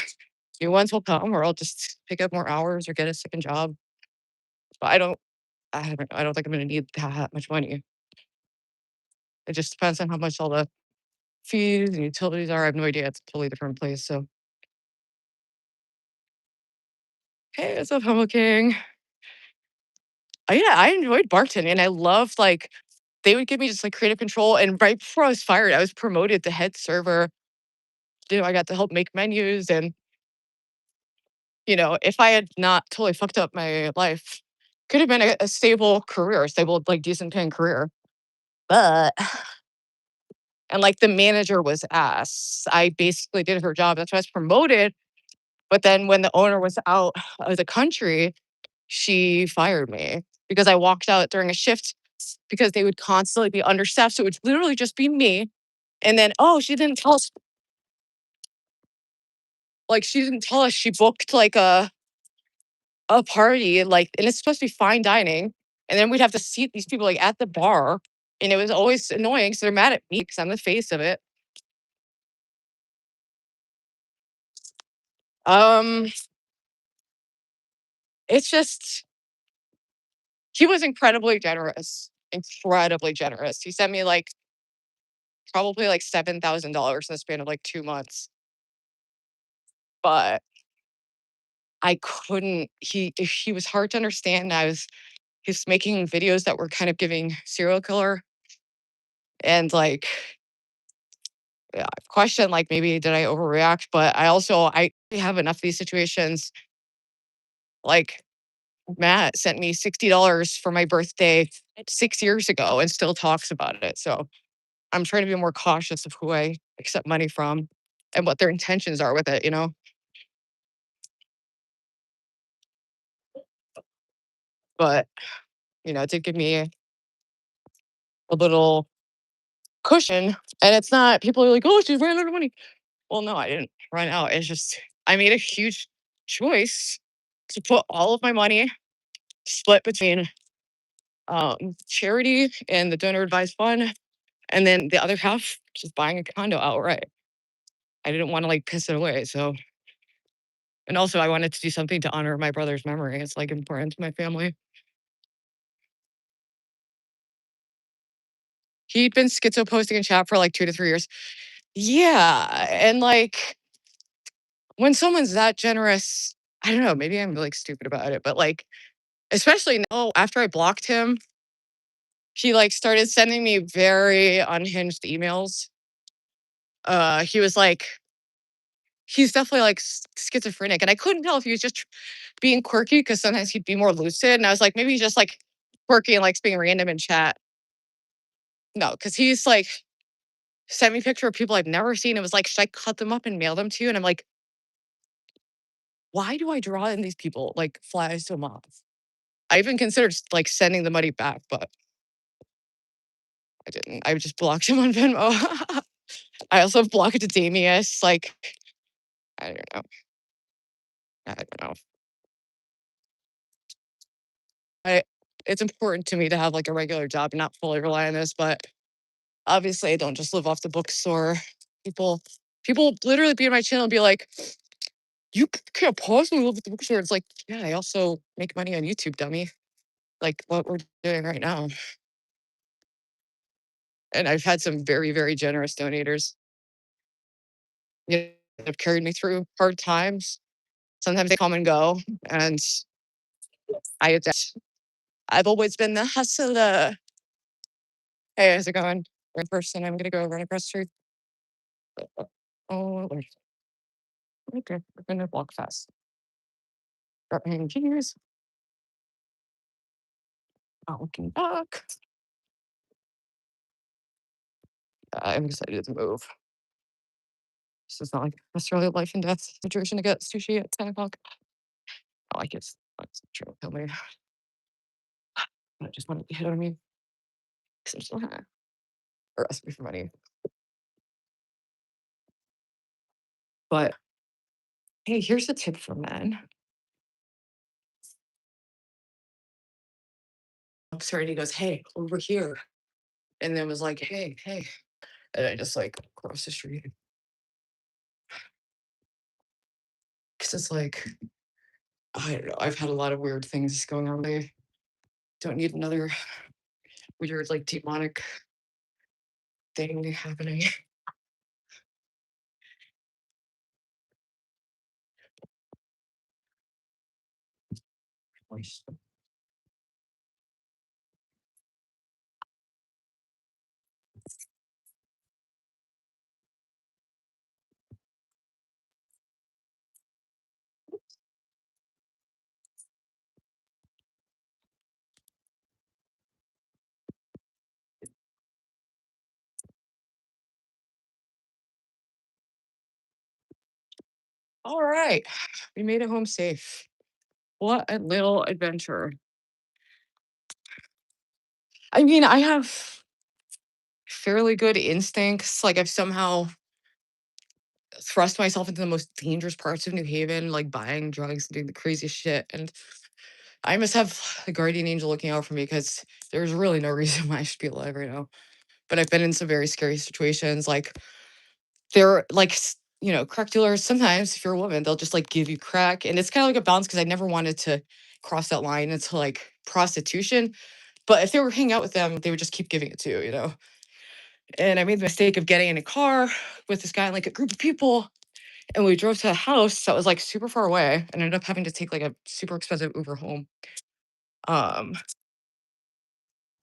new ones will come or I'll just pick up more hours or get a second job. But I don't think I'm gonna need that much money. It just depends on how much all the fees and utilities are. I have no idea. It's a totally different place. So hey, what's up, Humble King? Oh yeah, I enjoyed bartending. I loved like they would give me just like creative control. And right before I was fired, I was promoted to head server. I got to help make menus. And, if I had not totally fucked up my life, could have been a stable career, a stable, like decent paying career. But and like the manager was ass. I basically did her job. That's why I was promoted. But then when the owner was out of the country, she fired me because I walked out during a shift because they would constantly be understaffed. So it would literally just be me. And then, oh, she didn't tell us, like, she didn't tell us she booked like a party, like, and it's supposed to be fine dining. And then we'd have to seat these people like at the bar. And it was always annoying. So they're mad at me because I'm the face of it. Um, it's just he was incredibly generous. Incredibly generous. He sent me like probably like $7,000 in the span of like 2 months. But I couldn't he was hard to understand. He's making videos that were kind of giving serial killer and like yeah, I've questioned like maybe did I overreact, but I have enough of these situations. Like Matt sent me $60 for my birthday 6 years ago and still talks about it. So I'm trying to be more cautious of who I accept money from and what their intentions are with it. But it did give me a little cushion. And it's not people are like, oh, she ran out of money. Well, no, I didn't run out. It's just I made a huge choice to put all of my money split between charity and the donor advised fund, and then the other half just buying a condo outright. I didn't want to like piss it away. So, and also I wanted to do something to honor my brother's memory. It's like important to my family. He'd been schizo posting in chat for like 2 to 3 years. Yeah, and like when someone's that generous, I don't know. Maybe I'm like stupid about it, but like especially now after I blocked him, he like started sending me very unhinged emails. He was like, he's definitely like schizophrenic, and I couldn't tell if he was just being quirky because sometimes he'd be more lucid, and I was like, maybe he's just like quirky and likes being random in chat. No, because he's like sent me a picture of people I've never seen. It was like, should I cut them up and mail them to you? And I'm like, why do I draw in these people like flies to a moth? I even considered like sending the money back, but I didn't. I just blocked him on Venmo. I also blocked Damius. Like, I don't know. I don't know. it's important to me to have like a regular job and not fully rely on this, but obviously I don't just live off the bookstore. People people literally be in my channel and be like, you can't possibly live at the bookstore. It's like, yeah, I also make money on YouTube, dummy. Like what we're doing right now. And I've had some very, very generous donators. You know, that have carried me through hard times. Sometimes they come and go, and I adapt. I've always been the hustler. Hey, how's it going? In person, I'm gonna go run across the street. Oh, Lord. Okay, we're gonna walk fast. Got my engineers. Not looking back. I'm excited to move. This is not like necessarily a life and death situation to get sushi at 10 o'clock. I like it. It's true. Tell me. I just want to hit on me because I'm still high. Or ask me for money. But hey, here's a tip for men. I'm sorry. And he goes, hey, over here. And then was like, hey, hey. And I just like cross the street. Because it's like, I don't know. I've had a lot of weird things going on. I don't need another weird, like demonic thing happening. All right. We made it home safe. What a little adventure. I mean, I have fairly good instincts. Like I've somehow thrust myself into the most dangerous parts of New Haven, like buying drugs and doing the craziest shit. And I must have a guardian angel looking out for me because there's really no reason why I should be alive right now. But I've been in some very scary situations. Like they're like, crack dealers, sometimes if you're a woman, they'll just like give you crack. And it's kind of like a balance because I never wanted to cross that line into like prostitution. But if they were hanging out with them, they would just keep giving it to you. And I made the mistake of getting in a car with this guy and like a group of people. And we drove to a house that was like super far away and ended up having to take like a super expensive Uber home. Um,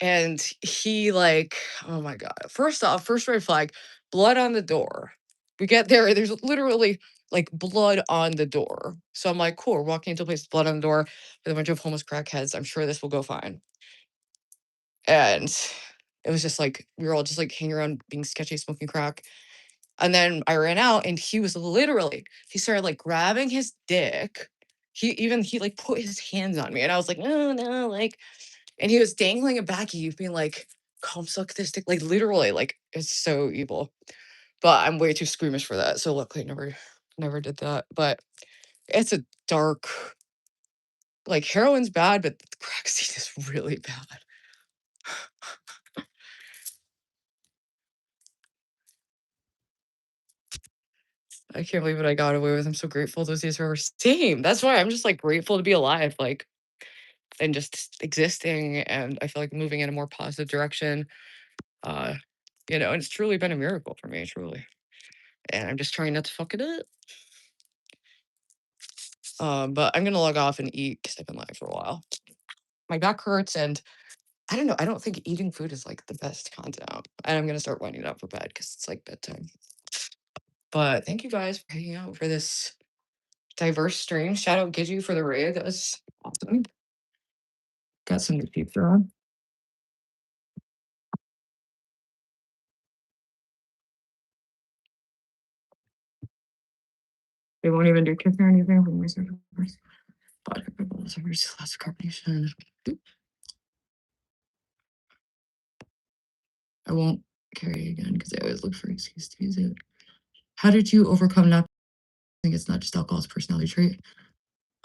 and he like, oh my God. First off, first red flag, blood on the door. We get there, there's literally like blood on the door. So I'm like, cool, we're walking into a place with blood on the door with a bunch of homeless crackheads. I'm sure this will go fine. And it was just like we were all just like hanging around being sketchy, smoking crack. And then I ran out and he was literally, he started like grabbing his dick. He like put his hands on me and I was like, no, no, like, and he was dangling it back at you, being like, come suck this dick. Like literally, like it's so evil. But I'm way too squeamish for that. So luckily I never did that. But it's a dark, like heroin's bad, but the crack scene is really bad. I can't believe what I got away with. I'm so grateful those days are over. Same. That's why I'm just like grateful to be alive. Like and just existing and I feel like moving in a more positive direction. Uh, and it's truly been a miracle for me, truly. And I'm just trying not to fuck it up. But I'm gonna log off and eat because I've been live for a while. My back hurts and I don't know. I don't think eating food is like the best content. And I'm gonna start winding up for bed because it's like bedtime. But thank you guys for hanging out for this diverse stream. Shout out Gidju for the raid. That was awesome. Got some new people on. They won't even do kids or anything for my servers. Vodka purple servers, lots of carbonation. I won't carry it again because I always look for an excuse to use it. How did you overcome not think it's not just alcohol, it's a personality trait?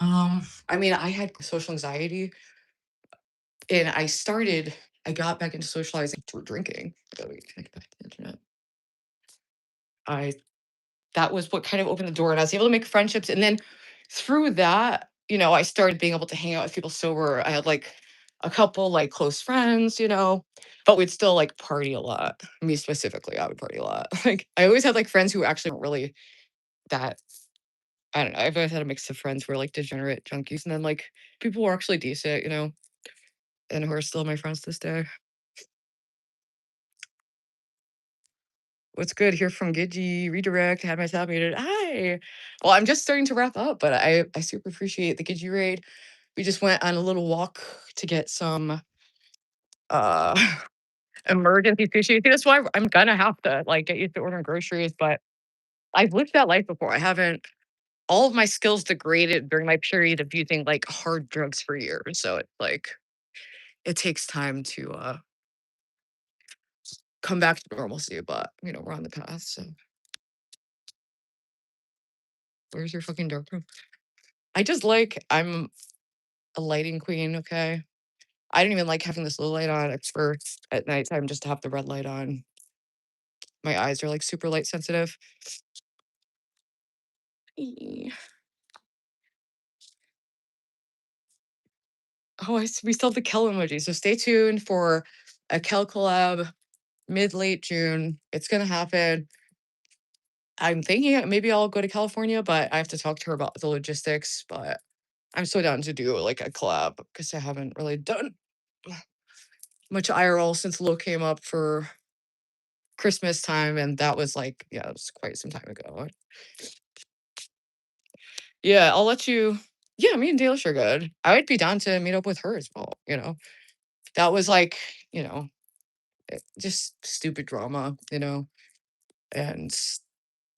I mean, I had social anxiety And I got back into socializing through drinking. So we connected back to the internet. I That was what kind of opened the door, and I was able to make friendships, and then through that, I started being able to hang out with people sober. I had, like, a couple, like, close friends, but we'd still, like, party a lot. Me specifically, I would party a lot. Like, I always had, like, friends who actually weren't really that I don't know, I've always had a mix of friends who are, like, degenerate junkies, and then, like, people who are actually decent, and who are still my friends to this day. What's good? Here from Gidgy Redirect. Had my tab muted. Hi. Well, I'm just starting to wrap up, but I super appreciate the Gidgy raid. We just went on a little walk to get some uh emergency sushi. That's why I'm gonna have to like get used to ordering groceries, but I've lived that life before. I haven't All of my skills degraded during my period of using like hard drugs for years. So it's like it takes time to come back to normalcy, but we're on the path. So where's your fucking dark room? I'm a lighting queen, okay? I don't even like having this low light on. It's for at nighttime just to have the red light on. My eyes are like super light sensitive. Eee. We still have the Kel emoji. So stay tuned for a Kel collab mid late June. It's gonna happen. I'm thinking maybe I'll go to California, but I have to talk to her about the logistics. But I'm so down to do like a collab because I haven't really done much IRL since Lo came up for Christmas time, and that was like, yeah, it was quite some time ago. Yeah, I'll let you. Yeah, me and Dalish are good. I would be down to meet up with her as well. That was like, you know, just stupid drama. And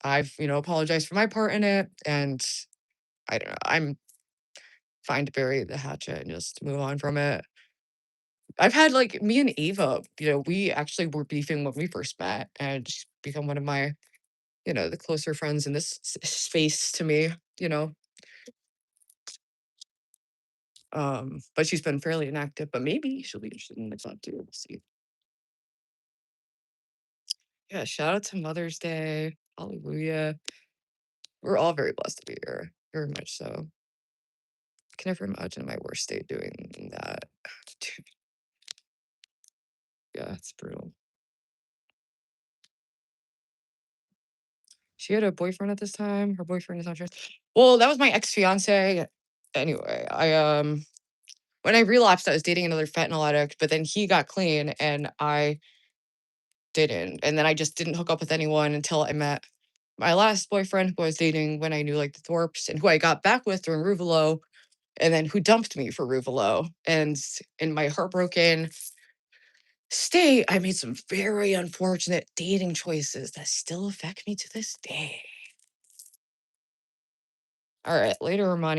I've apologized for my part in it. And I don't know, I'm fine to bury the hatchet and just move on from it. I've had like me and Ava, we actually were beefing when we first met, and she's become one of my the closer friends in this space to me, you know. But she's been fairly inactive, but maybe she'll be interested in the club too. We'll see. Yeah, shout out to Mother's Day. Hallelujah. We're all very blessed to be here. Very much so. Can never imagine my worst state doing that. Yeah, it's brutal. She had a boyfriend at this time. Her boyfriend is not sure. Well, that was my ex-fiance. Anyway, I when I relapsed, I was dating another fentanyl addict, but then he got clean and I didn't. And then I just didn't hook up with anyone until I met my last boyfriend who I was dating when I knew like the Thorpes and who I got back with during Ruvalo, and then who dumped me for Ruvalo. And in my heartbroken state, I made some very unfortunate dating choices that still affect me to this day. All right, later, Armani.